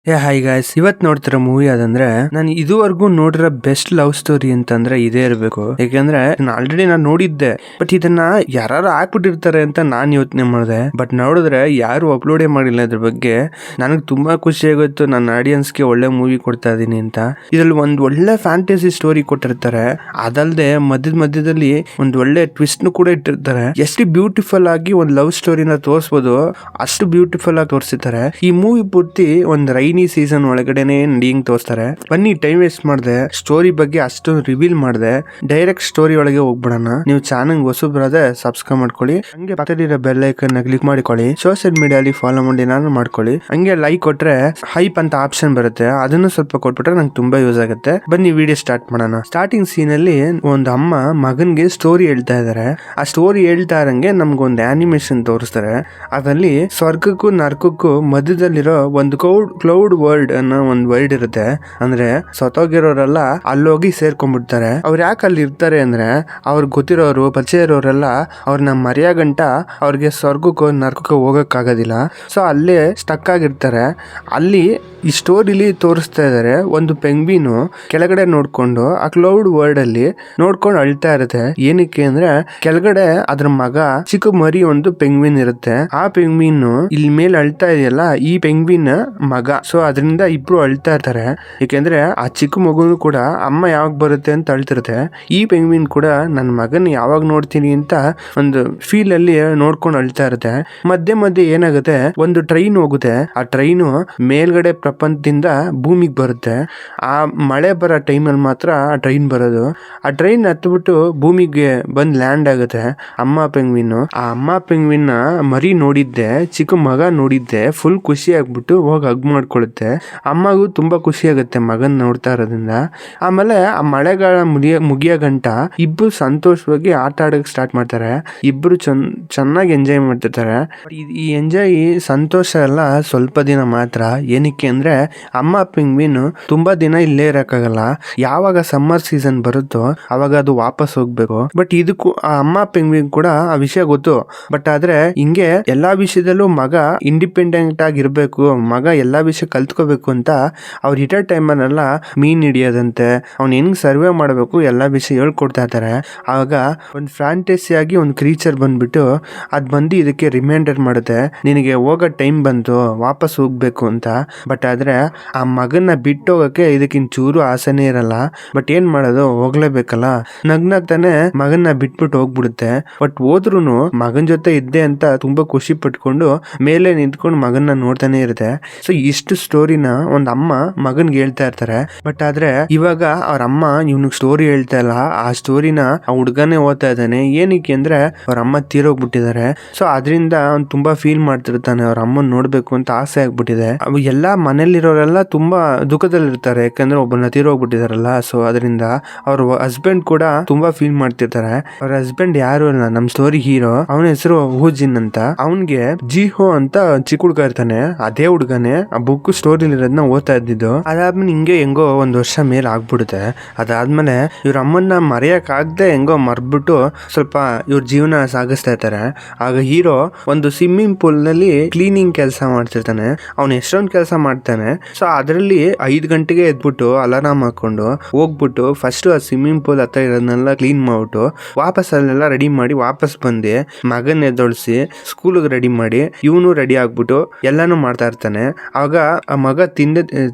Hi guys, ಇವತ್ ನೋಡ್ತಿರೋ movie ಅದಂದ್ರೆ ನಾನು ಇದುವರೆಗೂ ನೋಡಿರೋ ಬೆಸ್ಟ್ ಲವ್ ಸ್ಟೋರಿ ಅಂತಂದ್ರೆ ಇದೇ ಇರಬೇಕು. ಯಾಕಂದ್ರೆ ಆಲ್ರೆಡಿ ನಾನು ನೋಡಿದ್ದೆ, ಬಟ್ ಇದನ್ನ ಯಾರು ಹಾಕ್ಬಿಟ್ಟಿರ್ತಾರೆ ಅಂತ ನಾನ್ ಯೋಚನೆ ಮಾಡಿದೆ. ಬಟ್ ನೋಡಿದ್ರೆ ಯಾರು ಅಪ್ಲೋಡೇ ಮಾಡಿಲ್ಲ ಇದ್ರ ಬಗ್ಗೆ. ನನಗೆ ತುಂಬಾ ಖುಷಿ ಆಗೋಯ್ತು, ನನ್ನ ಆಡಿಯನ್ಸ್ಗೆ ಒಳ್ಳೆ ಮೂವಿ ಕೊಡ್ತಾ ಇದೀನಿ ಅಂತ. ಇದ್ರಲ್ಲಿ ಒಂದ್ ಒಳ್ಳೆ ಫ್ಯಾಂಟಸಿ ಸ್ಟೋರಿ ಕೊಟ್ಟಿರ್ತಾರೆ. ಅದಲ್ದೆ ಮಧ್ಯದಲ್ಲಿ ಒಂದ್ ಒಳ್ಳೆ ಟ್ವಿಸ್ಟ್ ಕೂಡ ಇಟ್ಟಿರ್ತಾರೆ. ಎಷ್ಟು ಬ್ಯೂಟಿಫುಲ್ ಆಗಿ ಒಂದ್ ಲವ್ ಸ್ಟೋರಿನ ತೋರಿಸಬಹುದು, ಅಷ್ಟು ಬ್ಯೂಟಿಫುಲ್ ಆಗಿ ತೋರಿಸಿದ್ದಾರೆ. ಈ ಮೂವಿ ಪೂರ್ತಿ ಒಂದ್ ರೈನಿ ಸೀಸನ್ ಒಳಗಡೆನೆ ನಡಿಯಂಗ್ ತೋರಿಸ್ತಾರೆ. ಬನ್ನಿ, ಟೈಮ್ ವೇಸ್ಟ್ ಮಾಡದೆ ಸ್ಟೋರಿ ಬಗ್ಗೆ ಅಷ್ಟು ರಿವೀಲ್ ಮಾಡದೆ ಡೈರೆಕ್ಟ್ ಸ್ಟೋರಿ ಒಳಗೆ ಹೋಗ್ಬಿಡೋಣ. ನೀವು ಚಾನಲ್ ಹೊಸಬ್ರಾದ್ರೆ ಸಬ್ಸ್ಕ್ರೈಬ್ ಮಾಡ್ಕೊಳ್ಳಿ, ಹಂಗೆ ಪಕ್ಕದಲ್ಲಿರೋ ಬೆಲ್ ಐಕನ್ ಕ್ಲಿಕ್ ಮಾಡಿಕೊಳ್ಳಿ. ಸೋಷಿಯಲ್ ಮೀಡಿಯಾಲಿ ಫಾಲೋ ಮಾಡಿ ನಾನು ಮಾಡ್ಕೊಳ್ಳಿ. ಹಂಗೆ ಲೈಕ್ ಕೊಟ್ರೆ ಹೈಪ್ ಅಂತ ಆಪ್ಷನ್ ಬರುತ್ತೆ, ಅದನ್ನು ಸ್ವಲ್ಪ ಕೊಟ್ಬಿಟ್ರೆ ನಂಗೆ ತುಂಬಾ ಯೂಸ್ ಆಗುತ್ತೆ. ಬನ್ನಿ ವಿಡಿಯೋ ಸ್ಟಾರ್ಟ್ ಮಾಡೋಣ. ಸ್ಟಾರ್ಟಿಂಗ್ ಸೀನ್ ಅಲ್ಲಿ ಒಂದು ಅಮ್ಮ ಮಗನ್ಗೆ ಸ್ಟೋರಿ ಹೇಳ್ತಾ ಇದಾರೆ. ಆ ಸ್ಟೋರಿ ಹೇಳ್ತಾ ಇರಂಗೆ ನಮ್ಗೊಂದು ಆನಿಮೇಷನ್ ತೋರಿಸ್ತಾರೆ. ಅದರಲ್ಲಿ ಸ್ವರ್ಗಕ್ಕೂ ನರ್ಕಕ್ಕೂ ಮಧ್ಯದಲ್ಲಿರೋ ಒಂದು ಕ್ಲೌಡ್ ವರ್ಲ್ಡ್ ಅನ್ನೋ ಒಂದು ವರ್ಲ್ಡ್ ಇರುತ್ತೆ. ಅಂದ್ರೆ ಸತ್ತೋಗಿರೋರೆಲ್ಲ ಅಲ್ಲೋಗಿ ಸೇರ್ಕೊಂಡ್ಬಿಡ್ತಾರೆ. ಅವ್ರು ಯಾಕೆ ಅಲ್ಲಿ ಇರ್ತಾರೆ ಅಂದ್ರೆ ಅವ್ರಿಗೆ ಗೊತ್ತಿರೋರು ಪರಿಚಯ ಇರೋರೆಲ್ಲ ಅವ್ರನ್ನ ಮರೆಯ ಗಂಟ ಅವ್ರಿಗೆ ಸ್ವರ್ಗಕ್ಕೂ ನರ್ಕಕ್ಕೂ ಹೋಗಕ್ ಆಗೋದಿಲ್ಲ. ಸೊ ಅಲ್ಲೇ ಸ್ಟಕ್ ಆಗಿರ್ತಾರೆ. ಅಲ್ಲಿ ಈ ಸ್ಟೋರಿಲಿ ತೋರಿಸ್ತಾ ಇದಾರೆ, ಒಂದು ಪೆಂಗ್ವಿನು ಕೆಳಗಡೆ ನೋಡ್ಕೊಂಡು ಆ ಕ್ಲೌಡ್ ವರ್ಲ್ಡ್ ಅಲ್ಲಿ ನೋಡ್ಕೊಂಡು ಅಳ್ತಾ ಇರುತ್ತೆ. ಏನಕ್ಕೆ ಅಂದ್ರೆ ಕೆಳಗಡೆ ಅದ್ರ ಮಗ ಚಿಕ್ಕ ಮರಿ ಒಂದು ಪೆಂಗ್ವಿನ್ ಇರುತ್ತೆ. ಆ ಪೆಂಗ್ವಿನ್ ಇಲ್ಲಿ ಮೇಲೆ ಅಳ್ತಾ ಇದೆಯಲ್ಲ, ಈ ಪೆಂಗ್ವಿನ್ ಮಗ. ಸೊ ಅದರಿಂದ ಇಬ್ರು ಅಳ್ತಾ ಇರ್ತಾರೆ. ಯಾಕೆಂದ್ರೆ ಆ ಚಿಕ್ಕ ಮಗುನು ಕೂಡ ಅಮ್ಮ ಯಾವಾಗ ಬರುತ್ತೆ ಅಂತ ಅಳ್ತಿರುತ್ತೆ. ಈ ಪೆಂಗ್ವಿನ್ ಕೂಡ ನನ್ನ ಮಗನ್ ಯಾವಾಗ ನೋಡ್ತೀನಿ ಅಂತ ಒಂದು ಫೀಲ್ ಅಲ್ಲಿ ನೋಡ್ಕೊಂಡು ಅಳ್ತಾ ಇರುತ್ತೆ. ಮಧ್ಯೆ ಏನಾಗುತ್ತೆ, ಒಂದು ಟ್ರೈನ್ ಹೋಗುತ್ತೆ. ಆ ಟ್ರೈನು ಮೇಲ್ಗಡೆ ಪ್ರಪಂಚದಿಂದ ಭೂಮಿಗೆ ಬರುತ್ತೆ. ಆ ಮಳೆ ಬರೋ ಟೈಮಲ್ಲಿ ಮಾತ್ರ ಆ ಟ್ರೈನ್ ಬರೋದು. ಆ ಟ್ರೈನ್ ಹತ್ಬಿಟ್ಟು ಭೂಮಿಗೆ ಬಂದ್ ಲ್ಯಾಂಡ್ ಆಗುತ್ತೆ. ಅಮ್ಮ ಪೆಂಗ್ವಿನ್, ಆ ಅಮ್ಮ ಪೆಂಗ್ವಿನ್ ಮರಿ ನೋಡಿದ್ದೆ, ಚಿಕ್ಕ ಮಗ ನೋಡಿದ್ದೆ, ಫುಲ್ ಖುಷಿ ಆಗ್ಬಿಟ್ಟು ಹೋಗಿ ಹಗ್ ಮಾಡ್ಕೊಳ್ಳುತ್ತೆ. ಅಮ್ಮಗೂ ತುಂಬಾ ಖುಷಿ ಆಗುತ್ತೆ ಮಗನ್ ನೋಡ್ತಾ ಇರೋದ್ರಿಂದ. ಆಮೇಲೆ ಆ ಮಳೆಗಾಲ ಮುಗಿಯೋ ಗಂಟ ಇಬ್ರು ಸಂತೋಷವಾಗಿ ಆಟ ಆಡಕ್ ಸ್ಟಾರ್ಟ್ ಮಾಡ್ತಾರೆ. ಇಬ್ರು ಚೆನ್ನಾಗಿ ಎಂಜಾಯ್ ಮಾಡ್ತಿರ್ತಾರೆ. ಈ ಎಂಜಾಯ್ ಸಂತೋಷ ಎಲ್ಲ ಸ್ವಲ್ಪ ದಿನ ಮಾತ್ರ. ಏನಕ್ಕೆ ಅಂದ್ರೆ ಅಮ್ಮ ಪೆಂಗ್ವಿನ್ ತುಂಬಾ ದಿನ ಇಲ್ಲೇ ಇರಕ್ಕಾಗಲ್ಲ. ಯಾವಾಗ ಸಮ್ಮರ್ ಸೀಸನ್ ಬರುತ್ತೋ ಅವಾಗ ಅದು ವಾಪಸ್ ಹೋಗ್ಬೇಕು. ಬಟ್ ಇದಕ್ಕೂ ಆ ಅಮ್ಮ ಪೆಂಗ್ವಿನ್ ಕೂಡ ಆ ವಿಷಯ ಗೊತ್ತು. ಬಟ್ ಆದ್ರೆ ಹಿಂಗೆ ಎಲ್ಲಾ ವಿಷಯದಲ್ಲೂ ಮಗ ಇಂಡಿಪೆಂಡೆಂಟ್ ಆಗಿರ್ಬೇಕು, ಮಗ ಎಲ್ಲಾ ವಿಷಯ ಕಲ್ತ್ಕೋಬೇಕು ಅಂತ ಅವ್ರು ಇರೋ ಟೈಮಲ್ಲೆಲ್ಲ ಮೀನ್ ಹಿಡಿಯೋದಂತೆ, ಅವ್ನು ಹೆಂಗ್ ಸರ್ವೆ ಮಾಡಬೇಕು ಎಲ್ಲಾ ವಿಷಯ ಹೇಳ್ಕೊಡ್ತಾ ಇರ್ತಾರೆ. ಆವಾಗ ಒಂದು ಫ್ಯಾಂಟಸಿ ಆಗಿ ಒಂದು ಕ್ರೀಚರ್ ಬಂದ್ಬಿಟ್ಟು ಅದ್ ಬಂದು ಇದಕ್ಕೆ ರಿಮೈಂಡರ್ ಮಾಡುತ್ತೆ, ನಿನಗೆ ಹೋಗೋ ಟೈಮ್ ಬಂತು, ವಾಪಸ್ ಹೋಗ್ಬೇಕು ಅಂತ. ಬಟ್ ಆದ್ರೆ ಆ ಮಗನ್ನ ಬಿಟ್ಟು ಹೋಗಕ್ಕೆ ಇದಕ್ಕಿನ್ ಚೂರು ಆಸೆನೇ ಇರಲ್ಲ. ಬಟ್ ಏನ್ ಮಾಡೋದು, ಹೋಗ್ಲೇಬೇಕಲ್ಲ. ನಗ್ನಾಗ್ತಾನೆ ಮಗನ್ನ ಬಿಟ್ಬಿಟ್ಟು ಹೋಗ್ಬಿಡುತ್ತೆ. ಬಟ್ ಹೋದ್ರುನು ಮಗನ್ ಜೊತೆ ಇದ್ದೆ ಅಂತ ತುಂಬಾ ಖುಷಿ ಪಟ್ಕೊಂಡು ಮೇಲೆ ನಿಂತ್ಕೊಂಡು ಮಗನ್ನ ನೋಡ್ತಾನೆ ಇರುತ್ತೆ. ಸೊ ಇಷ್ಟು ಸ್ಟೋರಿನ ಒಂದ್ ಅಮ್ಮ ಮಗನ್ಗೆ ಹೇಳ್ತಾ ಇರ್ತಾರೆ. ಬಟ್ ಆದ್ರೆ ಇವಾಗ ಅವ್ರ ಅಮ್ಮ ಇವ್ನಿಗೆ ಸ್ಟೋರಿ ಹೇಳ್ತಾ ಇಲ್ಲ, ಆ ಸ್ಟೋರಿನ ಆ ಹುಡ್ಗನೇ ಓದ್ತಾ ಇದ್ದಾನೆ. ಏನಕ್ಕೆ ಅಂದ್ರೆ ಅವ್ರ ಅಮ್ಮ ತೀರೋಗ್ಬಿಟ್ಟಿದ್ದಾರೆ. ಸೊ ಅದರಿಂದ ಅವ್ನು ತುಂಬಾ ಫೀಲ್ ಮಾಡ್ತಿರ್ತಾನೆ, ಅವ್ರ ಅಮ್ಮನ್ ನೋಡ್ಬೇಕು ಅಂತ ಆಸೆ ಆಗ್ಬಿಟ್ಟಿದೆ. ಅವು ಎಲ್ಲಾ ಮನೇಲಿರೋರೆಲ್ಲ ತುಂಬಾ ದುಃಖದಲ್ಲಿರ್ತಾರೆ, ಯಾಕಂದ್ರೆ ಒಬ್ಬನ ತೀರೋಗ್ಬಿಟ್ಟಿದಾರಲ್ಲ. ಸೊ ಅದರಿಂದ ಅವ್ರ ಹಸ್ಬೆಂಡ್ ಕೂಡ ತುಂಬಾ ಫೀಲ್ ಮಾಡ್ತಿರ್ತಾರೆ. ಅವ್ರ ಹಸ್ಬೆಂಡ್ ಯಾರು ಇಲ್ಲ, ನಮ್ ಸ್ಟೋರಿ ಹೀರೋ, ಅವನ ಹೆಸರು ಹೂಜಿನ್ ಅಂತ. ಅವನ್ಗೆ ಜಿಹೋ ಅಂತ ಚಿಕ್ಕ ಹುಡ್ಗ ಇರ್ತಾನೆ. ಅದೇ ಹುಡ್ಗನೇ ಆ ಬುಕ್ ಸ್ಟೋರಿಲಿ ಇರೋದನ್ನ ಓದ್ತಾ ಇದ್ದಿದ್ದು. ಅದಾದ್ಮೇಲೆ ಹಿಂಗೆ ಹೆಂಗೋ ಒಂದ್ ವರ್ಷ ಮೇಲೆ ಆಗ್ಬಿಡುತ್ತೆ. ಅದಾದ್ಮೇಲೆ ಇವ್ರ ಅಮ್ಮನ್ನ ಮರೆಯಕ್ ಆಗದೆ ಹೆಂಗೋ ಮರ್ಬಿಟ್ಟು ಸ್ವಲ್ಪ ಇವ್ರ ಜೀವನ ಸಾಗಿಸ್ತಾ ಇರ್ತಾರೆ. ಆಗ ಹೀರೋ ಒಂದು ಸ್ವಿಮ್ಮಿಂಗ್ ಪೂಲ್ ನಲ್ಲಿ ಕ್ಲೀನಿಂಗ್ ಕೆಲಸ ಮಾಡ್ತಿರ್ತಾನೆ. ಅವ್ನು ಎಷ್ಟೊಂದು ಕೆಲಸ ಮಾಡ್ತಾನೆ. ಸೊ ಅದರಲ್ಲಿ 5 ಗಂಟೆಗೆ ಎದ್ಬಿಟ್ಟು ಅಲಾರಾಮ್ ಹಾಕೊಂಡು ಹೋಗ್ಬಿಟ್ಟು ಫಸ್ಟ್ ಆ ಸ್ವಿಮ್ಮಿಂಗ್ ಪೂಲ್ ಹತ್ರ ಇರೋದನ್ನೆಲ್ಲ ಕ್ಲೀನ್ ಮಾಡ್ಬಿಟ್ಟು ವಾಪಸ್ ಅಲ್ಲೆಲ್ಲ ರೆಡಿ ಮಾಡಿ ವಾಪಸ್ ಬಂದು ಮಗನ್ ಎದ್ದೊಳಿಸಿ ಸ್ಕೂಲ್ಗೆ ರೆಡಿ ಮಾಡಿ ಇವನು ರೆಡಿ ಆಗ್ಬಿಟ್ಟು ಎಲ್ಲಾನು ಮಾಡ್ತಾ ಇರ್ತಾನೆ. ಆಗ ಆ ಮಗ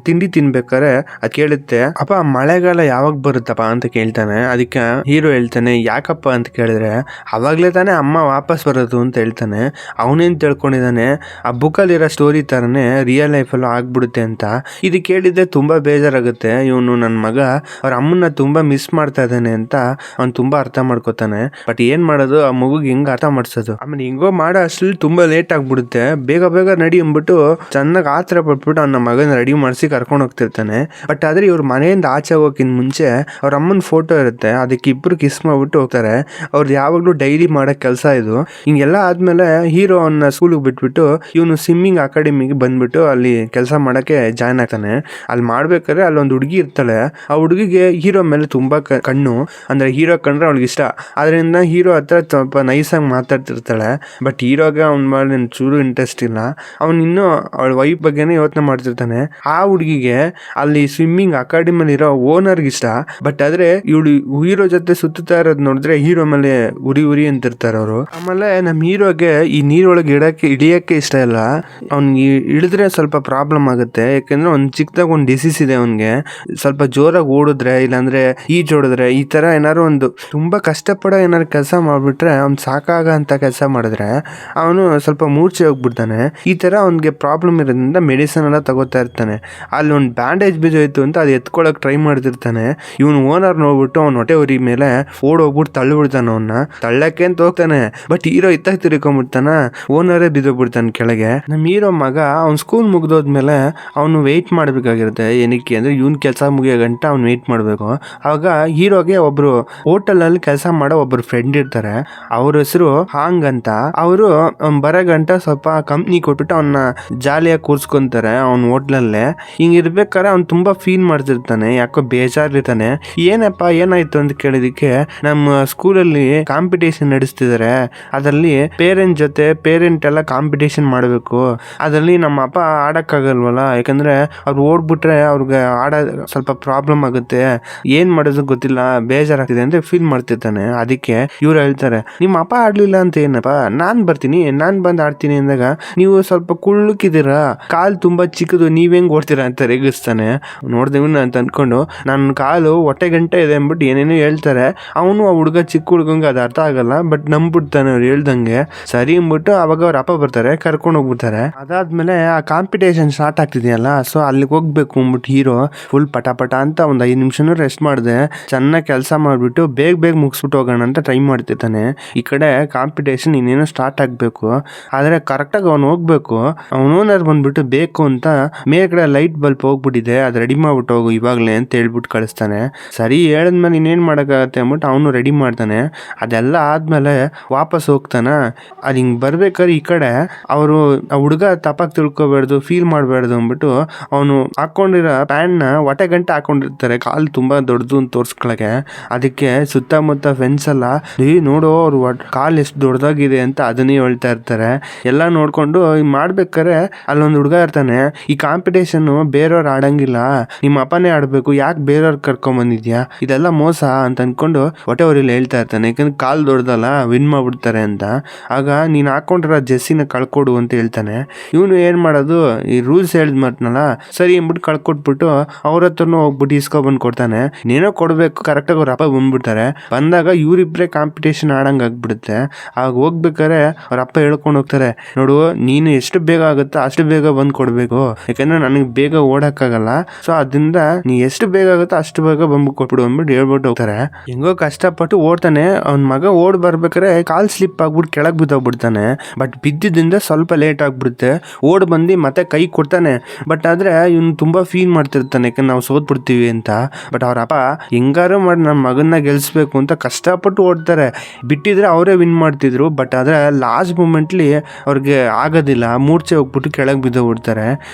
ತಿಂಡಿ ತಿನ್ಬೇಕಾರೆ ಅದ್ ಕೇಳುತ್ತೆ, ಅಪ್ಪ ಮಳೆಗಾಲ ಯಾವಾಗ ಬರುತ್ತಪ್ಪ ಅಂತ ಕೇಳ್ತಾನೆ. ಅದಕ್ಕೆ ಹೀರೋ ಹೇಳ್ತಾನೆ, ಯಾಕಪ್ಪ ಅಂತ ಕೇಳಿದ್ರೆ ಅವಾಗ್ಲೇ ತಾನೇ ಅಮ್ಮ ವಾಪಸ್ ಬರೋದು ಅಂತ ಹೇಳ್ತಾನೆ. ಅವನೇನ್ ತಿಳ್ಕೊಂಡಿದ್ದಾನೆ, ಆ ಬುಕ್ಕಲ್ಲಿರೋ ಸ್ಟೋರಿ ತರನೇ ರಿಯಲ್ ಲೈಫ್ ಅಲ್ಲೂ ಆಗ್ಬಿಡುತ್ತೆ ಅಂತ. ಇದು ಕೇಳಿದ್ರೆ ತುಂಬಾ ಬೇಜಾರಾಗುತ್ತೆ. ಇವನು ನನ್ನ ಮಗ ಅವ್ರ ಅಮ್ಮನ್ನ ತುಂಬಾ ಮಿಸ್ ಮಾಡ್ತಾ ಇದ್ದಾನೆ ಅಂತ ಅವ್ನು ತುಂಬಾ ಅರ್ಥ ಮಾಡ್ಕೋತಾನೆ. ಬಟ್ ಏನ್ ಮಾಡೋದು, ಆ ಮಗುಗೆ ಹೆಂಗ್ ಅರ್ಥ ಮಾಡ್ಸೋದು. ಆಮೇಲೆ ಹಿಂಗೋ ಮಾಡೋ ಅಷ್ಟ್ರಲ್ಲಿ ತುಂಬಾ ಲೇಟ್ ಆಗ್ಬಿಡುತ್ತೆ. ಬೇಗ ನಡಿ ಅಂದ್ಬಿಟ್ಟು ಚೆನ್ನಾಗಿ ಆತರ ಪಟ್ಬಿಟ್ಟು ಅವ್ನ ಮಗನ ರೆಡಿ ಮಾಡಿಸಿ ಕರ್ಕೊಂಡು ಹೋಗ್ತಿರ್ತಾನೆ. ಬಟ್ ಆದ್ರೆ ಇವ್ರ ಮನೆಯಿಂದ ಆಚೆ ಹೋಗೋಕ್ಕಿಂತ ಮುಂಚೆ ಅವ್ರ ಅಮ್ಮನ ಫೋಟೋ ಇರುತ್ತೆ, ಅದಕ್ಕೆ ಇಬ್ರು ಕಿಸ್ ಮಾಡ್ಬಿಟ್ಟು ಹೋಗ್ತಾರೆ. ಅವ್ರದ್ದು ಯಾವಾಗ್ಲೂ ಡೈಲಿ ಮಾಡೋ ಕೆಲಸ ಇದು. ಹಿಂಗೆಲ್ಲ ಆದ್ಮೇಲೆ ಹೀರೋ ಅವನ್ನ ಸ್ಕೂಲ್ಗೆ ಬಿಟ್ಬಿಟ್ಟು ಇವನು ಸ್ವಿಮ್ಮಿಂಗ್ ಅಕಾಡೆಮಿಗೆ ಬಂದ್ಬಿಟ್ಟು ಅಲ್ಲಿ ಕೆಲಸ ಮಾಡಕ್ಕೆ ಜಾಯ್ನ್ ಆಗ್ತಾನೆ. ಅಲ್ಲಿ ಮಾಡ್ಬೇಕಾದ್ರೆ ಅಲ್ಲೊಂದು ಹುಡುಗಿ ಇರ್ತಾಳೆ. ಆ ಹುಡುಗಿಗೆ ಹೀರೋ ಮೇಲೆ ತುಂಬಾ ಕಣ್ಣು, ಅಂದ್ರೆ ಹೀರೋ ಕಂಡ್ರೆ ಅವಳಿಗೆ ಇಷ್ಟ. ಅದರಿಂದ ಹೀರೋ ಹತ್ರ ಸ್ವಲ್ಪ ನೈಸಾಗಿ ಮಾತಾಡ್ತಿರ್ತಾಳೆ. ಬಟ್ ಹೀರೋಗೆ ಅವ್ನ ಮೇಲೆ ಚೂರು ಇಂಟ್ರೆಸ್ಟ್ ಇಲ್ಲ. ಅವ್ನು ಇನ್ನೂ ಅವಳ ವೈಫ್ ಬಗ್ಗೆನೇ ಯೋಚನೆ ಪ್ರಯತ್ನ ಮಾಡ್ತಿರ್ತಾನೆ. ಆ ಹುಡುಗಿಗೆ ಅಲ್ಲಿ ಸ್ವಿಮ್ಮಿಂಗ್ ಅಕಾಡೆಮಿ ಇರೋ ಓನರ್ ಇಷ್ಟ. ಬಟ್ ಆದ್ರೆ ಇವಳು ಹೀರೋ ಜೊತೆ ಸುತ್ತಾ ಇರೋದ್ ನೋಡಿದ್ರೆ ಹೀರೋ ಮೇಲೆ ಉರಿ ಉರಿ ಅಂತಿರ್ತಾರೆ ಅವರು. ಆಮೇಲೆ ನಮ್ ಹೀರೋಗೆ ಈ ನೀರೊಳಗೆ ಇಳಿಯಕ್ಕೆ ಇಷ್ಟ ಇಲ್ಲ. ಅವ್ನಿಗೆ ಇಳಿದ್ರೆ ಸ್ವಲ್ಪ ಪ್ರಾಬ್ಲಮ್ ಆಗುತ್ತೆ. ಯಾಕಂದ್ರೆ ಒಂದ್ ಚಿಕ್ಕದಾಗ ಒಂದ್ ಡಿಸೀಸ್ ಇದೆ ಅವನ್ಗೆ. ಸ್ವಲ್ಪ ಜೋರಾಗಿ ಓಡಿದ್ರೆ ಇಲ್ಲಾಂದ್ರೆ ಈಜೋಡಿದ್ರೆ ಈ ತರ ಏನಾದ್ರು ಒಂದು ತುಂಬಾ ಕಷ್ಟಪಡೋ ಏನಾದ್ರು ಕೆಲಸ ಮಾಡ್ಬಿಟ್ರೆ ಅವ್ನ್ ಸಾಕಾಗ ಅಂತ ಕೆಲಸ ಮಾಡಿದ್ರೆ ಅವನು ಸ್ವಲ್ಪ ಮೂರ್ಛೆ ಹೋಗ್ಬಿಡ್ತಾನೆ. ಈ ತರ ಅವ್ನಿಗೆ ಪ್ರಾಬ್ಲಮ್ ಇರೋದ್ರಿಂದ ಮೆಡಿಸಿನ್ ಎಲ್ಲ ತಗೋತಾ ಇರ್ತಾನೆ. ಅಲ್ಲಿ ಒಂದು ಬ್ಯಾಂಡೇಜ್ ಬಿದ್ದೋಯ್ತು ಅಂತ ಅದು ಎತ್ಕೊಳಕ್ ಟ್ರೈ ಮಾಡ್ತಿರ್ತಾನೆ. ಇವನು ಓನರ್ ನೋಡ್ಬಿಟ್ಟು ಅವ್ನ ಹೊಟ್ಟೆ ಉರಿ ಮೇಲೆ ಓಡೋಗ್ಬಿಟ್ಟು ತಳ್ಳಿಬಿಡ್ತಾನೆ. ಅವನ್ನ ತಳ್ಳಕ್ಕೆ ಅಂತ ಹೋಗ್ತಾನೆ. ಬಟ್ ಹೀರೋ ಇತ್ತಾಗ ತಿರ್ಕೊಂಡ್ಬಿಡ್ತಾನ. ಓನರೇ ಬಿದ್ದೋಗ್ಬಿಡ್ತಾನೆ ಕೆಳಗೆ. ನಮ್ ಹೀರೋ ಮಗ ಅವ್ನ್ ಸ್ಕೂಲ್ ಮುಗ್ದೋದ್ಮೇಲೆ ಅವನು ವೆಯ್ಟ್ ಮಾಡ್ಬೇಕಾಗಿರುತ್ತೆ. ಏನಕ್ಕೆ ಅಂದ್ರೆ ಇವನ್ ಕೆಲಸ ಮುಗಿಯೋ ಗಂಟ ಅವ್ನು ವೆಯ್ಟ್ ಮಾಡ್ಬೇಕು. ಆವಾಗ ಹೀರೋಗೆ ಒಬ್ರು ಹೋಟೆಲ್ ಅಲ್ಲಿ ಕೆಲಸ ಮಾಡೋ ಒಬ್ರು ಫ್ರೆಂಡ್ ಇರ್ತಾರೆ. ಅವ್ರ ಹೆಸರು ಹಾಂಗ್ ಅಂತ. ಅವರು ಬರೋ ಗಂಟ ಸ್ವಲ್ಪ ಕಂಪ್ನಿ ಕೊಟ್ಬಿಟ್ಟು ಅವನ್ನ ಜಾಲಿಯಾಗಿ ಕೂರ್ಸ್ಕೊಂತಾರೆ ಅವ್ನ ಹೋಟ್ಲಲ್ಲೇ. ಹಿಂಗಿರ್ಬೇಕಾದ್ರೆ ಅವ್ನು ತುಂಬಾ ಫೀಲ್ ಮಾಡ್ತಿರ್ತಾನೆ. ಯಾಕೋ ಬೇಜಾರಿರ್ತಾನೆ. ಏನಪ್ಪ ಏನಾಯ್ತು ಅಂತ ಕೇಳಿದಕ್ಕೆ ನಮ್ಮ ಸ್ಕೂಲಲ್ಲಿ ಕಾಂಪಿಟೇಷನ್ ನಡೆಸ್ತಿದ್ದಾರೆ. ಅದರಲ್ಲಿ ಪೇರೆಂಟ್ ಎಲ್ಲ ಕಾಂಪಿಟೇಷನ್ ಮಾಡಬೇಕು. ಅದರಲ್ಲಿ ನಮ್ಮ ಅಪ್ಪ ಆಡಕ್ಕಾಗಲ್ವಲ್ಲ. ಯಾಕಂದ್ರೆ ಅವ್ರು ಓಡ್ಬಿಟ್ರೆ ಅವ್ರಿಗೆ ಸ್ವಲ್ಪ ಪ್ರಾಬ್ಲಮ್ ಆಗುತ್ತೆ. ಏನ್ ಮಾಡೋದು ಗೊತ್ತಿಲ್ಲ, ಬೇಜಾರಾಗ್ತಿದೆ ಅಂತ ಫೀಲ್ ಮಾಡ್ತಿರ್ತಾನೆ. ಅದಕ್ಕೆ ಇವ್ರು ಹೇಳ್ತಾರೆ, ನಿಮ್ಮ ಅಪ್ಪ ಆಡ್ಲಿಲ್ಲ ಅಂತ ಏನಪ್ಪ, ನಾನ್ ಬರ್ತೀನಿ, ನಾನ್ ಬಂದ್ ಆಡ್ತೀನಿ ಅಂದಾಗ ನೀವು ಸ್ವಲ್ಪ ಕುಳ್ಳಕ್ಕಿದ್ದೀರಾ, ಕಾಲ್ ತುಂಬಾ ಚಿಕ್ಕದು, ನೀವ್ ಹೆಂಗ್ ಓಡ್ತೀರಾ ಅಂತ ರೇಗಿಸ್ತಾನೆ. ನೋಡ್ದೇವನ್ನ ಅಂತ ಅನ್ಕೊಂಡು ನನ್ನ ಕಾಲು ಹೊಟ್ಟೆ ಗಂಟೆ ಇದೆ ಅಂದ್ಬಿಟ್ಟು ಏನೇನೋ ಹೇಳ್ತಾರೆ. ಅವನು ಆ ಹುಡುಗ ಚಿಕ್ಕ ಹುಡುಗಂಗೆ ಅದು ಅರ್ಥ ಆಗಲ್ಲ. ಬಟ್ ನಂಬ್ಬಿಡ್ತಾನೆ ಅವ್ರು ಹೇಳ್ದಂಗೆ. ಸರಿ ಅಂದ್ಬಿಟ್ಟು ಅವಾಗ ಅವ್ರ ಅಪ್ಪ ಬರ್ತಾರೆ, ಕರ್ಕೊಂಡು ಹೋಗ್ಬಿಡ್ತಾರೆ. ಅದಾದ್ಮೇಲೆ ಆ ಕಾಂಪಿಟೇಷನ್ ಸ್ಟಾರ್ಟ್ ಆಗ್ತಿದೆಯಲ್ಲ, ಸೊ ಅಲ್ಲಿಗೆ ಹೋಗ್ಬೇಕು ಅಂದ್ಬಿಟ್ಟು ಹೀರೋ ಫುಲ್ ಪಟ ಅಂತ ಒಂದ್ 5 ನಿಮಿಷನೂ ರೆಸ್ಟ್ ಮಾಡಿದೆ ಚೆನ್ನಾಗಿ ಕೆಲಸ ಮಾಡ್ಬಿಟ್ಟು ಬೇಗ ಮುಗಿಸ್ಬಿಟ್ಟು ಹೋಗೋಣ ಅಂತ ಟ್ರೈ ಮಾಡ್ತಿರ್ತಾನೆ. ಈ ಕಡೆ ಕಾಂಪಿಟೇಷನ್ ಇನ್ನೇನೋ ಸ್ಟಾರ್ಟ್ ಆಗ್ಬೇಕು. ಆದ್ರೆ ಕರೆಕ್ಟಾಗಿ ಅವ್ನು ಹೋಗ್ಬೇಕು. ಅವನು ಓನರ್ ಬಂದ್ಬಿಟ್ಟು ಬೇಕು ಅಂತ ಮೇಲ್ಗಡೆ ಲೈಟ್ ಬಲ್ಪ್ ಹೋಗ್ಬಿಟ್ಟಿದೆ, ಅದು ರೆಡಿ ಮಾಡ್ಬಿಟ್ಟು ಹೋಗು ಇವಾಗ್ಲೇ ಅಂತ ಹೇಳ್ಬಿಟ್ಟು ಕಳಿಸ್ತಾನೆ. ಸರಿ ಹೇಳಿದ್ಮೇಲೆ ಇನ್ನೇನ್ ಮಾಡಕ್ಕಾಗತ್ತೆ ಅಂದ್ಬಿಟ್ಟು ಅವನು ರೆಡಿ ಮಾಡ್ತಾನೆ. ಅದೆಲ್ಲ ಆದ್ಮೇಲೆ ವಾಪಸ್ ಹೋಗ್ತಾನ. ಅದು ಹಿಂಗ್ ಬರ್ಬೇಕಾದ್ರೆ ಈ ಕಡೆ ಅವರು ಆ ಹುಡುಗ ತಪ್ಪಾಗಿ ತಿಳ್ಕೊಬಾರ್ದು, ಫೀಲ್ ಮಾಡಬಾರ್ದು ಅಂದ್ಬಿಟ್ಟು ಅವನು ಹಾಕೊಂಡಿರೋ ಪ್ಯಾಂಟ್ ನ ಹೊಟ್ಟೆ ಗಂಟೆ ಹಾಕೊಂಡಿರ್ತಾರೆ. ಕಾಲು ತುಂಬಾ ದೊಡ್ಡದು ಅಂತ ತೋರ್ಸ್ಕೊಳಕ್ಕೆ. ಅದಕ್ಕೆ ಸುತ್ತಮುತ್ತ ಫ್ರೆಂಡ್ಸ್ ಎಲ್ಲ ನೋಡು ಅವ್ರು ಕಾಲ್ ಎಷ್ಟು ದೊಡ್ಡದಾಗಿದೆ ಅಂತ ಅದನ್ನೇ ಹೇಳ್ತಾ ಇರ್ತಾರೆ. ಎಲ್ಲ ನೋಡ್ಕೊಂಡು ಮಾಡ್ಬೇಕಾರೆ ಅಲ್ಲೊಂದು ಹುಡುಗ ಇರ್ತಾನೆ. ಈ ಕಾಂಪಿಟೇಷನ್ ಬೇರೆಯವ್ರು ಆಡಂಗಿಲ್ಲ, ನಿಮ್ಮ ಅಪ್ಪನೇ ಆಡ್ಬೇಕು, ಯಾಕೆ ಬೇರೆಯವ್ರು ಕರ್ಕೊಂಡ್ ಬಂದಿದ್ಯಾ, ಇದೆಲ್ಲ ಮೋಸ ಅಂತ ಅನ್ಕೊಂಡು ಹೊಟ್ಟೆ ಅವ್ರಲ್ಲಿ ಹೇಳ್ತಾ ಇರ್ತಾನೆ. ಯಾಕಂದ್ರೆ ಕಾಲ್ ದೊಡ್ಡದಲ್ಲ, ವಿನ್ ಮಾಡ್ಬಿಡ್ತಾರೆ ಅಂತ. ಆಗ ನೀನ್ ಹಾಕೊಂಡಿರೋ ಜೆಸ್ಸಿನ ಕಳ್ಕೊಡು ಅಂತ ಹೇಳ್ತಾನೆ. ಇವನು ಏನ್ ಮಾಡೋದು, ಈ ರೂಲ್ಸ್ ಹೇಳಿದ್ ಮಾತ್ನಲ್ಲ ಸರಿ ಅಂದ್ಬಿಟ್ಟು ಕಳ್ಕೊಟ್ಬಿಟ್ಟು ಅವ್ರ ಹತ್ರನು ಹೋಗ್ಬಿಟ್ಟು ಇಸ್ಕೊಬಂದ್ ಕೊಡ್ತಾನೆ. ನೇನೋ ಕೊಡ್ಬೇಕು, ಕರೆಕ್ಟಾಗಿ ಅವ್ರ ಅಪ್ಪ ಬಂದ್ಬಿಡ್ತಾರೆ. ಬಂದಾಗ ಇವರಿಬ್ರೆ ಕಾಂಪಿಟೇಷನ್ ಆಡಂಗ್ ಆಗ್ಬಿಡುತ್ತೆ. ಆಗ ಹೋಗ್ಬೇಕಾರೆ ಅವ್ರ ಅಪ್ಪ ಹೇಳ್ಕೊಂಡು ಹೋಗ್ತಾರೆ, ನೋಡು ನೀನು ಎಷ್ಟು ಬೇಗ ಆಗುತ್ತೋ ಅಷ್ಟು ಬೇಗ ಬಂದ್ ಕೊಡ್ಬೇಕು, ಯಾಕಂದ್ರೆ ನನಗೆ ಬೇಗ ಓಡಕ್ಕಾಗಲ್ಲ. ಸೊ ಅದರಿಂದ ನೀ ಎಷ್ಟು ಬೇಗ ಆಗುತ್ತೋ ಅಷ್ಟು ಬೇಗ ಬಂದು ಕೊಟ್ಬಿಡು ಅಂದ್ಬಿಟ್ಟು ಹೇಳ್ಬಿಟ್ಟು ಹೋಗ್ತಾರೆ. ಹೆಂಗೋ ಕಷ್ಟಪಟ್ಟು ಓಡ್ತಾನೆ. ಅವ್ನ ಮಗ ಓಡ್ ಬರ್ಬೇಕಾರೆ ಕಾಲ್ ಸ್ಲಿಪ್ ಆಗ್ಬಿಟ್ಟು ಕೆಳಗ್ ಬಿದ್ದೋಗ್ಬಿಡ್ತಾನೆ. ಬಟ್ ಬಿದ್ದಿದ್ದರಿಂದ ಸ್ವಲ್ಪ ಲೇಟ್ ಆಗ್ಬಿಡುತ್ತೆ. ಓಡ್ ಬಂದು ಮತ್ತೆ ಕೈ ಕೊಡ್ತಾನೆ. ಬಟ್ ಆದ್ರೆ ಇವ್ನು ತುಂಬಾ ಫೀಲ್ ಮಾಡ್ತಿರ್ತಾನೆ, ಯಾಕಂದ್ರೆ ನಾವು ಸೋತ್ ಬಿಡ್ತೀವಿ ಅಂತ. ಬಟ್ ಅವ್ರ ಅಪ್ಪ ಹೆಂಗಾರು ಮಾಡಿ ನಮ್ಮ ಮಗನ್ನ ಗೆಲ್ಸ್ಬೇಕು ಅಂತ ಕಷ್ಟಪಟ್ಟು ಓಡ್ತಾರೆ. ಬಿಟ್ಟಿದ್ರೆ ಅವರೇ ವಿನ್ ಮಾಡ್ತಿದ್ರು. ಬಟ್ ಆದ್ರೆ ಲಾಸ್ಟ್ ಮೂಮೆಂಟ್ಲಿ ಅವ್ರಿಗೆ ಆಗೋದಿಲ್ಲ, ಮೂರ್ಛೆ ಹೋಗ್ಬಿಟ್ಟು ಕೆಳಗೆ ಬಿದ್ದೋಗ್ಬಿಡ್ತಾರೆ.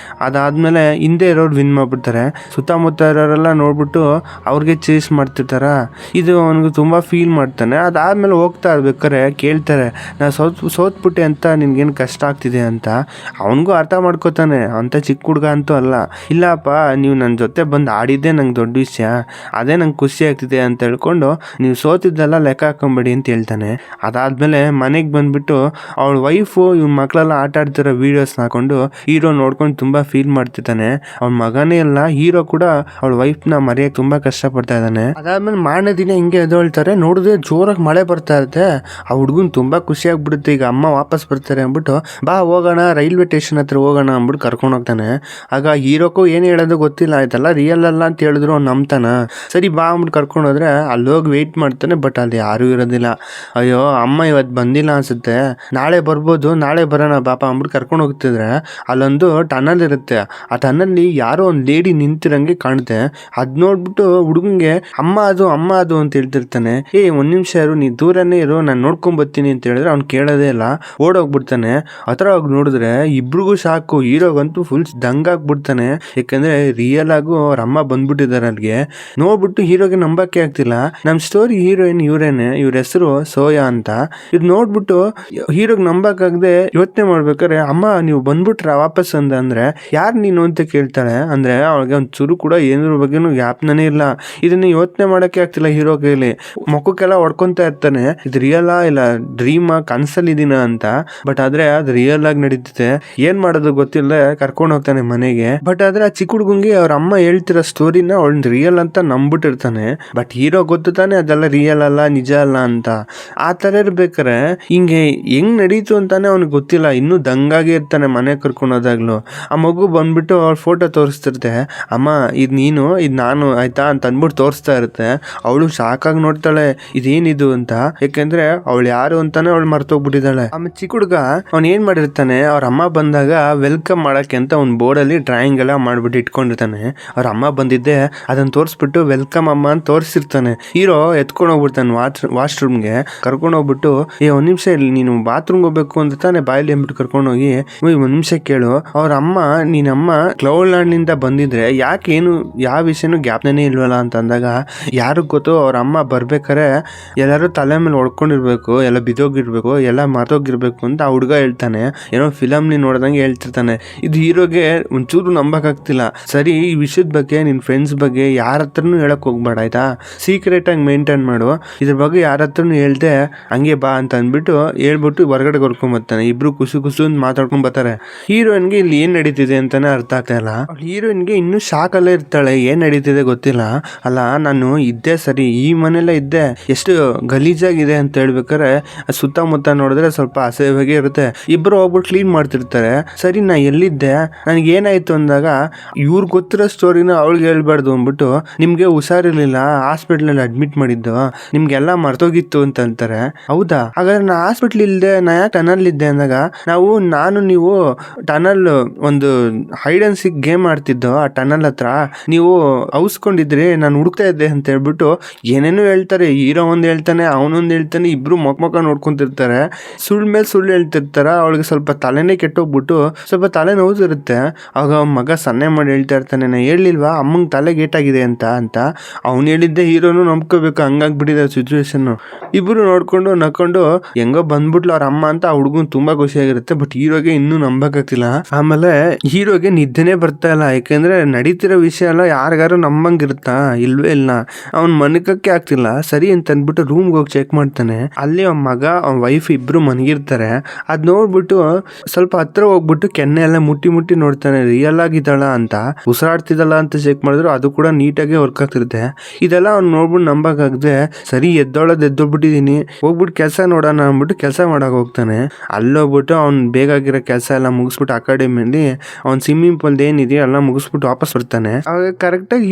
ಅದಾದ್ಮೇಲೆ ಹಿಂದೆ ಇರೋರು ವಿನ್ ಮಾಡ್ಬಿಡ್ತಾರೆ. ಸುತ್ತಮುತ್ತ ಇರೋರೆಲ್ಲ ನೋಡ್ಬಿಟ್ಟು ಅವ್ರಿಗೆ ಚೇಸ್ ಮಾಡ್ತಿರ್ತಾರ. ಇದು ಅವನಿಗೆ ತುಂಬಾ ಫೀಲ್ ಮಾಡ್ತಾನೆ. ಅದಾದ್ಮೇಲೆ ಹೋಗ್ತಾ ಇರ್ಬೇಕಾರೆ ಕೇಳ್ತಾರೆ, ನಾ ಸೋತ್ಬಿಟ್ಟೆ ಅಂತ ನಿನ್ಗೇನು ಕಷ್ಟ ಆಗ್ತಿದೆ ಅಂತ. ಅವನಿಗೂ ಅರ್ಥ ಮಾಡ್ಕೋತಾನೆ, ಅಂತ ಚಿಕ್ಕ ಹುಡುಗ ಅಂತೂ ಅಲ್ಲ. ಇಲ್ಲಪ್ಪ, ನೀವು ನನ್ನ ಜೊತೆ ಬಂದು ಆಡಿದ್ದೆ ನಂಗೆ ದೊಡ್ಡ ವಿಷಯ, ಅದೇ ನಂಗೆ ಖುಷಿ ಆಗ್ತಿದೆ ಅಂತ ಹೇಳ್ಕೊಂಡು ನೀವು ಸೋತಿದ್ದೆಲ್ಲ ಲೆಕ್ಕ ಹಾಕೊಂಬೇಡಿ ಅಂತ ಹೇಳ್ತಾನೆ. ಅದಾದ್ಮೇಲೆ ಮನೆಗೆ ಬಂದ್ಬಿಟ್ಟು ಅವಳ ವೈಫು ಇವ್ನ ಮಕ್ಕಳೆಲ್ಲ ಆಟ ಆಡ್ತಿರೋ ವಿಡಿಯೋಸ್ನ ಹಾಕೊಂಡು ಹೀರೋ ನೋಡ್ಕೊಂಡು ತುಂಬಾ ಫೀಲ್ ಮಾಡ್ತಿರ್ತಾನೆ. ಅವ್ನ ಮಗನೇ ಎಲ್ಲ ಹೀರೋ ಕೂಡ ಅವಳ ವೈಫ್ನ ಮರೆಯಕ್ಕೆ ತುಂಬಾ ಕಷ್ಟಪಡ್ತಾ ಇದ್ದಾನೆ. ಅದಾದ್ಮೇಲೆ ಮಾರನೇ ದಿನ ಹಿಂಗೆ ಎದ್ದೇಳ್ತಾರೆ. ನೋಡಿದ್ರೆ ಜೋರಾಗಿ ಮಳೆ ಬರ್ತಾ ಇರುತ್ತೆ. ಆ ಹುಡುಗನ್ ತುಂಬಾ ಖುಷಿ ಆಗ್ಬಿಡುತ್ತೆ. ಈಗ ಅಮ್ಮ ವಾಪಸ್ ಬರ್ತಾರೆ ಅಂದ್ಬಿಟ್ಟು ಬಾ ಹೋಗೋಣ, ರೈಲ್ವೆ ಸ್ಟೇಷನ್ ಹತ್ರ ಹೋಗೋಣ ಅಂದ್ಬಿಟ್ಟು ಕರ್ಕೊಂಡು ಹೋಗ್ತಾನೆ. ಆಗ ಹೀರೋಕ್ಕೂ ಏನು ಹೇಳೋದು ಗೊತ್ತಿಲ್ಲ, ಆಯ್ತಲ್ಲ ರಿಯಲ್ ಅಲ್ಲ ಅಂತ ಹೇಳಿದ್ರು ಅವ್ನು ನಂಬ್ತಾನ. ಸರಿ ಬಾ ಅಂದ್ಬಿಟ್ಟು ಕರ್ಕೊಂಡು ಹೋದ್ರೆ ಅಲ್ಲಿ ಹೋಗಿ ವೆಯ್ಟ್ ಮಾಡ್ತಾನೆ. ಬಟ್ ಅಲ್ಲಿ ಯಾರೂ ಇರೋದಿಲ್ಲ. ಅಯ್ಯೋ ಅಮ್ಮ ಇವತ್ತು ಬಂದಿಲ್ಲ ಅನ್ಸುತ್ತೆ, ನಾಳೆ ಬರ್ಬೋದು, ನಾಳೆ ಬರೋಣ ಬಾಪ ಅಂದ್ಬಿಟ್ಟು ಕರ್ಕೊಂಡು ಹೋಗ್ತಿದ್ರೆ ಅಲ್ಲೊಂದು ಟನಲ್ ಇರುತ್ತೆ. ಆ ಟನಲ್ಲಿ ಯಾರೋ ಒಂದು ಲೇಡಿ ನಿಂತಿರಂಗೆ ಕಾಣುತ್ತೆ. ಅದ್ ನೋಡ್ಬಿಟ್ಟು ಹುಡುಗಂಗೆ ಅಮ್ಮ ಅದು ಅಂತ ಹೇಳ್ತಿರ್ತಾನೆ. ಒಂದ್ ನಿಮಿಷ ಇರು, ನೀ ದೂರನೇ ಇರು, ನಾನು ನೋಡ್ಕೊಂಡ್ ಬರ್ತೀನಿ ಅಂತ ಹೇಳಿದ್ರೆ ಅವ್ನು ಕೇಳೋದೇ ಇಲ್ಲ, ಓಡೋಗ್ಬಿಡ್ತಾನೆ. ಹತ್ರ ಹೋಗಿ ನೋಡಿದ್ರೆ ಇಬ್ರಿಗೂ ಸಾಕು. ಹೀರೋಗಂತೂ ಫುಲ್ ದಂಗಾಗ್ಬಿಡ್ತಾನೆ. ಯಾಕಂದ್ರೆ ರಿಯಲ್ ಆಗು ಅವ್ರ ಅಮ್ಮ ಬಂದ್ಬಿಟ್ಟಿದ್ದಾರೆ ಅಲ್ಲಿಗೆ. ನೋಡ್ಬಿಟ್ಟು ಹೀರೋಗೆ ನಂಬಕ್ಕೆ ಆಗ್ತಿಲ್ಲ. ನಮ್ ಸ್ಟೋರಿ ಹೀರೋಯಿನ್ ಇವ್ರೇನೆ, ಇವ್ರ ಹೆಸರು ಸೋಯಾ ಅಂತ. ಇದು ನೋಡ್ಬಿಟ್ಟು ಹೀರೋಗ್ ನಂಬಕ್ಕಾಗದೆ ಯೋಚನೆ ಮಾಡ್ಬೇಕಾರೆ, ಅಮ್ಮ ನೀವು ಬಂದ್ಬಿಟ್ರ ವಾಪಸ್ ಅಂದ್ರೆ ಅಂದ್ರೆ ಯಾರು ನೀನು ಅಂತ ಕೇಳ್ತಾಳೆ. ಅಂದ್ರೆ ಅವಳಿಗೆ ಒಂದ್ ಚೂರು ಕೂಡ ಏನ್ರ ಬಗ್ಗೆನೂ ಜ್ಞಾಪನನೇ ಇಲ್ಲ. ಇದನ್ನ ಯೋಚನೆ ಮಾಡಕ್ಕೆ ಆಗ್ತಿಲ್ಲ ಹೀರೋ ಕೈಲಿ. ಮುಖಕ್ಕೆಲ್ಲ ಹೊಡ್ಕೊಂತ ಇರ್ತಾನೆ, ಇದು ರಿಯಲ್ ಇಲ್ಲ ಡ್ರೀಮ್ ಕನ್ಸಲ್ಲಿದ್ದೀನ ಅಂತ. ಬಟ್ ಆದ್ರೆ ಅದು ರಿಯಲ್ ಆಗಿ ನಡೀತಿದೆ. ಏನ್ ಮಾಡೋದು ಗೊತ್ತಿಲ್ಲದೆ ಕರ್ಕೊಂಡು ಹೋಗ್ತಾನೆ ಮನೆಗೆ. ಬಟ್ ಆದ್ರೆ ಆ ಚಿಕ್ಕ ಹುಡುಗಂಗೆ ಅವ್ರ ಅಮ್ಮ ಹೇಳ್ತಿರೋ ಸ್ಟೋರಿನ ಅವಳು ರಿಯಲ್ ಅಂತ ನಂಬಿಟ್ಟಿರ್ತಾನೆ. ಬಟ್ ಹೀರೋ ಗೊತ್ತು ತಾನೆ ಅದೆಲ್ಲ ರಿಯಲ್ ಅಲ್ಲ, ನಿಜ ಅಲ್ಲ ಅಂತ. ಆ ತರ ಇರ್ಬೇಕಾರೆ ಹಿಂಗೆ ಹೆಂಗ್ ನಡೀತು ಅಂತಾನೆ ಅವ್ನಿಗೆ ಗೊತ್ತಿಲ್ಲ. ಇನ್ನೂ ದಂಗಾಗಿ ಇರ್ತಾನೆ ಮನೆ ಕರ್ಕೊಂಡು ಹೋದಾಗ್ಲು. ಆ ಮಗು ಬಂದ್ಬಿಟ್ಟು ಅವ್ಳ ಫೋಟೋ ತೋರಿಸ್ತಿರ್ತೆ. ಅಮ್ಮ ಇದ್ ನೀನು, ಇದ್ ನಾನು ಆಯ್ತಾ ಅಂತ ಅಂದ್ಬಿಟ್ಟು ತೋರಿಸ್ತಾ ಇರುತ್ತೆ. ಅವಳು ಸಾಕಾಗಿ ನೋಡ್ತಾಳೆ ಇದೇನಿದು ಅಂತ. ಯಾಕೆಂದ್ರೆ ಅವಳು ಯಾರು ಅಂತಾನೆ ಅವಳು ಮರ್ತೋಗ್ಬಿಟ್ಟಿದ್ದಾಳೆ. ಆಮೇಲೆ ಚಿಕ್ಕ ಹುಡುಗ ಅವ್ನ್ ಏನ್ ಮಾಡಿರ್ತಾನೆ, ಅವ್ರ ಅಮ್ಮ ಬಂದಾಗ ವೆಲ್ಕಮ್ ಮಾಡಕ್ಕೆ ಅಂತ ಒಂದು ಬೋರ್ಡ್ ಅಲ್ಲಿ ಡ್ರಾಯಿಂಗ್ ಎಲ್ಲ ಮಾಡ್ಬಿಟ್ಟು ಇಟ್ಕೊಂಡಿರ್ತಾನೆ. ಅವ್ರ ಅಮ್ಮ ಬಂದಿದ್ದೆ ಅದನ್ನ ತೋರಿಸ್ಬಿಟ್ಟು ವೆಲ್ಕಮ್ ಅಮ್ಮ ಅಂತ ತೋರಿಸಿರ್ತಾನೆ. ಹೀರೋ ಎತ್ಕೊಂಡು ಹೋಗ್ಬಿಡ್ತಾನೆ ವಾಶ್ರೂಮ್ಗೆ. ಕರ್ಕೊಂಡು ಹೋಗ್ಬಿಟ್ಟು ಒಂದ್ ನಿಮಿಷ ಇಲ್ಲಿ ನೀನು ಬಾತ್ರೂಮ್ ಹೋಗ್ಬೇಕು ಅಂತ ತಾನೆ ಬಾಯಲ್ಲಿ ಅಂದ್ಬಿಟ್ಟು ಕರ್ಕೊಂಡು ಹೋಗಿ ಒಂದ್ ನಿಮಿಷ ಕೇಳು. ಅವ್ರ ಅಮ್ಮ ನೀನಮ್ಮ ಕ್ಲೌಡ್ ಲ್ಯಾಂಡ್ ನಿಂದ ಬಂದಿದ್ರೆ ಯಾಕೆ ಏನು ಯಾವ ವಿಷಯನೂ ಜ್ಞಾಪನೆ ಇಲ್ವಲ್ಲ ಅಂತ ಅಂದಾಗ, ಯಾರು ಗೊತ್ತು ಅವ್ರ ಅಮ್ಮ ಬರ್ಬೇಕಾರೆ ಎಲ್ಲರೂ ತಲೆ ಮೇಲೆ ಹೊಡ್ಕೊಂಡಿರ್ಬೇಕು, ಎಲ್ಲ ಬಿದ್ದೋಗಿರ್ಬೇಕು, ಎಲ್ಲ ಮರ್ತೋಗಿರ್ಬೇಕು ಅಂತ ಆ ಹುಡುಗ ಹೇಳ್ತಾನೆ. ಏನೋ ಫಿಲಮ್ ನೀನ್ ನೋಡ್ದಂಗೆ ಹೇಳ್ತಿರ್ತಾನೆ. ಇದು ಹೀರೋಗೆ ಒಂಚೂರು ನಂಬಕ್ಕಾಗ್ತಿಲ್ಲ. ಸರಿ, ಈ ವಿಷಯದ ಬಗ್ಗೆ ನಿನ್ ಫ್ರೆಂಡ್ಸ್ ಬಗ್ಗೆ ಯಾರ ಹತ್ರನೂ ಹೇಳಕ್ ಹೋಗ್ಬೇಡ ಆಯ್ತಾ, ಸೀಕ್ರೆಟ್ ಆಗಿ ಮೇಂಟೈನ್ ಮಾಡು. ಇದ್ರ ಬಗ್ಗೆ ಯಾರ ಹತ್ರನೂ ಹೇಳ್ದೆ ಹಂಗೆ ಬಾ ಅಂತ ಅಂದ್ಬಿಟ್ಟು ಹೇಳ್ಬಿಟ್ಟು ಹೊರಗಡೆ ಕರ್ಕೊಂಡ್ ಬರ್ತಾನೆ. ಇಬ್ರು ಕುಸು ಅಂತ ಮಾತಾಡ್ಕೊಂಡ್ ಬರ್ತಾರೆ. ಹೀರೋಯಿನ್ಗೆ ಇಲ್ಲಿ ಏನ್ ನಡೀತಿದೆ ಅಂತಾನೆ ಅರ್ಥ ಆಗ್ತಾ ಇಲ್ಲ. ಹೀರೋಯಿನ್ಗೆ ಇನ್ನೂ ಶಾಕ್ ಅಲ್ಲೇ ಇರ್ತಾಳೆ, ಏನ್ ನಡೀತಿದೆ ಗೊತ್ತಿಲ್ಲ. ಅಲ್ಲ ನಾನು ಇದ್ದೆ ಸರಿ, ಈ ಮನೆಯಲ್ಲ ಇದ್ದೆ, ಎಷ್ಟು ಗಲೀಜಾಗಿದೆ ಅಂತ ಹೇಳ್ಬೇಕಾರೆ ಸುತ್ತಮುತ್ತ ನೋಡಿದ್ರೆ ಸ್ವಲ್ಪ ಅಸಹ್ಯವಾಗಿ ಇರುತ್ತೆ. ಇಬ್ರು ಹೋಗ್ಬಿಟ್ಟು ಕ್ಲೀನ್ ಮಾಡ್ತಿರ್ತಾರೆ. ಸರಿ, ನಾ ಎಲ್ಲಿದ್ದೆ, ನನಗೆ ಏನಾಯ್ತು ಅಂದಾಗ ಇವ್ರು ಗೊತ್ತಿರೋ ಸ್ಟೋರಿನ ಅವಳಿಗೆ ಹೇಳ್ಬಾರ್ದು ಅಂದ್ಬಿಟ್ಟು, ನಿಮ್ಗೆ ಹುಷಾರಿರ್ಲಿಲ್ಲ, ಹಾಸ್ಪಿಟ್ಲಲ್ಲಿ ಅಡ್ಮಿಟ್ ಮಾಡಿದ್ದು, ನಿಮ್ಗೆಲ್ಲ ಮರ್ತೋಗಿತ್ತು ಅಂತ ಅಂತಾರೆ. ಹೌದಾ, ಹಾಗಾದ್ರೆ ನಾ ಹಾಸ್ಪಿಟ್ಲ್ ಇಲ್ದೆ ನಾ ಯಾಕೆ ಟನಲ್ ಇದ್ದೆ ಅಂದಾಗ, ನಾನು ನೀವು ಟನಲ್ ಒಂದು ಹೈಡ್ ಅಂಡ್ ಸಿಕ್ ಗೇಮ್ ಆಡ್ತಿದ್ದೋ ಆ ಟನಲ್ ಹತ್ರ, ನೀವು ಔಸ್ಕೊಂಡಿದ್ರಿ, ನಾನು ಹುಡುಕ್ತಾ ಇದ್ದೆ ಅಂತ ಹೇಳ್ಬಿಟ್ಟು ಏನೇನೋ ಹೇಳ್ತಾರೆ. ಹೀರೋ ಒಂದ್ ಹೇಳ್ತಾನೆ, ಅವನೊಂದ್ ಹೇಳ್ತಾನೆ, ಇಬ್ರು ಮೊಕ್ಕ ನೋಡ್ಕೊಂತಿರ್ತಾರೆ. ಸುಳ್ಳು ಮೇಲೆ ಸುಳ್ಳು ಹೇಳ್ತಿರ್ತಾರ. ಅವಳಿಗೆ ಸ್ವಲ್ಪ ತಲೆನೇ ಕೆಟ್ಟೋಗ್ಬಿಟ್ಟು ಸ್ವಲ್ಪ ತಲೆ ನೋವಿರುತ್ತೆ. ಆಗ ಮಗ ಸನ್ನೆ ಮಾಡಿ ಹೇಳ್ತಾ ಇರ್ತಾನೆ, ನಾ ಹೇಳಿಲ್ವಾ ಅಮ್ಮಂಗೆ ತಲೆ ಗೇಟಾಗಿದೆ ಅಂತ ಅವ್ನು ಹೇಳಿದ್ದೆ ಹೀರೋನು ನಂಬ್ಕೋಬೇಕು, ಹಂಗಾಗ್ಬಿಟ್ಟಿದೆ ಸಿಚುವೇಶನ್. ಇಬ್ರು ನೋಡ್ಕೊಂಡು ನಕ್ಕೊಂಡು ಹೆಂಗೋ ಬಂದ್ಬಿಟ್ಲು ಅವ್ರ ಅಮ್ಮ ಅಂತ. ಆ ಹುಡುಗನ್ ತುಂಬಾ ಖುಷಿಯಾಗಿರುತ್ತೆ. ಬಟ್ ಹೀರೋಗೆ ಇನ್ನೂ ನಂಬಕ್ಕಾಗ್ತಿಲ್ಲ. ಆಮೇಲೆ ಹೀರೋಗೆ ನಿದ್ದೆನೆ ಬರ್ತಾ ಇಲ್ಲ. ಯಾಕೆಂದ್ರೆ ನಡೀತಿರೋ ವಿಷಯ ಎಲ್ಲ ಯಾರಿಗಾರು ನಂಬಂಗಿರುತ್ತಾ, ಇಲ್ವೇ ಇಲ್ಲ. ಅವ್ನ್ ಮನಕಕ್ಕೆ ಆಗ್ತಿಲ್ಲ. ಸರಿ ಅಂತ ಅಂದ್ಬಿಟ್ಟು ರೂಮ್ಗೆ ಹೋಗಿ ಚೆಕ್ ಮಾಡ್ತಾನೆ. ಅಲ್ಲಿ ಅವ್ನ ಮಗ ಅವ್ನ ವೈಫ್ ಇಬ್ರು ಮನಗಿರ್ತಾರೆ. ಅದ್ ನೋಡ್ಬಿಟ್ಟು ಸ್ವಲ್ಪ ಹತ್ರ ಹೋಗ್ಬಿಟ್ಟು ಕೆನ್ನೆ ಎಲ್ಲ ಮುಟ್ಟಿ ನೋಡ್ತಾನೆ, ರಿಯಲ್ ಆಗಿದ್ದಾಳ ಅಂತ, ಉಸಿರಾಡ್ತಿದ್ದಲ್ಲ ಅಂತ ಚೆಕ್ ಮಾಡಿದ್ರು ಅದು ಕೂಡ ನೀಟಾಗಿ ವರ್ಕ್ ಆಗ್ತಿರುತ್ತೆ. ಇದೆಲ್ಲ ಅವ್ನು ನೋಡ್ಬಿಟ್ಟು ನಂಬಕ್ಕಾಗದೆ, ಸರಿ ಎದ್ದೋಗ್ಬಿಟ್ಟಿದೀನಿ, ಹೋಗ್ಬಿಟ್ಟು ಕೆಲಸ ನೋಡೋಣ ಅಂದ್ಬಿಟ್ಟು ಕೆಲಸ ಮಾಡಕ್ ಹೋಗ್ತಾನೆ. ಅಲ್ಲೋಗ್ಬಿಟ್ಟು ಅವ್ನ್ ಬೇಕಾಗಿರೋ ಕೆಲಸ ಎಲ್ಲ ಮುಗಿಸ್ಬಿಟ್ಟು ಅಕಾಡೆಮಿಯಲ್ಲಿ ಅವ್ನ್ ಸ್ವಿಮ್ಮಿಂಗ್ ಪೂಲ್ ಏನಿದೆಯೋ ಎಲ್ಲ ಮುಗಿಸ್ಬಿಟ್ಟು ವಾಪಸ್ ಬರ್ತಾನೆ. ಅವಾಗ ಕರೆಕ್ಟಾಗಿ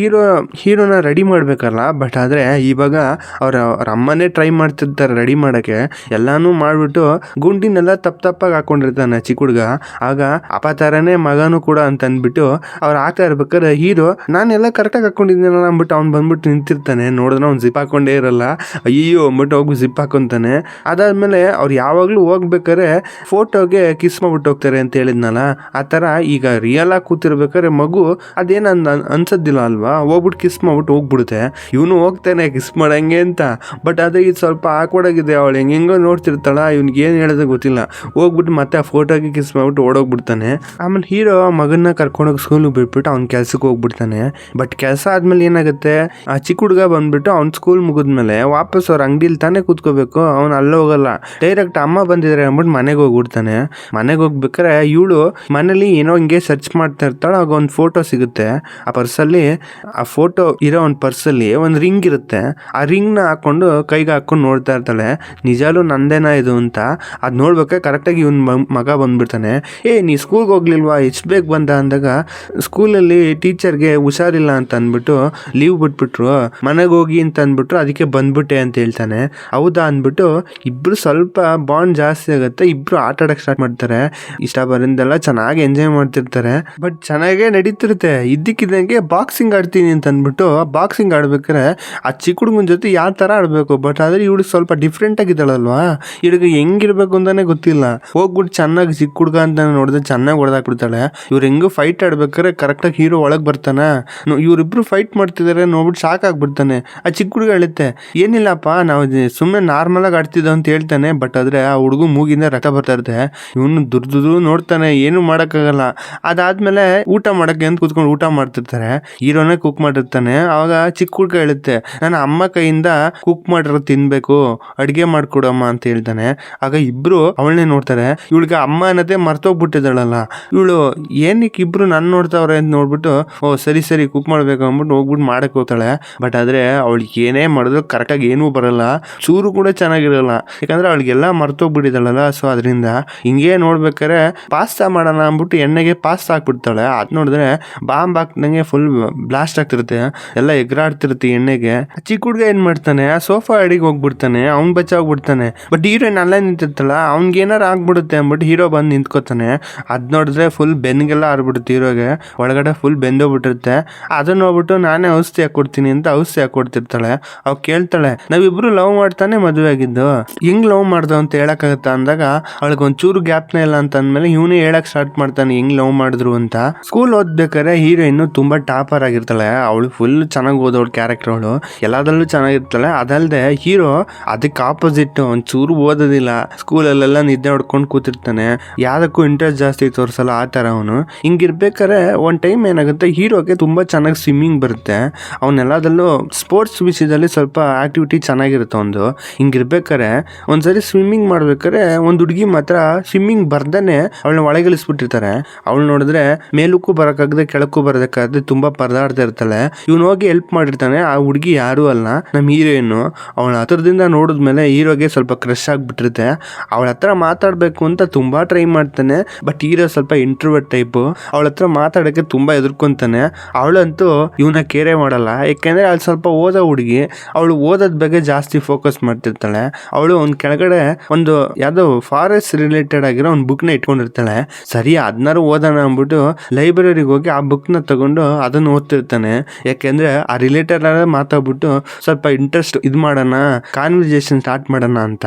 ಹೀರೋನ ರೆಡಿ ಮಾಡ್ಬೇಕಲ್ಲ. ಬಟ್ ಆದ್ರೆ ಇವಾಗ ಅವ್ರ ಅಮ್ಮನೇ ಟ್ರೈ ಮಾಡ್ತಿರ್ತಾರೆ ರೆಡಿ ಮಾಡಕ್ಕೆ. ಎಲ್ಲಾನು ಮಾಡ್ಬಿಟ್ಟು ಗುಂಡಿನೆಲ್ಲ ತಪ್ಪಾಗಿ ಹಾಕೊಂಡಿರ್ತಾನೆ ಚಿಕ್ಕ ಹುಡುಗ. ಆಗ ಅಪ್ಪ ತರನೇ ಮಗನು ಕೂಡ ಅಂತ ಅಂದ್ಬಿಟ್ಟು ಅವ್ರು ಆಗ್ತಾ ಇರ್ಬೇಕಾದ್ರೆ ಹೀರೋ ನಾನೆಲ್ಲ ಕರೆಕ್ಟಾಗಿ ಹಾಕೊಂಡಿದ್ದೀನಲ್ಲ ಅಂದ್ಬಿಟ್ಟು ಅವ್ನು ಬಂದ್ಬಿಟ್ಟು ನಿಂತಿರ್ತಾನೆ. ನೋಡಿದ್ರೆ ಅವ್ನು ಜಿಪ್ ಹಾಕೊಂಡೇ ಇರಲ್ಲ. ಅಯ್ಯೋ ಅಂದ್ಬಿಟ್ಟು ಹೋಗಿ ಜಿಪ್ ಹಾಕೊಂತಾನೆ. ಅದಾದ್ಮೇಲೆ ಅವ್ರು ಯಾವಾಗ್ಲೂ ಹೋಗ್ಬೇಕಾರೆ ಫೋಟೋಗೆ ಕಿಸ್ ಮಾಡ್ಬಿಟ್ಟು ಹೋಗ್ತಾರೆ ಅಂತ ಹೇಳಿದ್ನಲ್ಲ, ಆ ತರ ಈಗ ರಿಯಲ್ ಆಗಿ ಕೂತಿರ್ಬೇಕಾದ್ರೆ ಮಗು ಅದೇನ ಅನ್ಸೋದಿಲ್ಲ ಅಲ್ವಾ, ಹೋಗ್ಬಿಟ್ಟು ಕಿಸ್ ಮಾಡ್ಬಿಟ್ಟು ಹೋಗ್ಬಿಡುತ್ತೆ. ಇವನು ಹೋಗ್ತಾನೆ ಕಿಸ್ ಮಾಡಂಗೆ ಅಂತ. ಬಟ್ ಅದೇ ಇದು ಸ್ವಲ್ಪ ಆಕ್ವರ್ಡಾಗಿದೆ. ಅವಳು ಹೆಂಗೋ ನೋಡ್ತಿರ್ತಾಳ, ಇವ್ನಿಗೆ ಏನು ಹೇಳೋದು ಗೊತ್ತಿಲ್ಲ. ಹೋಗ್ಬಿಟ್ಟು ಮತ್ತೆ ಆ ಫೋಟೋಗೆ ಕಿಸ್ ಮಾಡ್ಬಿಟ್ಟು ಓಡೋಗ್ಬಿಡ್ತಾನೆ. ಆಮೇಲೆ ಹೀರೋ ಮಗನ್ನ ಕರ್ಕೊಂಡೋಗಿ ಸ್ಕೂಲ್ಗೆ ಬಿಟ್ಬಿಟ್ಟು ಅವ್ನ ಕೆಲ್ಸಕ್ಕೆ ಹೋಗ್ಬಿಡ್ತಾನೆ. ಬಟ್ ಕೆಲಸ ಆದ್ಮೇಲೆ ಏನಾಗುತ್ತೆ, ಆ ಚಿಕ್ಕ ಹುಡುಗ ಬಂದ್ಬಿಟ್ಟು ಅವ್ನ ಸ್ಕೂಲ್ ಮುಗಿದ್ಮೇಲೆ ವಾಪಸ್ ಅವ್ರ ಅಂಗಡಿಲಿ ತಾನೇ ಕೂತ್ಕೋಬೇಕು. ಅವ್ನು ಅಲ್ಲ ಹೋಗಲ್ಲ, ಡೈರೆಕ್ಟ್ ಅಮ್ಮ ಬಂದಿದ್ರೆ ಅಂದ್ಬಿಟ್ಟು ಮನೆಗೆ ಹೋಗ್ಬಿಡ್ತಾನೆ. ಮನೆಗೆ ಹೋಗ್ಬೇಕಾರೆ ಇವಳು ಮನೇಲಿ ಏನೋ ಹಿಂಗೆ ಸರ್ಚ್ ಮಾಡ್ತಾ ಇರ್ತಾಳೆ. ಆಗ ಒಂದು ಫೋಟೋ ಸಿಗುತ್ತೆ. ಆ ಪರ್ಸಲ್ಲಿ, ಆ ಫೋಟೋ ಇರೋ ಒಂದು ಪರ್ಸಲ್ಲಿ ಒಂದು ರಿಂಗ್ ಇರುತ್ತೆ. ಆ ರಿಂಗ್ನ ಹಾಕೊಂಡು ಕೈಗೆ ಹಾಕೊಂಡು ನೋಡ್ತಾ ಇರ್ತಾಳೆ. ನಿಜಾಲು ನಂದೇನಾ ಇದು ಅಂತ. ಅದು ನೋಡ್ಬೇಕಾದ್ರೆ ಕರೆಕ್ಟಾಗಿ ಇವನ್ ಮಗ ಬಂದ್ಬಿಡ್ತಾನೆ. ನೀ ಸ್ಕೂಲ್ಗೆ ಹೋಗ್ಲಿಲ್ವಾ, ಎಷ್ಟು ಬೇಗ ಬಂದ ಅಂದಾಗ, ಸ್ಕೂಲಲ್ಲಿ ಟೀಚರ್ಗೆ ಹುಷಾರಿಲ್ಲ ಅಂತ ಅಂದ್ಬಿಟ್ಟು ಲೀವ್ ಬಿಟ್ಬಿಟ್ರು, ಮನೆಗೆ ಹೋಗಿ ಅಂತ ಅಂದ್ಬಿಟ್ರು, ಅದಕ್ಕೆ ಬಂದ್ಬಿಟ್ಟೆ ಅಂತ ಹೇಳ್ತಾನೆ. ಹೌದಾ ಅಂದ್ಬಿಟ್ಟು ಇಬ್ರು ಸ್ವಲ್ಪ ಬಾಂಡ್ ಜಾಸ್ತಿ ಆಗುತ್ತೆ. ಇಬ್ರು ಆಟ ಆಡಕ್ಕೆ ಸ್ಟಾರ್ಟ್ ಮಾಡ್ತಾರೆ. ಇಷ್ಟ ಬರಿಂದೆಲ್ಲ ಚೆನ್ನಾಗಿ ಎಂಜಾಯ್ ಮಾಡ್ತಿರ್ತಾರೆ. ಬಟ್ ಚೆನ್ನಾಗೇ ನಡೀತಿರುತ್ತೆ. ಇದ್ದಕ್ಕಿದ್ದಂಗೆ ಬಾಕ್ಸಿಂಗ್ ಆಡ್ತೀನಿ ಅಂತ ಅಂದ್ಬಿಟ್ಟು ಬಾಕ್ಸಿಂಗ್ ಆಡ್ಬೇಕಾರೆ ಆ ಚಿಕ್ಕ ಹುಡುಗನ ಜೊತೆ ಯಾವ ತರ ಆಡ್ಬೇಕು. ಬಟ್ ಆದ್ರೆ ಇವಳು ಸ್ವಲ್ಪ ಡಿಫ್ರೆಂಟ್ ಆಗಿದ್ದಾಳಲ್ವಾ, ಇವಳಿಗೆ ಹೆಂಗಿರ್ಬೇಕು ಅಂತಾನೆ ಗೊತ್ತಿಲ್ಲ. ಹೋಗ್ಬಿಟ್ಟು ಚೆನ್ನಾಗಿ ಚಿಕ್ಕ ಹುಡುಗ ಅಂತ ನೋಡಿದ್ರೆ ಚೆನ್ನಾಗಿ ಹೊಡೆದಾಕ್ಬಿಡ್ತಾಳೆ. ಇವ್ರು ಹೆಂಗು ಫೈಟ್ ಆಡ್ಬೇಕಾರೆ ಕರೆಕ್ಟಾಗಿ ಹೀರೋ ಒಳಗೆ ಬರ್ತಾನ. ಇವ್ರಿಬ್ರು ಫೈಟ್ ಮಾಡ್ತಿದಾರೆ ನೋಡ್ಬಿಟ್ಟು ಶಾಕ್ ಆಗ್ಬಿಡ್ತಾನೆ. ಆ ಚಿಕ್ಕ ಹುಡುಗ ಹೇಳುತ್ತೆ, ಏನಿಲ್ಲಪ್ಪ ನಾವು ಸುಮ್ಮನೆ ನಾರ್ಮಲ್ ಆಗಿ ಆಡ್ತಿದ್ದೋ ಅಂತ ಹೇಳ್ತಾನೆ. ಬಟ್ ಆದ್ರೆ ಆ ಹುಡುಗ ಮೂಗಿಂದ ರಕ್ತ ಬರ್ತಾ ಇರುತ್ತೆ. ಇವನು ದುರ್ದು ನೋಡ್ತಾನೆ, ಏನು ಮಾಡಕ್ಕಾಗಲ್ಲ. ಆಗಲ್ಲ. ಅದಾದ್ಮೇಲೆ ಊಟ ಮಾಡಕ್ಕೆ ಅಂತ ಕೂತ್ಕೊಂಡು ಊಟ ಮಾಡ್ತಿರ್ತಾರೆ. ಹೀರೋನೇ ಕುಕ್ ಮಾಡಿರ್ತಾನೆ. ಅವಾಗ ಚಿಕ್ಕ ಹುಡ್ಗ ಹೇಳುತ್ತೆ, ನನ್ನ ಅಮ್ಮ ಕೈಯಿಂದ ಕುಕ್ ಮಾಡಿರೋ ತಿನ್ಬೇಕು, ಅಡ್ಗೆ ಮಾಡ್ಕೊಡಮ್ಮ ಅಂತ ಹೇಳ್ತಾನೆ. ಆಗ ಇಬ್ರು ಅವಳನ್ನೇ ನೋಡ್ತಾರೆ. ಇವಳಿಗೆ ಅಮ್ಮ ಅನ್ನೋದೇ ಮರ್ತೋಗ್ಬಿಟ್ಟಿದ್ದಾಳಲ್ಲ. ಇವಳು ಏನಕ್ಕೆ ಇಬ್ರು ನನ್ನ ನೋಡ್ತಾವ್ರೆ ಅಂತ ನೋಡ್ಬಿಟ್ಟು, ಓ ಸರಿ ಸರಿ ಕುಕ್ ಮಾಡ್ಬೇಕು ಅಂದ್ಬಿಟ್ಟು ಹೋಗ್ಬಿಟ್ಟು ಮಾಡಕ್ ಹೋಗ್ತಾಳೆ. ಬಟ್ ಆದ್ರೆ ಅವಳಿಗೆ ಏನೇ ಮಾಡಿದ್ರು ಕರೆಕ್ಟಾಗಿ ಏನೂ ಬರಲ್ಲ, ಚೂರು ಕೂಡ ಚೆನ್ನಾಗಿರಲ್ಲ. ಯಾಕಂದ್ರೆ ಅವಳಿಗೆಲ್ಲ ಮರ್ತೋಗ್ಬಿಟ್ಟಿದ್ದಾಳಲ್ಲ. ಸೊ ಅದರಿಂದ ಹಿಂಗೆ ನೋಡ್ಬೇಕಾರೆ ಪಾಸ್ತಾ ಮಾಡೋಣ ಅಂದ್ಬಿಟ್ಟು ಎಣ್ಣೆಗೆ ಪಾಸ್ತಾ ಹಾಕ್ಬಿಡ್ತಾಳೆ. ಅದ್ ನೋಡಿದ್ರೆ ಬಾಂಬ್ ಹಾಕ್ದಂಗೆ ಫುಲ್ ಬ್ಲಾಸ್ಟ್ ಆಗ್ತಿರುತ್ತೆ, ಎಲ್ಲ ಎಗರಾಡ್ತಿರುತ್ತೆ ಎಣ್ಣೆಗೆ. ಚಿಕ್ಕ ಹುಡ್ಗ ಏನ್ ಮಾಡ್ತಾನೆ, ಆ ಸೋಫಾ ಅಡಿಗೆ ಹೋಗ್ಬಿಡ್ತಾನೆ, ಅವ್ನ್ ಬಚಾಗ್ಬಿಡ್ತಾನೆ. ಬಟ್ ಹೀರೋಯಿನ್ ಅಲ್ಲೇ ನಿಂತಿರ್ತಾಳ, ಅವ್ನ್ಗೆ ಏನಾರು ಆಗ್ಬಿಡುತ್ತೆ ಅಂದ್ಬಿಟ್ಟು ಹೀರೋ ಬಂದು ನಿಂತ್ಕೋತಾನೆ. ಅದ್ ನೋಡಿದ್ರೆ ಫುಲ್ ಬೆನ್ಗೆಲ್ಲ ಆರ್ಬಿಡುತ್ತೆ ಹೀರೋಗೆ, ಒಳಗಡೆ ಫುಲ್ ಬೆಂದೋಗ್ಬಿಟ್ಟಿರುತ್ತೆ. ಅದನ್ನ ನೋಡ್ಬಿಟ್ಟು ನಾನೇ ಔಷಧಿ ಹಾಕೊಡ್ತೀನಿ ಅಂತ ಔಷಧಿ ಹಾಕೊಡ್ತಿರ್ತಾಳೆ. ಅವ್ ಕೇಳ್ತಾಳೆ, ನಾವಿಬ್ರು ಲವ್ ಮಾಡ್ತಾನೆ ಮದುವೆ ಆಗಿದ್ದು, ಹೆಂಗ್ ಲವ್ ಮಾಡ್ದು ಅಂತ ಹೇಳಕ್ಕಾಗತ್ತ ಅಂದಾಗ ಅವಳಿಗೆ ಒಂಚೂರು ಗ್ಯಾಪ್ನೇ ಇಲ್ಲ ಅಂತ ಅಂದ್ಮೇಲೆ ಇವನೇ ಹೇಳಕ್ ಸ್ಟಾರ್ಟ್ ಮಾಡ್ತಾನೆ ಹೆಂಗ್ ಲವ್ ಮಾಡಿದ್ರು ಅಂತ. ಸ್ಕೂಲ್ ಓದ್ಬೇಕಾದ್ರೆ ಹೀರೋಯಿನ್ ತುಂಬಾ ಟಾಪರ್ ಆಗಿರ್ತಾಳೆ. ಅವಳು ಫುಲ್ ಚೆನ್ನಾಗಿ ಓದೋಳು ಕ್ಯಾರೆಕ್ಟರ್, ಅವಳು ಎಲ್ಲದರಲ್ಲೂ ಚೆನ್ನಾಗಿರ್ತಾಳೆ. ಅದಲ್ಲದೆ ಹೀರೋ ಅದಕ್ಕೆ ಆಪೋಸಿಟ್, ಒಂಚೂರು ಓದೋದಿಲ್ಲ, ಸ್ಕೂಲಲ್ಲೆಲ್ಲ ನಿದ್ದೆ ಹೊಡ್ಕೊಂಡು ಕೂತಿರ್ತಾನೆ, ಯಾವ್ದಕ್ಕೂ ಇಂಟ್ರೆಸ್ಟ್ ಜಾಸ್ತಿ ತೋರಿಸಲ್ಲ ಆ ತರ ಅವನು. ಹಿಂಗಿರ್ಬೇಕಾದ್ರೆ ಒಂದ್ ಟೈಮ್ ಏನಾಗುತ್ತೆ, ಹೀರೋಗೆ ತುಂಬಾ ಚೆನ್ನಾಗಿ ಸ್ವಿಮ್ಮಿಂಗ್ ಬರುತ್ತೆ. ಅವನ್ನೆಲ್ಲದಲ್ಲೂ ಸ್ಪೋರ್ಟ್ಸ್ ವಿಷಯದಲ್ಲಿ ಸ್ವಲ್ಪ ಆಕ್ಟಿವಿಟಿ ಚೆನ್ನಾಗಿರುತ್ತೆ ಒಂದು. ಹಿಂಗಿರ್ಬೇಕಾರೆ ಒಂದ್ಸರಿ ಸ್ವಿಮ್ಮಿಂಗ್ ಮಾಡ್ಬೇಕಾದ್ರೆ ಒಂದ್ ಹುಡುಗಿ ಮಾತ್ರ ಸ್ವಿಮ್ಮಿಂಗ್ ಬರ್ದೇನೆ ಅವಳನ್ನ ಒಳಗಿಳಿಸ್ಬಿಟ್ಟಿರ್ತಾರೆ. ಅವಳು ನೋಡಿದ್ರೆ ಮೇಲಕ್ಕೂ ಬರಕಾಗದೆ ಕೆಳಕ್ಕೂ ಬರದಕ್ಕಾಗದೆ ತುಂಬಾ ಪರದಾಡ್ತಾ ಇರ್ತಾಳೆ. ಇವನು ಹೋಗಿ ಹೆಲ್ಪ್ ಮಾಡಿರ್ತಾನೆ. ಆ ಹುಡುಗಿ ಯಾರು ಅಲ್ಲ, ನಮ್ಮ ಹೀರೋಯಿನ್. ಅವಳ ಹತ್ರದಿಂದ ನೋಡಿದ್ಮೇಲೆ ಹೀರೋಗೆ ಸ್ವಲ್ಪ ಕ್ರಶ್ ಆಗ್ಬಿಟ್ಟಿರುತ್ತೆ. ಅವಳ ಹತ್ರ ಮಾತಾಡ್ಬೇಕು ಅಂತ ತುಂಬಾ ಟ್ರೈ ಮಾಡ್ತಾನೆ. ಬಟ್ ಹೀರೋ ಸ್ವಲ್ಪ ಇಂಟ್ರೋವರ್ಟ್ ಟೈಪು, ಅವಳ ಹತ್ರ ಮಾತಾಡಕ್ಕೆ ತುಂಬಾ ಎದುರ್ಕೊಂತಾನೆ. ಅವಳಂತೂ ಇವನ ಕೇರೆ ಮಾಡಲ್ಲ, ಯಾಕೆಂದ್ರೆ ಅವಳು ಸ್ವಲ್ಪ ಓದೋ ಹುಡುಗಿ. ಅವಳು ಓದೋದ್ ಬಗ್ಗೆ ಜಾಸ್ತಿ ಫೋಕಸ್ ಮಾಡ್ತಿರ್ತಾಳೆ. ಅವಳು ಒಂದ್ ಕೆಳಗಡೆ ಒಂದು ಯಾವ್ದೋ ಫಾರೆಸ್ಟ್ ರಿಲೇಟೆಡ್ ಆಗಿರೋ ಒಂದು ಬುಕ್ ನ ಇಟ್ಕೊಂಡಿರ್ತಾಳೆ. ಸರಿ ಅದನ್ನಾರು ಓದೋಣ ಅಂದ್ಬಿಟ್ಟು ಲೈಬ್ರರಿಗೆ ಹೋಗಿ ಆ ಬುಕ್ ನ ತಗೊಂಡು ಅದನ್ನ ಓದ್ತಿರ್ತಾನೆ. ಯಾಕೆಂದ್ರೆ ಆ ರಿಲೇಟೆಡ್ ಮಾತಾಡ್ಬಿಟ್ಟು ಸ್ವಲ್ಪ ಇಂಟ್ರೆಸ್ಟ್ ಇದ್ ಮಾಡೋಣ, ಕಾನ್ವರ್ಸೇಷನ್ ಸ್ಟಾರ್ಟ್ ಮಾಡೋಣ ಅಂತ.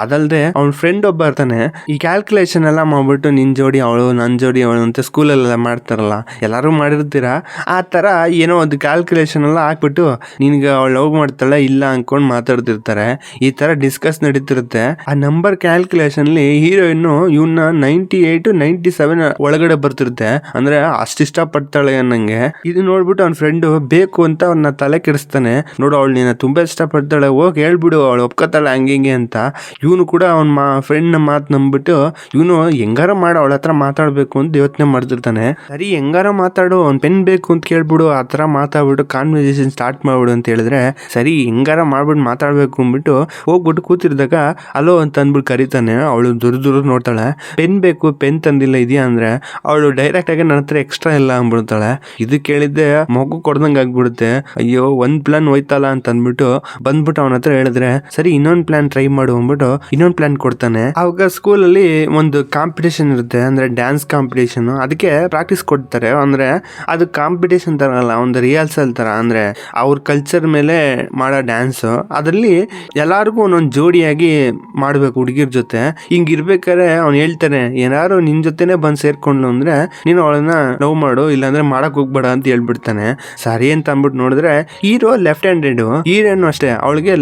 ಅದಲ್ದೆ ಅವ್ನ ಫ್ರೆಂಡ್ ಒಬ್ಬ ಇರ್ತಾನೆ. ಈ ಕ್ಯಾಲ್ಕುಲೇಷನ್ ಎಲ್ಲ ಮಾಡ್ಬಿಟ್ಟು ನಿನ್ ಜೋಡಿ ಅವಳು ನನ್ ಜೋಡಿ ಅವಳು ಅಂತ ಸ್ಕೂಲಲ್ಲೆಲ್ಲ ಮಾಡ್ತಾರಲ್ಲ, ಎಲ್ಲಾರು ಮಾಡಿರ್ತೀರಾ ಆ ತರ ಏನೋ ಒಂದು ಕ್ಯಾಲ್ಕುಲೇಷನ್ ಎಲ್ಲ ಹಾಕ್ಬಿಟ್ಟು ನಿನ್ಗೆ ಅವಳು ಲವ್ ಮಾಡ್ತಾಳೆ ಇಲ್ಲ ಅನ್ಕೊಂಡ್ ಮಾತಾಡ್ತಿರ್ತಾರೆ. ಈ ತರ ಡಿಸ್ಕಸ್ ನಡೀತಿರುತ್ತೆ. ಆ ನಂಬರ್ ಕ್ಯಾಲ್ಕುಲೇಷನ್ ಅಲ್ಲಿ ಹೀರೋಯಿನ್ ಇವನ್ನ 98 97 ಒಳಗಡೆ ಬರ್ತಿರುತ್ತೆ. ಅಂದ್ರೆ ಅಷ್ಟಿಷ್ಟ ಪಡ್ತಾಳೆ ಅನ್ನಂಗೆ. ಇದು ನೋಡ್ಬಿಟ್ಟು ಅವ್ನ ಫ್ರೆಂಡ್ ಬೇಕು ಅಂತ ಅವ್ನ ತಲೆ ಕೆಡಿಸ್ತಾನೆ. ನೋಡು ಅವಳು ನೀನ ತುಂಬಾ ಇಷ್ಟ ಪಡ್ತಾಳೆ, ಹೋಗಿ ಹೇಳ್ಬಿಡು ಅವಳು ಒಪ್ಕೋತಾಳೆ ಹಂಗೆ ಅಂತ. ಇವನು ಕೂಡ ಅವ್ನ ಫ್ರೆಂಡ್ ನ ಮಾತು ನಂಬಿಟ್ಟು ಇವನು ಹೆಂಗಾರ ಮಾಡಿ ಅವಳ ಹತ್ರ ಮಾತಾಡ್ಬೇಕು ಅಂತ ಯೋಚನೆ ಮಾಡ್ತಿರ್ತಾನೆ. ಸರಿ ಹೆಂಗಾರ ಮಾತಾಡು, ಅವ್ನ್ ಪೆನ್ ಬೇಕು ಅಂತ ಕೇಳ್ಬಿಡು, ಆ ತರ ಮಾತಾಡ್ಬಿಟ್ಟು ಕಾನ್ವರ್ಸೇಷನ್ ಸ್ಟಾರ್ಟ್ ಮಾಡ್ಬಿಡು ಅಂತ ಹೇಳಿದ್ರೆ ಸರಿ ಹೆಂಗಾರ ಮಾಡ್ಬಿಟ್ಟು ಮಾತಾಡ್ಬೇಕು ಅಂದ್ಬಿಟ್ಟು ಹೋಗ್ಬಿಟ್ಟು ಕೂತಿರ್ದಾಗ ಅಲೋ ಅಂತ ಅಂದ್ಬಿಟ್ಟು ಕರೀತಾನೆ. ಅವಳು ದುರ್ದು ನೋಡ್ತಾಳೆ, ಪೆನ್ ಬೇಕು, ಪೆನ್ ತಂದಿಲ್ಲ ಇದೆಯಾ ಅಂದ್ರೆ ಅವಳು ಡೈರೆಕ್ಟ್ ಆಗಿ ನನ್ನ ಹತ್ರ ಎಕ್ಸ್ಟ್ರಾ ಇಲ್ಲ ಅಂದ್ಬಿಡ್ತಾಳೆ. ಇದು ಕೇಳಿದ್ದೆ ಮಗು ಕೊಡ್ದಂಗೆ ಆಗ್ಬಿಡುತ್ತೆ. ಅಯ್ಯೋ ಒಂದ್ ಪ್ಲಾನ್ ಹೋಯ್ತಲ್ಲ ಅಂತ ಅಂದ್ಬಿಟ್ಟು ಬಂದ್ಬಿಟ್ಟು ಅವನ ಹತ್ರ ಹೇಳಿದ್ರೆ ಸರಿ ಇನ್ನೊಂದ್ ಪ್ಲಾನ್ ಟ್ರೈ ಮಾಡು ಅಂದ್ಬಿಟ್ಟು ಇನ್ನೊಂದ್ ಪ್ಲಾನ್ ಕೊಡ್ತಾನೆ. ಅವಾಗ ಸ್ಕೂಲ್ ಅಲ್ಲಿ ಒಂದು ಕಾಂಪಿಟೇಷನ್ ಇರುತ್ತೆ, ಅಂದ್ರೆ ಡ್ಯಾನ್ಸ್ ಕಾಂಪಿಟೇಷನ್. ಅದಕ್ಕೆ ಪ್ರಾಕ್ಟೀಸ್ ಕೊಡ್ತಾರೆ. ಅಂದ್ರೆ ಅದು ಕಾಂಪಿಟೇಷನ್ ತರ ಅಲ್ಲ, ಒಂದು ರಿಹರ್ಸಲ್ ತರ, ಅಂದ್ರೆ ಅವ್ರ ಕಲ್ಚರ್ ಮೇಲೆ ಮಾಡೋ ಡ್ಯಾನ್ಸ್. ಅದ್ರಲ್ಲಿ ಎಲ್ಲಾರ್ಗು ಒಂದೊಂದ್ ಜೋಡಿಯಾಗಿ ಮಾಡ್ಬೇಕು ಹುಡುಗಿರ್ ಜೊತೆ. ಹಿಂಗಿರ್ಬೇಕಾದ್ರೆ ಅವ್ನು ಹೇಳ್ತಾನೆ, ಏನಾರು ನಿನ್ ಜೊತೆನೆ ಬಂದ್ ಸೇರ್ಕೊಂಡು ಅಂದ್ರೆ ನೀನು ಅವಳನ್ನ ಲವ್ ಮಾಡು, ಇಲ್ಲಾಂದ್ರೆ ಮಾಡಕ್ ಹೋಗ್ಬೇಡ ಅಂತ ಹೇಳ್ಬಿಡ್ತಾನೆ. ಸರಿ ಅಂತ ಅಂದ್ಬಿಟ್ಟು ನೋಡಿದ್ರೆ ಹೀರೋ ಲೆಫ್ಟ್ ಹ್ಯಾಂಡೆಡ್, ಹೀರೋನು ಅಷ್ಟೇ, ಅವಳಿಗೆ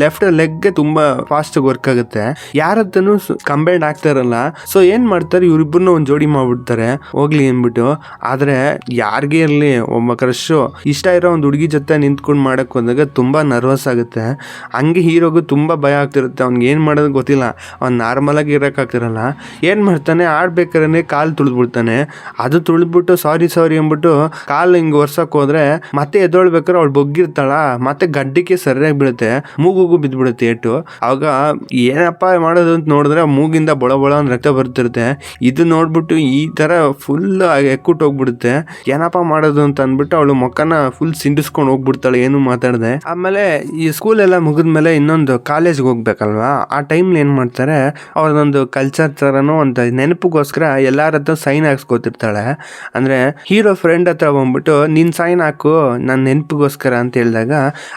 ಲೆಫ್ಟ್ ಲೆಗ್ ತುಂಬಾ ಫಾಸ್ಟ್ ವರ್ಕ್ ಆಗುತ್ತೆ. ಯಾರತ್ತೂ ಕಂಬೈಂಡ್ ಆಗ್ತಾ ಇರಲ್ಲ. ಸೊ ಏನ್ ಮಾಡ್ತಾರೆ, ಇವ್ರಿಬ್ಬರನ್ನ ಒಂದ್ ಜೋಡಿ ಮಾಡ್ಬಿಡ್ತಾರೆ ಹೋಗ್ಲಿ ಅಂದ್ಬಿಟ್ಟು. ಆದ್ರೆ ಯಾರಿಗೆ ಇರ್ಲಿ ಒಬ್ಬ ಕ್ರಶ್ ಇಷ್ಟ ಇರೋ ಒಂದ್ ಹುಡುಗಿ ಜೊತೆ ನಿಂತ್ಕೊಂಡು ಮಾಡಕ್ ಹೋದಾಗ ತುಂಬಾ ನರ್ವಸ್ ಆಗುತ್ತೆ. ಹಂಗೆ ಹೀರೋಗೂ ತುಂಬಾ ಭಯ ಆಗ್ತಿರುತ್ತೆ. ಅವ್ನಿಗೆ ಏನ್ ಮಾಡೋದು ಗೊತ್ತಿಲ್ಲ, ಅವ್ನು ನಾರ್ಮಲ್ ಆಗಿ ಇರಕ್ ಆಗ್ತಿರಲ್ಲ. ಏನ್ ಮಾಡ್ತಾನೆ, ಆಡ್ಬೇಕಾದ್ರೆ ಕಾಲ್ ತುಳಿದ್ಬಿಡ್ತಾನೆ. ಅದು ತುಳಿದ್ಬಿಟ್ಟು ಸಾರಿ ಅಂದ್ಬಿಟ್ಟು ಕಾಲ್ ಹಿಂಗ್ ಒರ್ಸಕ್ ಹೋದ್ರೆ ಮತ್ತೆ ಎದ್ದೊಳ್ಬೇಕಾದ್ರೆ ಅವಳು ಬೊಗ್ಗಿರ್ತಾಳ, ಮತ್ತೆ ಗಡ್ಡಿಗೆ ಸರಿಯಾಗಿ ಬೀಳುತ್ತೆ, ಮೂಗುಗೂ ಬಿದ್ದ್ಬಿಡುತ್ತೆ ಏಟು. ಅವಾಗ ಏನಪ್ಪಾ ಮಾಡೋದು ಅಂತ ನೋಡಿದ್ರೆ ಮೂಗಿಂದ ಬೊಳ ಅಂತ ರಕ್ತ ಬರ್ತಿರುತ್ತೆ. ಇದು ನೋಡ್ಬಿಟ್ಟು ಈ ತರ ಫುಲ್ ಎಕ್ಕುಟ್ ಹೋಗ್ಬಿಡುತ್ತೆ. ಏನಪ್ಪಾ ಮಾಡೋದು ಅಂತ ಅಂದ್ಬಿಟ್ಟು ಅವಳು ಮೊಕ್ಕನ ಫುಲ್ ಸಿಂಡಿಸ್ಕೊಂಡು ಹೋಗ್ಬಿಡ್ತಾಳೆ ಏನು ಮಾತಾಡದೆ. ಆಮೇಲೆ ಈ ಸ್ಕೂಲ್ ಎಲ್ಲ ಮುಗಿದ್ಮೇಲೆ ಇನ್ನೊಂದು ಕಾಲೇಜ್ಗೆ ಹೋಗ್ಬೇಕಲ್ವಾ, ಆ ಟೈಮ್ ಏನ್ ಮಾಡ್ತಾರೆ, ಅವ್ರದೊಂದು ಕಲ್ಚರ್ ತರನು ಒಂದು ನೆನಪಿಗೋಸ್ಕರ ಎಲ್ಲಾರ ಹತ್ರ ಸೈನ್ ಹಾಕ್ಸ್ಕೊತಿರ್ತಾಳೆ. ಅಂದ್ರೆ ಹೀರೋ ಫ್ರೆಂಡ್ ಹತ್ರ ಬಂದ್ಬಿಟ್ಟು ನಿನ್ ಸೈನ್ ಹಾಕು ನನ್ನ ನೆನಪಿಗೋಸ್ಕರ ಅಂತ ಹೇಳಿದಾಗ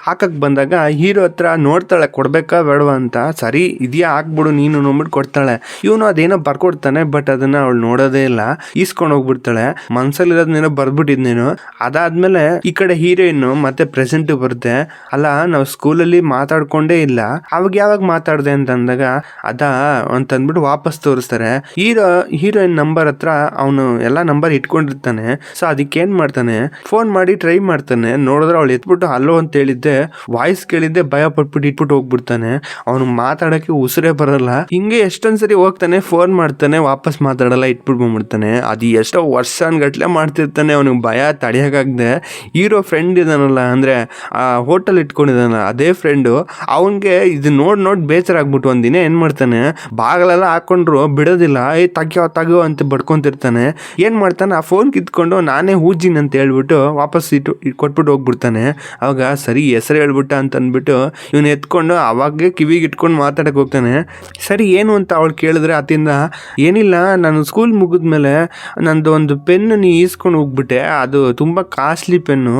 ಹಾಕಕ್ ಬಂದಾಗ ಹೀರೋ ಹತ್ರ ನೋಡ್ತಾಳೆ ಕೊಡ್ಬೇಕಾ ಬೇಡವಾ ಅಂತ. ಸರಿ ಇದೆಯಾ ಹಾಕ್ಬಿಡು ನೀನು ನೋಡ್ಬಿಟ್ಟು ಕೊಡ್ತಾಳೆ. ಇವನು ಅದೇನೋ ಬರ್ಕೊಡ್ತಾನೆ, ಬಟ್ ಅದನ್ನ ಅವಳು ನೋಡೋದೇ ಇಲ್ಲ, ಈಸ್ಕೊಂಡು ಹೋಗ್ಬಿಡ್ತಾಳೆ. ಮನ್ಸಲ್ಲಿರೋದನ್ನೇನೋ ಬರ್ಬಿಟ್ಟಿದ್ನೇನು. ಅದಾದ್ಮೇಲೆ ಈ ಕಡೆ ಹೀರೋಯಿನ್ ಮತ್ತೆ ಪ್ರೆಸೆಂಟ್ ಬರುತ್ತೆ. ಅಲ್ಲ ನಾವು ಸ್ಕೂಲಲ್ಲಿ ಮಾತಾಡ್ಕೊಂಡೇ ಇಲ್ಲ, ಅವಾಗ ಯಾವಾಗ ಮಾತಾಡ್ದೆ ಅಂತ ಅಂದಾಗ ಅದಾ ಅಂತಂದ್ಬಿಟ್ಟು ವಾಪಸ್ ತೋರಿಸ್ತಾರೆ. ಹೀರೋಯಿನ್ ನಂಬರ್ ಹತ್ರ ಹತ್ರ ಅವನು ಎಲ್ಲ ನಂಬರ್ ಇಟ್ಕೊಂಡಿರ್ತಾನೆ. ಸೊ ಅದಕ್ಕೆ ಏನ್ ಮಾಡ್ತಾನೆ, ಫೋನ್ ಮಾಡಿ ಟ್ರೈ ಮಾಡ್ತಾನೆ. ನೋಡಿದ್ರೆ ಅವಳು ಎತ್ಬಿಟ್ಟು ಹಲೋ ಅಂತ ಹೇಳಿದ್ದೆ, ವಾಯ್ಸ್ ಕೇಳಿದ್ದೆ, ಭಯ ಪಟ್ಬಿಟ್ಟು ಇಟ್ಬಿಟ್ಟು ಹೋಗ್ಬಿಡ್ತಾನೆ. ಅವನು ಮಾತಾಡಕ್ಕೆ ಉಸಿರೇ ಬರಲ್ಲ. ಹಿಂಗೆ ಎಷ್ಟೊಂದ್ಸರಿ ಹೋಗ್ತಾನೆ, ಫೋನ್ ಮಾಡ್ತಾನೆ, ವಾಪಸ್ ಮಾತಾಡಲ್ಲ, ಇಟ್ಬಿಟ್ಟು ಬಂದ್ಬಿಡ್ತಾನೆ. ಅದು ಎಷ್ಟೋ ವರ್ಷಗಟ್ಲೆ ಮಾಡ್ತಿರ್ತಾನೆ. ಅವನಿಗೆ ಭಯ ತಡೆಯಕ್ಕಾಗದೆ ಹೀರೋ ಫ್ರೆಂಡ್ ಇದಾನಲ್ಲ, ಅಂದ್ರೆ ಆ ಹೋಟೆಲ್ ಇಟ್ಕೊಂಡಿದ್ದಾನ ಅದೇ ಫ್ರೆಂಡು, ಅವನ್ಗೆ ಇದು ನೋಡ್ ಬೇಜಾರ ಆಗ್ಬಿಟ್ಟು ಒಂದಿನ ಏನ್ ಮಾಡ್ತಾನೆ, ಬಾಗಲೆಲ್ಲ ಹಾಕೊಂಡ್ರು ಬಿಡೋದಿಲ್ಲ, ತಗೋ ಅಂತ ಬಡ್ಕೊಂತಿರ್ತಾನೆ. ಏನ್ ಮಾಡ್ತಾನೆ, ಆ ಫೋನ್ ಕಿತ್ಕೊಂಡು ನಾನೇ ಹೂಜಿನ್ ಅಂತ ಹೇಳ್ಬಿಟ್ಟು ವಾಪಸ್ ಕೊಟ್ಬಿಟ್ಟು ಹೋಗ್ಬಿಡ್ತಾನೆ. ಅವಾಗ ಸರಿ ಹೆಸರು ಹೇಳ್ಬಿಟ್ಟ ಅಂತ ಅಂದ್ಬಿಟ್ಟು ಇವನು ಎತ್ಕೊಂಡು ಅವಾಗೆ ಕಿವಿಗೆ ಇಟ್ಕೊಂಡು ಮಾತಾಡಕ್ ಹೋಗ್ತಾನೆ. ಸರಿ ಏನು ಅಂತ ಅವಳು ಕೇಳಿದ್ರೆ ಆತಿಂದ, ಏನಿಲ್ಲ, ನಾನು ಸ್ಕೂಲ್ ಮುಗಿದ್ಮೇಲೆ ನಂದು ಒಂದು ಪೆನ್ನು ನೀ ಈಸ್ಕೊಂಡು ಹೋಗ್ಬಿಟ್ಟೆ, ಅದು ತುಂಬಾ ಕಾಸ್ಟ್ಲಿ ಪೆನ್ನು,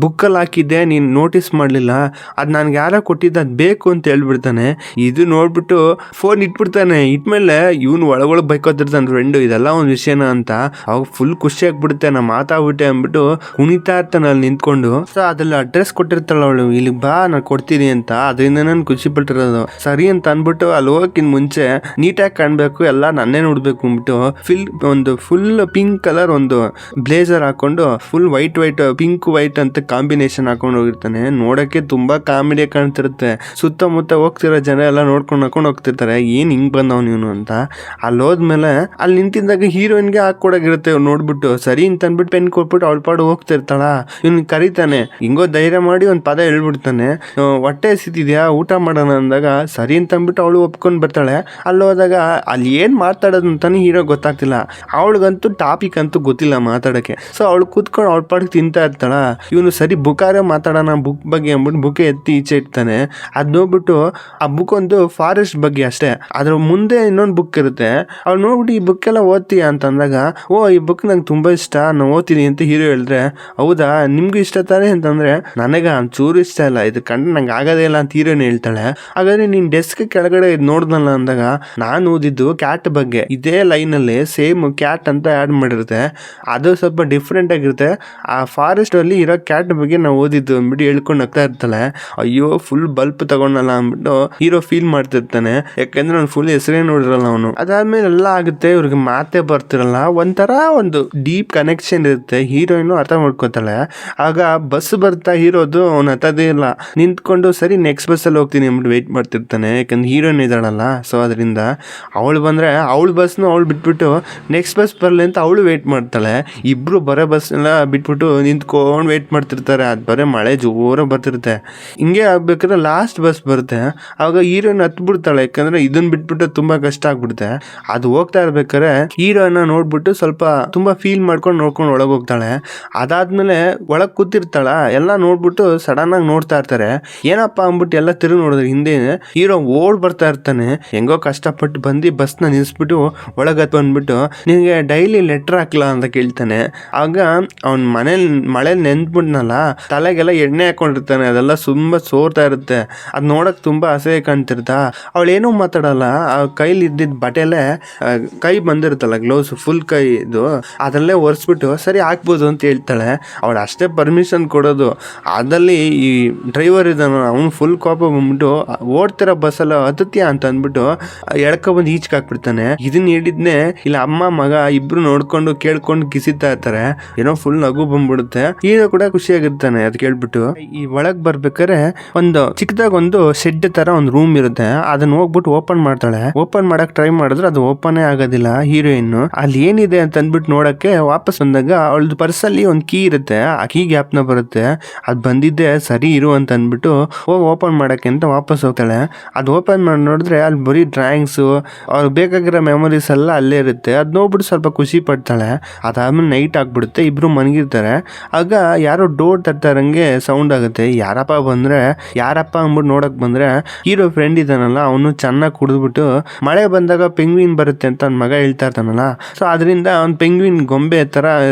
ಬುಕ್ಕಲ್ಲಿ ಹಾಕಿದ್ದೆ, ನೀನು ನೋಟಿಸ್ ಮಾಡಲಿಲ್ಲ, ಅದು ನನ್ಗೆ ಯಾರೋ ಕೊಟ್ಟಿದ್ದು, ಅದು ಬೇಕು ಅಂತ ಹೇಳ್ಬಿಡ್ತಾನೆ. ಇದು ನೋಡ್ಬಿಟ್ಟು ಫೋನ್ ಇಟ್ಬಿಡ್ತಾನೆ. ಇಟ್ಮೇಲೆ ಇವನು ಒಳಗೊಳಗೆ ಬೈಕೋತಿರ್ತಾನೆ ಫ್ರೆಂಡು, ಇದೆಲ್ಲ ಒಂದು ವಿಷಯನ ಅಂತ. ಅವಾಗ ಫುಲ್ ಖುಷಿ ಆಗ್ಬಿಡುತ್ತೆ, ನಾ ಮಾತಾಡ್ಬಿಟ್ಟೆ ಅಂದ್ಬಿಟ್ಟು ಕುಣಿತಾ ಇರ್ತಾನೆ ಅಲ್ಲಿ ನಿಂತ್ಕೊಂಡು. ಸೊ ಅದ್ರಲ್ಲಿ ಅಡ್ರೆಸ್ ಕೊಟ್ಟಿರ್ತಾಳ ಅವಳು, ಇಲ್ಲಿ ಬಾ ನಾನು ಕೊಡ್ತೀನಿ ಅಂತ. ಅದರಿಂದ ನಾನು ಖುಷಿ ಪಟ್ಟಿರೋದು. ಸರಿ ಅಂತ ಅಂದ್ಬಿಟ್ಟು ಅಲ್ಲಿ ಹೋಗಕ್ಕಿಂತ ಮುಂಚೆ ನೀಟಾಗಿ ಕಾಣ್ಬೇಕು, ಎಲ್ಲ ನನ್ನೇ ನೋಡ್ಬೇಕು ಅಂದ್ಬಿಟ್ಟು ಒಂದು ಫುಲ್ ಪಿಂಕ್ ಕಲರ್ ಒಂದು ಬ್ಲೇಸರ್ ಹಾಕೊಂಡು ಫುಲ್ ವೈಟ್ ಪಿಂಕ್ ವೈಟ್ ಅಂತ ಕಾಂಬಿನೇಷನ್ ಹಾಕೊಂಡು ಹೋಗಿರ್ತಾನೆ. ನೋಡಕ್ಕೆ ತುಂಬಾ ಕಾಮಿಡಿ ಕಾಣ್ತಿರುತ್ತೆ. ಸುತ್ತಮುತ್ತ ಹೋಗ್ತಿರೋ ಜನ ಎಲ್ಲ ನೋಡ್ಕೊಂಡು ಹಾಕೊಂಡು ಹೋಗ್ತಿರ್ತಾರೆ, ಏನ್ ಹಿಂಗ್ ಬಂದವ್ ಇವನು ಅಂತ. ಅಲ್ಲಿ ಹೋದ್ಮೇಲೆ ಅಲ್ಲಿ ನಿಂತಿದ್ದಾಗ ಹೀರೋಯಿನ್ಗೆ ಹಾಕೊಡಾಗಿರುತ್ತೆ. ನೋಡ್ಬಿಟ್ಟು ಸರಿ ಅಂತ ಅಂದ್ಬಿಟ್ಟು ಪೆನ್ ಕೊಟ್ಬಿಟ್ಟು ಅವಳ ಪಾಡು ಹೋಗ್ತಿರ್ತಾಳ. ಇವ್ನ್ ಕರೀತಾನೆ, ಹಿಂಗೋ ಧೈರ್ಯ ಮಾಡಿ ಒಂದ್ ಪದ ಹೇಳ್ಬಿಡ್ತಾನೆ, ಹೊಟ್ಟೆ ಎಸಿತಿದ್ಯಾ, ಊಟ ಮಾಡೋಣ ಅಂದಾಗ ಸರಿ ಅಂತ ಅಂದ್ಬಿಟ್ಟು ಅವಳು ಒಪ್ಕೊಂಡ್ ಬರ್ತಾಳೆ. ಅಲ್ಲಿ ಹೋದಾಗ ಅಲ್ಲಿ ಏನ್ ಮಾತಾಡೋದು ಅಂತಾನೆ ಹೀರೋ ಗೊತ್ತಾಗ್ತಿಲ್ಲ. ಅವಳಿಗಂತೂ ಟಾಪಿಕ್ ಅಂತೂ ಗೊತ್ತಿಲ್ಲ ಮಾತಾಡಕ್ಕೆ. ಸೊ ಅವಳು ಕೂತ್ಕೊಂಡು ಅವಳ ಪಾಡಿಗೆ ತಿಂತಾ ಇರ್ತಾಳ. ಇವನು ಸರಿ ಬುಕ್ಕಾರೆ ಮಾತಾಡೋಣ ಬುಕ್ ಬಗ್ಗೆ ಅಂದ್ಬಿಟ್ಟು ಬುಕ್ ಎತ್ತಿ ಈಚೆ ಇಡ್ತಾನೆ. ಅದ್ ನೋಡ್ಬಿಟ್ಟು ಆ ಬುಕ್ ಒಂದು ಫಾರೆಸ್ಟ್ ಬಗ್ಗೆ ಅಷ್ಟೇ, ಅದ್ರ ಮುಂದೆ ಇನ್ನೊಂದು ಬುಕ್ ಇರುತ್ತೆ. ಅವ್ಳು ನೋಡ್ಬಿಟ್ಟು ಈ ಬುಕ್ ಎಲ್ಲ ಓದ್ತೀಯ ಅಂತ ಅಂದಾಗ, ಓ ಈ ಬುಕ್ ನಂಗೆ ತುಂಬಾ ಇಷ್ಟ, ನಾನು ಓದ್ತೀನಿ ಅಂತ ಹೀರೋ ಹೇಳಿದ್ರೆ, ಹೌದಾ ನಿಮ್ಗೂ ಇಷ್ಟ ತಾನೆ ಅಂತಂದ್ರೆ, ನನಗೆ ಚೂರು ಇಷ್ಟ ಇಲ್ಲ, ಇದು ಕಂಡು ನಂಗೆ ಆಗೋದೇ ಇಲ್ಲ ಅಂತ ಹೀರೋನ್ ಹೇಳ್ತಾಳೆ. ಹಾಗಾದ್ರೆ ನೀನ್ ಡೆಸ್ಕ್ ಕೆಳಗಡೆ ನೋಡ್ದಲ್ಲ ಅಂದಾಗ, ನಾನು ಓದಿದ್ದು ಕ್ಯಾಟ್ ಬಗ್ಗೆ, ಇದೇ ಲೈನ್ ಅಲ್ಲಿ ಸೇಮ್ ಕ್ಯಾಟ್ ಅಂತ ಆಡ್ ಮಾಡಿರುತ್ತೆ, ಅದು ಸ್ವಲ್ಪ ಡಿಫ್ರೆಂಟ್ ಆಗಿರುತ್ತೆ. ಆ ಫಾರೆಸ್ಟ್ ಅಲ್ಲಿ ಇರೋ ಕ್ಯಾಟ್ ಬಗ್ಗೆ ನಾವು ಓದಿದ್ದು ಅಂದ್ಬಿಟ್ಟು ಹೇಳ್ಕೊಂಡು ಹೋಗ್ತಾ ಇರ್ತಾಳೆ. ಅಯ್ಯೋ ಫುಲ್ ಬಲ್ಪ್ ತಗೊಂಡಲ್ಲ ಅಂದ್ಬಿಟ್ಟು ಹೀರೋ ಫೀಲ್ ಮಾಡ್ತಿರ್ತಾನೆ, ಯಾಕಂದ್ರೆ ಅವ್ನು ಫುಲ್ ಹೆಸರೇ ನೋಡಿರಲ್ಲ ಅವನು. ಅದಾದ್ಮೇಲೆ ಎಲ್ಲ ಆಗುತ್ತೆ, ಇವ್ರಿಗೆ ಮಾತೇ ಬರ್ತಿರಲ್ಲ, ಒಂಥರ ಒಂದು ಡೀಪ್ ಕನೆಕ್ಷನ್ ಇರುತ್ತೆ. ಹೀರೋಯಿನ್ ಅರ್ಥ ಮಾಡ್ಕೋತಾಳೆ. ಆಗ ಬಸ್ ಬರ್ತಾ ಹೀರೋದು ಅವ್ನು ಹತ್ತದೇ ಇಲ್ಲ, ನಿಂತ್ಕೊಂಡು ಸರಿ ನೆಕ್ಸ್ಟ್ ಬಸ್ ಅಲ್ಲಿ ಹೋಗ್ತೀನಿ ಅಂದ್ಬಿಟ್ಟು ವೇಟ್ ಮಾಡ್ತಿರ್ತಾನೆ, ಯಾಕಂದ್ರೆ ಹೀರೋಯಿನ್ ಇದ್ದಾಳಲ್ಲ. ಸೊ ಅದರಿಂದ ಅವಳು ಬಂದ್ರೆ ಅವಳು ಬಸ್ನು ಅವಳು ಬಿಟ್ಬಿಟ್ಟು ನೆಕ್ಸ್ಟ್ ಬಸ್ ಬರಲಿ ಅಂತ ಅವಳು ವೇಟ್ ಮಾಡ್ತಾಳೆ. ಇಬ್ರು ಬರೋ ಬಸ್ ಎಲ್ಲ ಬಿಟ್ಬಿಟ್ಟು ನಿಂತ್ಕೊಂಡು ವೇಟ್ ಮಾಡ್ತಿರ್ತಾರೆ. ಅದು ಬರೀ ಮಳೆ ಜೋರ ಬರ್ತಿರುತ್ತೆ. ಹಿಂಗೆ ಆಗ್ಬೇಕಾದ್ರೆ ಲಾಸ್ಟ್ ಬಸ್ ಬರುತ್ತೆ. ಆವಾಗ ಹೀರೋಯಿನ್ ಹತ್ಬಿಡ್ತಾಳೆ, ಯಾಕಂದ್ರೆ ಇದನ್ನ ಬಿಟ್ಬಿಟ್ಟು ತುಂಬಾ ಕಷ್ಟ ಆಗ್ಬಿಡುತ್ತೆ. ಅದು ಹೋಗ್ತಾ ಇರ್ಬೇಕಾದ್ರೆ ಹೀರೋಯಿನ್ ನೋಡ್ಬಿಟ್ಟು ಸ್ವಲ್ಪ ತುಂಬಾ ಫೀಲ್ ಮಾಡ್ಕೊಂಡು ನೋಡ್ಕೊಂಡು ಒಳಗೆ ಹೋಗ್ತಾಳೆ. ಅದಾದ್ಮೇಲೆ ಒಳಗ್ ಕೂತಿರ್ತಾಳ, ಎಲ್ಲ ನೋಡ್ಬಿಟ್ಟು ಸಡನ್ ಆಗಿ ನೋಡ್ತಾ ಇರ್ತಾರೆ. ಏನಪ್ಪಾ ಅಂದ್ಬಿಟ್ಟು ಎಲ್ಲ ತಿರುಗಿ ನೋಡಿದ್ರೆ ಹಿಂದೆ ಹೀರೋ ಓಡ್ ಬರ್ತಾ ಇರ್ತಾನೆ. ಹೆಂಗೋ ಕಷ್ಟಪಟ್ಟು ಬಂದು ಬಸ್ನ ನಿಲ್ಸ್ಬಿಟ್ಟು ಒಳಗೆ ಬಂದ್ಬಿಟ್ಟು, ನಿನಗೆ ಡೈಲಿ ಲೆಟರ್ ಹಾಕ್ಲಾ ಅಂತ ಕೇಳ್ತಾನೆ. ಆಗ ಅವ್ನ ಮಳೆಯಲ್ಲಿ ನೆಂದ್ಬಿಟ್ನಲ್ಲ, ತಲೆಗೆಲ್ಲ ಎಣ್ಣೆ ಹಾಕೊಂಡಿರ್ತಾನೆ, ಅದೆಲ್ಲ ತುಂಬಾ ಸೋರ್ತಾ ಇರುತ್ತೆ. ಅದ್ ನೋಡಕ್ ತುಂಬಾ ಅಸಹ್ಯ ಕಾಣ್ತಿರ್ತಾ. ಅವಳೇನೂ ಮಾತಾಡಲ್ಲ. ಆ ಕೈಲಿ ಇದ್ದಿದ್ದ ಬಟ್ಟೆಲೆ ಕೈ ಬಂದಿರುತ್ತಲ್ಲ ಗ್ಲೌಸ್, ಫುಲ್ ಕೈ ಇದು, ಅದರಲ್ಲೇ ಒರೆಸ್ಬಿಟ್ಟು ಸರಿ ಹಾಕ್ಬೋದು ಅಂತ ಹೇಳ್ತಾಳೆ. ಅವಳು ಅಷ್ಟೇ ಪರ್ಮಿಷನ್ ಕೊಡೋದು. ಅದಲ್ಲಿ ಈ ಡ್ರೈವರ್ ಇದ್ದಾನ, ಅವ್ನು ಫುಲ್ ಕೋಪ ಬಂದ್ಬಿಟ್ಟು ಓಡ್ತಿರೋ ಬಸ್ಸಲ್ಲ ಹತ್ತತ್ಯ ಅಂತ ಅಂದ್ಬಿಟ್ಟು ಎಳ್ಕೊಬಂದು ಈಚೆಗೆ ಹಾಕ್ಬಿಡ್ತಾನೆ. ಇದನ್ನ ಹೇಳಿದ್ನೆ ಇಲ್ಲ ಅಮ್ಮ ಮಗ ಇಬ್ರು ನೋಡ್ಕೊಂಡು ಕೇಳ್ಕೊಂಡು ಕಿಸಿತಾ ಇರ್ತಾರೆ. ಏನೋ ಫುಲ್ ನಗು ಬಂದ್ಬಿಡುತ್ತೆ. ಹೀರೋ ಕೂಡ ಖುಷಿಯಾಗಿರ್ತಾನೆ ಅದ್ ಕೇಳ್ಬಿಟ್ಟು. ಈ ಒಳಗ್ ಬರ್ಬೇಕಾದ್ರೆ ಒಂದು ಚಿಕ್ಕದಾಗ ಒಂದು ಶೆಡ್ ತರ ಒಂದು ರೂಮ್ ಇರುತ್ತೆ. ಅದನ್ನ ಹೋಗ್ಬಿಟ್ಟು ಓಪನ್ ಮಾಡ್ತಾಳೆ. ಓಪನ್ ಮಾಡಕ್ ಟ್ರೈ ಮಾಡಿದ್ರೆ ಅದು ಓಪನ್ ಆಗೋದಿಲ್ಲ. ಹೀರೋಯಿನ್ ಅಲ್ಲಿ ಏನಿದೆ ಅಂತ ಅಂದ್ಬಿಟ್ಟು ನೋಡಕ್ಕೆ ವಾಪಸ್ ಬಂದಾಗ ಅವಳದು ಪರ್ಸಲ್ಲಿ ಒಂದು ಕೀ ಇರುತ್ತೆ. ಆ ಕೀ ಗ್ಯಾಪ್ನ ಬರುತ್ತೆ. ಅದ್ ಬಂದಿದ್ದೆ ಸರಿ ಇರು ಅಂತ ಅಂದ್ಬಿಟ್ಟು ಹೋಗಿ ಓಪನ್ ಮಾಡಕ್ಕೆ ಅಂತ ವಾಪಸ್ ಹೋಗ್ತಾಳೆ. ಅದು ಓಪನ್ ಮಾಡಿ ನೋಡಿದ್ರೆ ಅಲ್ಲಿ ಬರೀ ಡ್ರಾಯಿಂಗ್ಸ್, ಅವ್ರಿಗೆ ಬೇಕಾಗಿರೋ ಮೆಮೊರೀಸ್ ಎಲ್ಲ ಅಲ್ಲೇ ಇರುತ್ತೆ. ಅದ್ ನೋಡ್ಬಿಟ್ಟು ಸ್ವಲ್ಪ ಖುಷಿ ಪಡ್ತಾಳೆ. ಅದಾದ್ಮೇಲೆ ನೈಟ್ ಆಗ್ಬಿಡುತ್ತೆ, ಇಬ್ರು ಮನಗಿರ್ತಾರೆ. ಆಗ ಯಾರೋ ಡೋರ್ ತಟ್ಟಾರಂಗೆ ಸೌಂಡ್ ಆಗುತ್ತೆ. ಯಾರಪ್ಪ ಅಂದ್ಬಿಟ್ಟು ನೋಡಕ್ ಬಂದ್ರೆ ಹೀರೋ ಫ್ರೆಂಡ್ ಇದಾನಲ್ಲ, ಅವನು ಚೆನ್ನಾಗಿ ಕುಡಿದ್ಬಿಟ್ಟು ಮಳೆ ಬಂದಾಗ ಪೆಂಗ್ವಿನ್ ಬರುತ್ತೆ ಅಂತ ಅವ್ನ ಮಗ ಹೇಳ್ತಾ ಇರ್ತಾನಲ್ಲ. ಸೊ ಅದರಿಂದ ಅವ್ನ್ ಪೆಂಗ್ವಿನ್ ಗೊಂಬೆ ತರ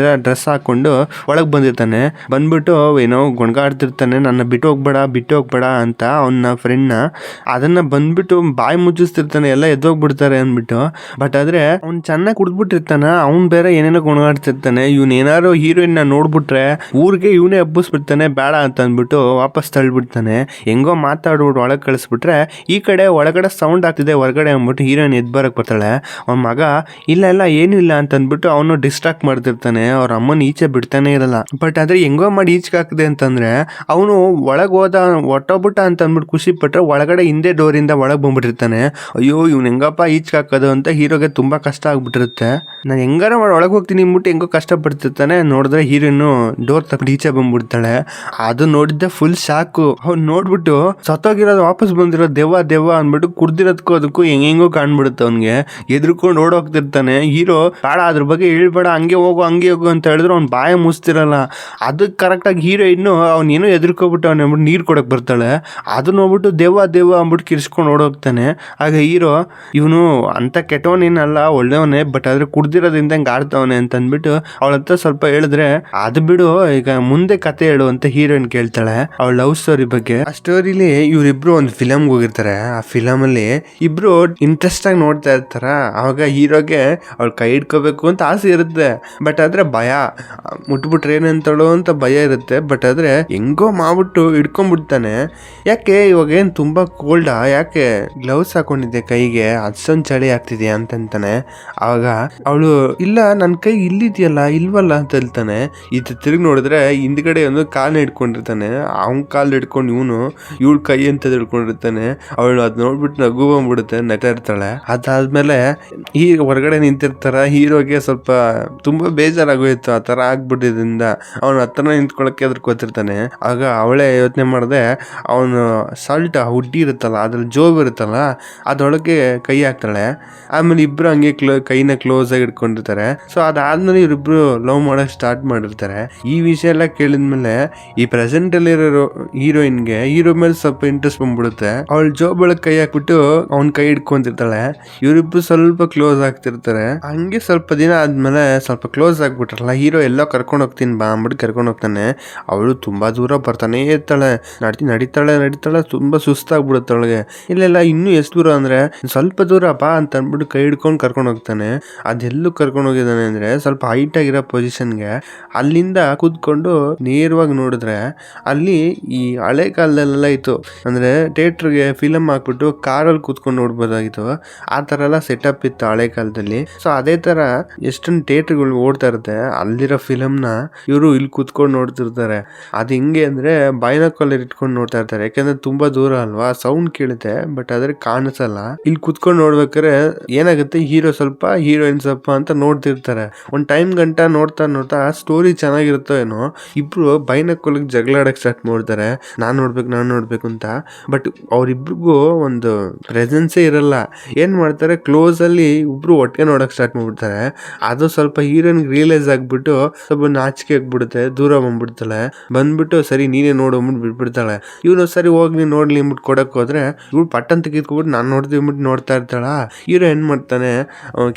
ಡ್ರೆಸ್ ಹಾಕೊಂಡು ಒಳಗ್ ಬಂದಿರ್ತಾನೆ. ಬಂದ್ಬಿಟ್ಟು ಏನೋ ಗೊಣಗಾಡ್ತಿರ್ತಾನೆ, ನನ್ನ ಬಿಟ್ಟು ಹೋಗ್ಬೇಡ ಅಂತ ಅವನ ಫ್ರೆಂಡ್ನ. ಅದನ್ನ ಬಂದ್ಬಿಟ್ಟು ಬಾಯಿ ಮುಚ್ಚಿಸ್ತಿರ್ತಾನೆ, ಎಲ್ಲ ಎದ್ದೋಗ್ಬಿಡ್ತಾರೆ ಅಂದ್ಬಿಟ್ಟು. ಬಟ್ ಆದ್ರೆ ಅವ್ನ್ ಚೆನ್ನಾಗಿ ಕುಡ್ದ್ಬಿಟ್ಟಿರ್ತಾನ, ಅವ್ನ್ ಬೇರೆ ಏನೇನೋ ಗೊಣಗಾಡ್ತಿರ್ತಾನೆ. ಇವ್ನ ಏನಾರು ಹೀರೋಯಿನ್ ನೋಡ್ಬಿಟ್ರೆ ಊರಿಗೆ ಇವನೇ ಹಬ್ಬಿಸ್ಬಿಡ್ತಾನೆ, ಬೇಡ ಅಂತ ಅಂದ್ಬಿಟ್ಟು ವಾಪಸ್ ತಳ್ಬಿಡ್ತಾನೆ. ಹೆಂಗೋ ಮಾತಾಡ್ಬಿಟ್ಟು ಒಳಗೆ ಕಳಿಸ್ಬಿಟ್ರೆ ಈ ಕಡೆ ಒಳಗಡೆ ಸೌಂಡ್ ಆಗ್ತಿದೆ ಹೊರಗಡೆ ಅಂದ್ಬಿಟ್ಟು ಹೀರೋಯಿನ್ ಎದ್ದು ಬರಕ್ ಬರ್ತಾಳೆ. ಅವ್ನ ಮಗ ಇಲ್ಲ ಏನು ಇಲ್ಲ ಅಂತ ಅಂದ್ಬಿಟ್ಟು ಅವನು ಡಿಸ್ಟ್ರಾಕ್ಟ್ ಮಾಡ್ತಿರ್ತಾನೆ. ಅವ್ರ ಅಮ್ಮನ ಈಚೆ ಬಿಡ್ತಾನೆ ಇರಲ್ಲ. ಬಟ್ ಆದ್ರೆ ಹೆಂಗೋ ಮಾಡಿ ಈಚೆಗೆ ಹಾಕದೆ ಅಂತಂದ್ರೆ ಅವನು ಒಳಗ್ ಹೋದ ಒಟ್ಟೋಗ್ಬಿಟ್ಟ ಅಂತ ಅಂದ್ಬಿಟ್ಟು ಖುಷಿ ಪಟ್ರೆ ಒಳಗಡೆ ಹಿಂದೆ ಡೋರಿಂದ ಒಳಗ್ ಬಂದ್ಬಿಟ್ಟಿರ್ತಾನೆ. ಅಯ್ಯೋ ಇವ್ನು ಹೆಂಗಪ್ಪ ಈಚೆಗೆ ಹಾಕೋದು ಅಂತ ಹೀರೋಗೆ ತುಂಬಾ ಕಷ್ಟ ಆಗ್ಬಿಟ್ಟಿರುತ್ತೆ. ನಾನು ಹೆಂಗಾರ ಮಾಡಿ ಒಳಗೆ ಹೋಗ್ತೀನಿ ಅಂದ್ಬಿಟ್ಟು ಹೆಂಗೋ ಕಷ್ಟ ಪಡ್ತಿರ್ತಾನೆ. ನೋಡಿದ್ರೆ ಹೀರೋನು ಡೋರ್ ತಗೊಂಡು ಈಚೆ ಬಂದ್ಬಿಡ್ತಾಳೆ. ಅದು ನೋಡಿದ್ದೆ ಫುಲ್ ಶಾಕು. ಅವ್ನು ನೋಡ್ಬಿಟ್ಟು ಸತ್ತೋಗಿರೋದು ವಾಪಸ್ ಬಂದಿರೋ ದೆವ್ವ ಅಂದ್ಬಿಟ್ಟು ಕುಡ್ದಿರೋದಕ್ಕೂ ಅದಕ್ಕೂ ಹೆಂಗೋ ಕಾಣ್ಬಿಡುತ್ತೆ. ಅವ್ನಿಗೆ ಎದ್ರುಕೊಂಡು ಓಡೋಗ್ತಿರ್ತಾನೆ. ಹೀರೋ ಬೇಡ ಅದ್ರ ಬಗ್ಗೆ ಹೇಳ್ಬೇಡ, ಹಂಗೆ ಹೋಗು ಅಂತ ಹೇಳಿದ್ರು ಅವ್ನು ಬಾಯ ಮುಸ್ತಿರಲ್ಲ. ಅದಕ್ಕೆ ಕರೆಕ್ಟಾಗಿ ಹೀರೋಯಿನ್ನು ಅವ್ನು ಏನೋ ಎದ್ರುಕೋಬಿಟ್ಟು ಅವ್ನು ಅಂದ್ಬಿಟ್ಟು ನೀರು ಕೊಡಕ್ಕೆ ಬರ್ತಾಳೆ. ಅದು ನೋಡ್ಬಿಟ್ಟು ದೆವ್ವ ಅಂದ್ಬಿಟ್ಟು ಕಿರ್ಸ್ಕೊಂಡು ಓಡೋಗ್ತಾನೆ. ಆಗ ಹೀರೋ ಇವನು ಅಂತ ಕೆಟ್ಟವನೇನಲ್ಲ, ಒಳ್ಳೆಯವನೇ, ಬಟ್ ಆದ್ರೆ ಕುಡ್ದಿರೋದ್ರಿಂದ ಹಂಗೆ ಆಡ್ತವನೆ ಅಂತ ಅಂದ್ಬಿಟ್ಟು ಅವಳ ಹತ್ರ ಸ್ವಲ್ಪ ಹೇಳಿದ್ರೆ ಅದು ಬಿಡು ಈಗ ಮುಂದೆ ಕತೆ ಹೇಳು ಅಂತ ಹೀರೋಯಿನ್ ಕೇಳ್ತಾಳೆ ಅವಳ ಲವ್ ಸ್ಟೋರಿ ಬಗ್ಗೆ. ಆ ಸ್ಟೋರಿಲಿ ಇವರಿಬ್ರು ಒಂದು ಫಿಲಮ್ಗೆ ಹೋಗಿರ್ತಾರೆ. ಆ ಫಿಲಮ್ ಅಲ್ಲಿ ಇಬ್ರು ಇಂಟ್ರೆಸ್ಟ್ ಆಗಿ ನೋಡ್ತಾ ಇರ್ತಾರ. ಅವಾಗ ಹೀರೋಗೆ ಅವಳು ಕೈ ಹಿಡ್ಕೋಬೇಕು ಅಂತ ಆಸೆ ಇರುತ್ತೆ. ಬಟ್ ಆದ್ರೆ ಭಯ, ಮುಟ್ಬಿಟ್ರೆ ಏನಂತಳೋ ಅಂತ ಭಯ ಇರುತ್ತೆ. ಬಟ್ ಆದ್ರೆ ಹೆಂಗೋ ಮಾಡ್ಬಿಟ್ಟು ಹಿಡ್ಕೊಂಡ್ಬಿಡ್ತಾನೆ. ಯಾಕೆ ಇವಾಗ ಏನ್ ತುಂಬಾ ಕೋಲ್ಡಾ, ಯಾಕೆ ಗ್ಲೌಸ್ ಹಾಕೊಂಡಿದ್ದೆ ಕೈಗೆ, ಅಷ್ಟೊಂದು ಚಳಿ ಆಗ್ತಿದ್ಯಾ ಅಂತಾನೆ. ಅವಾಗ ಅವಳು ಇಲ್ಲ ನನ್ನ ಕೈ ಇಲ್ಲಿದೆಯಲ್ಲ ಇಲ್ವಲ್ಲ ಅಂತ ಹೇಳ್ತಾನೆ. ಇದು ತಿರುಗಿ ನೋಡಿದ್ರೆ ಹಿಂದ್ಗಡೆ ಒಂದು ಕಾಲು ಹಿಡ್ಕೊಂಡಿರ್ತಾನೆ. ಅವನ್ ಕಾಲು ಹಿಡ್ಕೊಂಡು ಇವಳು ಕೈ ಅಂತ ಹಿಡ್ಕೊಂಡಿರ್ತಾನೆ. ಅವಳು ಅದ್ ನೋಡ್ಬಿಟ್ಟು ನಗು ಬಂದ್ಬಿಡುತ್ತೆ, ನಗ್ತಾ ಇರ್ತಾಳೆ. ಅದಾದ್ಮೇಲೆ ಈ ಹೊರಗಡೆ ನಿಂತಿರ್ತಾರ. ಹೀರೋಗೆ ಸ್ವಲ್ಪ ತುಂಬಾ ಬೇಜಾರಾಗೋಯ್ತು ಆ ತರ ಆಗ್ಬಿಟ್ಟಿದ್ರಿಂದ. ಅವನು ಹತ್ರ ನಿಂತ್ಕೊಳಕ್ಕೆ ಅದ್ರ ಗೊತ್ತಿರ್ತಾನೆ. ಆಗ ಅವಳೇ ಯೋಚನೆ ಮಾಡದೆ ಅವನು ಸಾಲ್ಟ್ ಹುಡ್ಡಿ ಇರುತ್ತಲ್ಲ ಅದ್ರಲ್ಲಿ ಜೋಬ್ ಇರುತ್ತಲ್ಲ ಅದರೊಳಗೆ ಕೈ ಹಾಕ್ತಾಳೆ. ಆಮೇಲೆ ಇಬ್ರು ಹಂಗೆ ಕೈನ ಕ್ಲೋಸ್ ಆಗಿ ಇಟ್ಕೊಂಡಿರ್ತಾರೆ. ಸೊ ಅದಾದ್ಮೇಲೆ ಇವ್ರಿಬ್ರು ಲವ್ ಮಾಡಕ್ ಸ್ಟಾರ್ಟ್ ಮಾಡಿರ್ತಾರೆ. ಈ ವಿಷಯ ಎಲ್ಲ ಕೇಳಿದ್ಮೇಲೆ ಈ ಪ್ರೆಸೆಂಟ್ ಅಲ್ಲಿರೋ ಹೀರೋಯಿನ್ಗೆ ಹೀರೋ ಮೇಲೆ ಸ್ವಲ್ಪ ಇಂಟ್ರೆಸ್ಟ್ ಬಂದ್ಬಿಡುತ್ತೆ. ಅವಳ ಜೋಬ್ ಒಳಗೆ ಕೈ ಹಾಕ್ಬಿಟ್ಟು ಅವ್ನ್ ಕೈ ಹಿಡ್ಕೊಂತಿರ್ತಾಳೆ. ಇವರಿಬ್ರು ಸ್ವಲ್ಪ ಕ್ಲೋಸ್ ಆಗ್ತಿರ್ತಾರೆ. ಹಂಗೆ ಸ್ವಲ್ಪ ದಿನ ಆದ್ಮೇಲೆ ಸ್ವಲ್ಪ ಕ್ಲೋಸ್ ಆಗ್ಬಿಟ್ರಲ್ಲ, ಹೀರೋ ಎಲ್ಲೋ ಕರ್ಕೊಂಡು ಹೋಗ್ತೀನಿ ಬಾ ಅಂದ್ಬಿಟ್ಟು ಕರ್ಕೊಂಡು ಹೋಗ್ತಾನೆ. ಅವಳು ತುಂಬಾ ದೂರ ಬರ್ತಾನೆ ಇರ್ತಾಳೆ. ನಡಿತಾಳೆ ತುಂಬಾ ಸುಸ್ತಾಗ್ಬಿಡುತ್ತೆ ಅವಳಿಗೆ. ಇಲ್ಲೆಲ್ಲ ಇನ್ನೂ ಎಷ್ಟು ದೂರ ಅಂದ್ರೆ ಸ್ವಲ್ಪ ದೂರ ಬಾ ಅಂತ ಅಂದ್ಬಿಟ್ಟು ಕೈ ಹಿಡ್ಕೊಂಡು ಕರ್ಕೊಂಡು ಹೋಗ್ತಾನೆ. ಅದೆಲ್ಲೂ ಕರ್ಕೊಂಡು ಹೋಗಿದ್ದಾನೆ ಅಂದ್ರೆ ಸ್ವಲ್ಪ ಹೈಟ್ ಆಗಿರೋ ಪೊಸಿಷನ್ಗೆ. ಅಲ್ಲಿಂದ ಕೂತ್ಕೊಂಡು ನೇರವಾಗಿ ನೋಡಿದ್ರೆ ಅಲ್ಲಿ ಈ ಹಳೆ ಕಾಲದಲ್ಲೆಲ್ಲ ಇತ್ತು ಅಂದ್ರೆ ಥಿಯೇಟರ್ಗೆ ಫಿಲಮ್ ಹಾಕ್ಬಿಟ್ಟು ಕಾರಲ್ಲಿ ಕೂತ್ಕೊಂಡು ನೋಡ್ಬೋದಾಗಿತ್ತು. ಆ ತರ ಎಲ್ಲ ಸೆಟಪ್ ಇತ್ತು ಹಳೆ ಕಾಲದಲ್ಲಿ. ಸೊ ಅದೇ ತರ ಎಷ್ಟೊಂದು ಥಿಯೇಟರ್ಗಳು ಓಡ್ತಾ ಇರುತ್ತೆ. ಅಲ್ಲಿರೋ ಫಿಲಮ್ನ ಇವರು ಇಲ್ಲಿ ಕೂತ್ಕೊಂಡು ನೋಡ್ತಿರ್ತಾರೆ. ಅದು ಹಿಂಗೆ ಅಂದ್ರೆ ಬೈನಾಕ್ಯುಲರ್ ಇಟ್ಕೊಂಡು ನೋಡ್ತಾ ಇರ್ತಾರೆ. ಯಾಕಂದ್ರೆ ತುಂಬಾ ದೂರ ಅಲ್ವಾ, ಸೌಂಡ್ ಕೇಳುತ್ತೆ ಬಟ್ ಆದ್ರೆ ಕಾಣಿಸಲ್ಲ. ಇಲ್ಲಿ ಕುತ್ಕೊಂಡು ನೋಡ್ಬೇಕಾದ್ರೆ ಏನಾಗುತ್ತೆ, ಹೀರೋ ಸ್ವಲ್ಪ ಹೀರೋಯಿನ್ ಸ್ವಲ್ಪ ಅಂತ ನೋಡ್ತಿರ್ತಾರೆ. ಒಂದ್ ಟೈಮ್ ಗಂಟ ನೋಡ್ತಾ ಸ್ಟೋರಿ ಚೆನ್ನಾಗಿರುತ್ತೋ ಏನೋ, ಇಬ್ರು ಬೈನಾಕ್ಯುಲರ್ ಜಗಳಾಡಕ್ ಸ್ಟಾರ್ಟ್ ಮಾಡ್ತಾರೆ. ನಾನ್ ನೋಡ್ಬೇಕು ಅಂತ. ಬಟ್ ಅವ್ರಿಬ್ರಿಗೂ ಒಂದು ಪ್ರೆಸೆನ್ಸೇ ಇರಲ್ಲ. ಏನ್ ಮಾಡ್ತಾರೆ, ಕ್ಲೋಸ್ ಅಲ್ಲಿ ಇಬ್ರು ಒಟ್ಟಿಗೆ ನೋಡಕ್ ಸ್ಟಾರ್ಟ್ ಮಾಡ್ಬಿಡ್ತಾರೆ. ಅದು ಸ್ವಲ್ಪ ಹೀರೋಯಿನ್ ರಿಯಲೈಸ್ ಆಗ್ಬಿಟ್ಟು ಸ್ವಲ್ಪ ನಾಚಿಕೆ ಆಗ್ಬಿಡುತ್ತೆ, ದೂರ ಬಂದ್ಬಿಡ್ತಾಳೆ. ಬಂದ್ಬಿಟ್ಟು ಸರಿ ನೀನೇ ನೋಡು ಅಂದ್ಬಿಟ್ಟು ಬಿಟ್ಬಿಡ್ತಾಳೆ. ಇವನು ಸರಿ ಹೋಗ್ಲಿ ನೋಡ್ಲಿ ಅಂದ್ಬಿಟ್ಟು ಕೊಡಕ್ ಹೋದ್ರೆ ಇವ್ಳು ಪಟ್ಟಂತ ಕಿತ್ಕೊಬಿಟ್ಟು ನಾನು ನೋಡ್ತೀವಿ ನೋಡ್ತಾ ಇರ್ತಾಳ. ಹೀರೋ ಏನ್ ಮಾಡ್ತಾನೆ,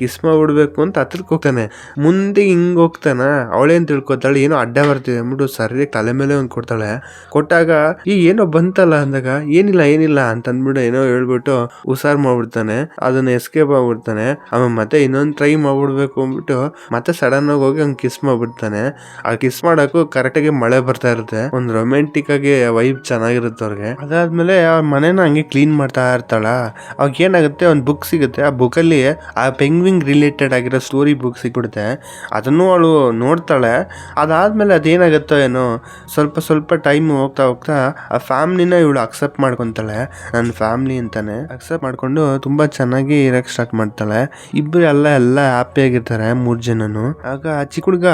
ಕಿಸ್ ಮಾಡ್ಬಿಡ್ಬೇಕು ಅಂತ ಹತ್ರಕ್ಕೆ ಹೋಗ್ತಾನೆ. ಮುಂದೆ ಹಿಂಗ್ ಹೋಗ್ತಾನ, ಅವಳೇನ್ ತಿಳ್ಕೊತಾಳೆ ಏನೋ ಅಡ್ಡ ಬರ್ತಿದೆ ಅಂದ್ಬಿಟ್ಟು ಸರಿ ತಲೆ ಮೇಲೆ ಒಂದ್ ಕೊಡ್ತಾಳೆ. ಕೊಟ್ಟಾಗ ಏನೋ ಬಂತಲ್ಲ ಅಂದಾಗ ಏನಿಲ್ಲ ಅಂತ ಅಂದ್ಬಿಟ್ಟು ಏನೋ ಹೇಳ್ಬಿಟ್ಟು ಹುಷಾರ್ ಮಾಡ್ಬಿಡ್ತಾನೆ. ಅದನ್ನ ಎಸ್ಕೇಪ್ ಆಗ್ಬಿಡ್ತಾನೆ. ಆಮೇಲೆ ಮತ್ತೆ ಇನ್ನೊಂದು ಟ್ರೈ ಮಾಡ್ಬಿಡ್ಬೇಕು ಅಂದ್ಬಿಟ್ಟು ಮತ್ತೆ ಸಡನ್ ಆಗಿ ಹೋಗಿ ಅವ್ನ್ ಕಿಸ್ ಮಾಡ್ಬಿಡ್ತಾನೆ. ಆ ಕಿಸ್ ಮಾಡಕ್ಕೂ ಕರೆಕ್ಟಾಗಿ ಮಳೆ ಬರ್ತಾ ಇರುತ್ತೆ. ಒಂದು ರೊಮ್ಯಾಂಟಿಕ್ ಆಗಿ ವೈಬ್ ಚೆನ್ನಾಗಿರುತ್ತೆ ಅವ್ರಿಗೆ. ಅದಾದ್ಮೇಲೆ ಆ ಮನೇನ ಹಂಗೆ ಕ್ಲೀನ್ ಮಾಡ್ತಾ ಇರ್ತಾಳ. ಅವಾಗ ಏನಾಗುತ್ತೆ, ಒಂದು ಬುಕ್ ಸಿಗುತ್ತೆ. ಆ ಬುಕ್ ಅಲ್ಲಿ ಆ ಪೆಂಗ್ವಿನ್ ರಿಲೇಟೆಡ್ ಆಗಿರೋ ಸ್ಟೋರಿ ಬುಕ್ ಸಿಕ್ಬಿಡುತ್ತೆ. ಅದನ್ನು ಅವಳು ನೋಡ್ತಾಳೆ. ಅದಾದ್ಮೇಲೆ ಅದೇನಾಗುತ್ತೋ ಏನೋ ಸ್ವಲ್ಪ ಟೈಮ್ ಹೋಗ್ತಾ ಆ ಫ್ಯಾಮಿಲಿನ ಇವಳು ಅಕ್ಸೆಪ್ಟ್ ಮಾಡ್ಕೊಂತಾಳೆ. ನನ್ನ ಫ್ಯಾಮಿಲಿ ಅಂತಾನೆ ಅಕ್ಸೆಪ್ಟ್ ಮಾಡ್ಕೊಂಡು ತುಂಬಾ ಚೆನ್ನಾಗಿ ಇರಕ್ ಸ್ಟಾರ್ಟ್ ಮಾಡ್ತಾಳೆ. ಇಬ್ರು ಎಲ್ಲ ಹ್ಯಾಪಿ ಆಗಿರ್ತಾರೆ 3 ಜನನು. ಆಗ ಚಿಕ್ಕ ಹುಡುಗ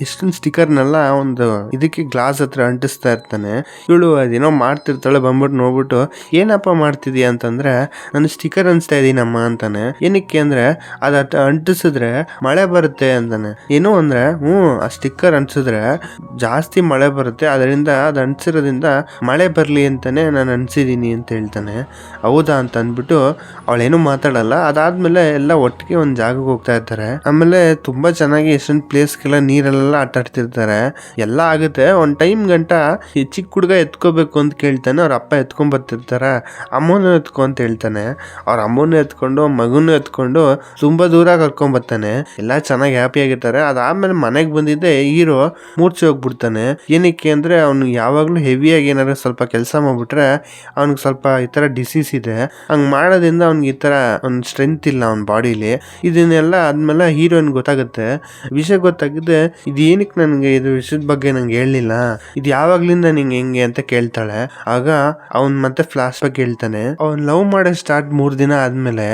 ಎಷ್ಟೊಂದು ಸ್ಟಿಕರ್ನೆಲ್ಲ ಒಂದು ಇದಕ್ಕೆ ಗ್ಲಾಸ್ ಹತ್ರ ಅಂಟಿಸ್ತಾ ಇರ್ತಾನೆ. ಇವಳು ಅದೇನೋ ಮಾಡ್ತಿರ್ತಾಳೆ. ಬಂದ್ಬಿಟ್ಟು ನೋಡ್ಬಿಟ್ಟು ಏನಪ್ಪ ಮಾಡ್ತಿದ್ಯಾ ಅಂತಂದ್ರೆ ನಾನು ಸ್ಟಿಕರ್ ಅನ್ಸ್ತಾ ಇದೀನಮ್ಮ ಅಂತಾನೆ. ಏನಕ್ಕೆ ಅಂದ್ರೆ ಅದ ಅಂಟಿಸಿದ್ರೆ ಮಳೆ ಬರುತ್ತೆ ಅಂತಾನೆ. ಏನೋ ಅಂದ್ರೆ ಆ ಸ್ಟಿಕ್ಕರ್ ಅಂಟಿಸಿದ್ರೆ ಜಾಸ್ತಿ ಮಳೆ ಬರುತ್ತೆ, ಅದರಿಂದ ಅದು ಅಂಟಿಸಿರೋದ್ರಿಂದ ಮಳೆ ಬರ್ಲಿ ಅಂತಾನೆ ನಾನು ಅನ್ಸಿದೀನಿ ಅಂತ ಹೇಳ್ತಾನೆ. ಹೌದಾ ಅಂತ ಅಂದ್ಬಿಟ್ಟು ಅವಳೇನು ಮಾತಾಡಲ್ಲ. ಅದಾದ್ಮೇಲೆ ಎಲ್ಲ ಒಟ್ಟಿಗೆ ಒಂದ್ ಜಾಗಕ್ಕೆ ಹೋಗ್ತಾ ಇರ್ತಾರೆ. ಆಮೇಲೆ ತುಂಬಾ ಚೆನ್ನಾಗಿ ಎಷ್ಟೊಂದು ಪ್ಲೇಸ್ಗೆಲ್ಲ ನೀರೆಲ್ಲ ಆಟಾಡ್ತಿರ್ತಾರೆ. ಎಲ್ಲ ಆಗುತ್ತೆ. ಒಂದ್ ಟೈಮ್ ಗಂಟ ಈ ಚಿಕ್ಕ ಹುಡುಗ ಎತ್ಕೋಬೇಕು ಅಂತ ಕೇಳ್ತಾನೆ. ಅವ್ರ ಅಪ್ಪ ಎತ್ಕೊಂಡ್ ಬರ್ತಿರ್ತಾರ. ಅಮ್ಮನ ಎತ್ಕೊ ಅಂತ ಹೇಳ್ತಾನೆ. ಅವ್ರ ಅಮ್ಮನ ಎತ್ಕೊಂಡು ಮಗುನು ಎತ್ಕೊಂಡು ತುಂಬಾ ದೂರ ಕರ್ಕೊಂಡ್ ಬರ್ತಾನೆ. ಎಲ್ಲಾ ಚೆನ್ನಾಗಿ ಹ್ಯಾಪಿ ಆಗಿರ್ತಾರೆ. ಅದಾದ್ಮೇಲೆ ಮನೆಗ್ ಬಂದಿದ್ದೆ ಹೀರೋ ಮೂರ್ಛೆ ಹೋಗ್ಬಿಡ್ತಾನೆ. ಏನಕ್ಕೆ ಅಂದ್ರೆ ಅವ್ನು ಯಾವಾಗ್ಲೂ ಹೆವಿಯಾಗಿ ಏನಾದ್ರು ಸ್ವಲ್ಪ ಕೆಲಸ ಮಾಡ್ಬಿಟ್ರೆ ಅವ್ನಿಗೆ ಸ್ವಲ್ಪ ಈ ತರ ಡಿಸೀಸ್ ಇದೆ. ಹಂಗ್ ಮಾಡೋದ್ರಿಂದ ಅವ್ನಿಗೆ ಈ ತರ ಒಂದು ಸ್ಟ್ರೆಂತ್ ಇಲ್ಲ ಅವ್ನ ಬಾಡಿಲಿ. ಇದನ್ನ ಇದನ್ನೆಲ್ಲ ಆದ್ಮೇಲೆ ಹೀರೋಯಿನ್ ಗೊತ್ತಾಗುತ್ತೆ. ವಿಷಯ ಗೊತ್ತಾಗಿದೆ, ಇದೇನಕ್ಕೆ ನನಗೆ ಇದು ವಿಷಯದ ಬಗ್ಗೆ ನಂಗೆ ಹೇಳಲಿಲ್ಲ, ಇದು ಯಾವಾಗ್ಲಿಂದ ನಿಂಗೆ ಹೆಂಗೆ ಅಂತ ಕೇಳ್ತಾಳೆ. ಆಗ ಅವ್ನ್ ಮತ್ತೆ ಫ್ಲಾಶ್ ಬ್ಯಾಕ್ ಹೇಳ್ತಾನೆ. ಅವ್ನ್ ಲವ್ ಮಾಡೋ ಸ್ಟಾರ್ಟ್ 3 ದಿನ ಆದ್ಮೇಲೆ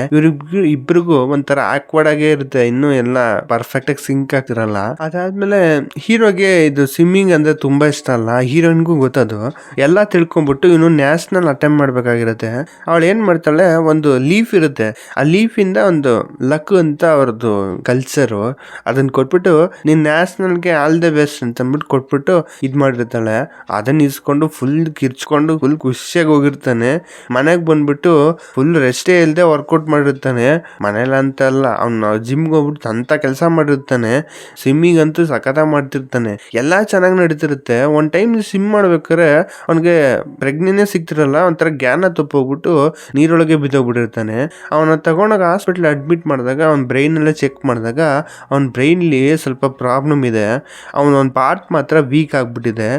ಇಬ್ರಿಗೂ ಒಂಥರ ಆಕ್ವರ್ಡ್ ಆಗೇ ಇರುತ್ತೆ, ಇನ್ನು ಎಲ್ಲ ಪರ್ಫೆಕ್ಟ್ ಆಗಿ ಸಿಂಕ್ ಆಗ್ತಿರಲ್ಲ. ಅದಾದ್ಮೇಲೆ ಹೀರೋಗೆ ಇದು ಸ್ವಿಮ್ಮಿಂಗ್ ಅಂದ್ರೆ ತುಂಬಾ ಇಷ್ಟ ಅಲ್ಲ, ಹೀರೋಯಿನ್ಗೂ ಗೊತ್ತದು. ಎಲ್ಲ ತಿಳ್ಕೊಂಡ್ಬಿಟ್ಟು ಇವನು ನ್ಯಾಷನಲ್ ಅಟೆಂಪ್ಟ್ ಮಾಡ್ಬೇಕಾಗಿರುತ್ತೆ. ಅವಳು ಏನ್ ಮಾಡ್ತಾಳೆ, ಒಂದು ಲೀಫ್ ಇರುತ್ತೆ, ಆ ಲೀಫ್ ಇಂದ ಒಂದು ಲಕ್ ಅಂತ ಅವ್ರದ್ದು ಕಲ್ಚರು, ಅದನ್ನ ಕೊಟ್ಬಿಟ್ಟು ನೀನ್ ನ್ಯಾಷನಲ್ಗೆ ಆಲ್ ದ ಬೆಸ್ಟ್ ಅಂತ ಅಂದ್ಬಿಟ್ಟು ಕೊಟ್ಬಿಟ್ಟು ಇದ್ ಮಾಡಿರ್ತಾಳೆ. ಅದನ್ನ ಇಸ್ಕೊಂಡು ಫುಲ್ ಕಿರ್ಚ್ಕೊಂಡು ಫುಲ್ ಖುಷಿಯಾಗಿ ಹೋಗಿರ್ತಾನೆ. ಮನೆಗೆ ಬಂದ್ಬಿಟ್ಟು ಫುಲ್ ರೆಸ್ಟೇ ಇಲ್ಲದೆ ವರ್ಕೌಟ್ ಮಾಡಿರ್ತಾನೆ. ಮನೇಲಿ ಅಂತಲ್ಲ, ಅವ್ನು ಜಿಮ್ಗೆ ಹೋಗ್ಬಿಟ್ಟು ಅಂತ ಕೆಲಸ ಮಾಡಿರ್ತಾನೆ. ಸ್ವಿಮ್ಮಿಂಗ್ ಅಂತೂ ಸಖತ ಮಾಡ್ತಿರ್ತಾನೆ. ಎಲ್ಲಾ ಚೆನ್ನಾಗಿ ನಡೀತಿರುತ್ತೆ. ಒಂದ್ ಟೈಮ್ ಸ್ವಿಮ್ ಮಾಡ್ಬೇಕಾದ್ರೆ ಅವ್ನಿಗೆ ಪ್ರೆಗ್ನೆನೇ ಸಿಗ್ತಿರಲ್ಲ, ಒಂಥರ ಜ್ಞಾನ ತಪ್ಪೋಗ್ಬಿಟ್ಟು ನೀರೊಳಗೆ ಬಿದ್ದೋಗ್ಬಿಟ್ಟಿರ್ತಾನೆ. ಅವನ ತಗೊಂಡಾಗ ಹಾಸ್ಪಿಟ್ಲ್ ಅಡ್ಮಿಟ್ ಮಾಡಿದಾಗ ಅವ್ನ ಬ್ರೈನ್ ಎಲ್ಲ ಚೆಕ್ ಮಾಡಿದಾಗ ಅವ್ನ ಬ್ರೈನ್ಲಿ ಸ್ವಲ್ಪ ಪ್ರಾಬ್ಲಮ್ ಇದೆ. ಅವನೊಂದು ಪಾರ್ಟ್ ಮಾತ್ರ ವೀಕ್ ಆಗ್ಬಿಟ್ಟಿದೆ.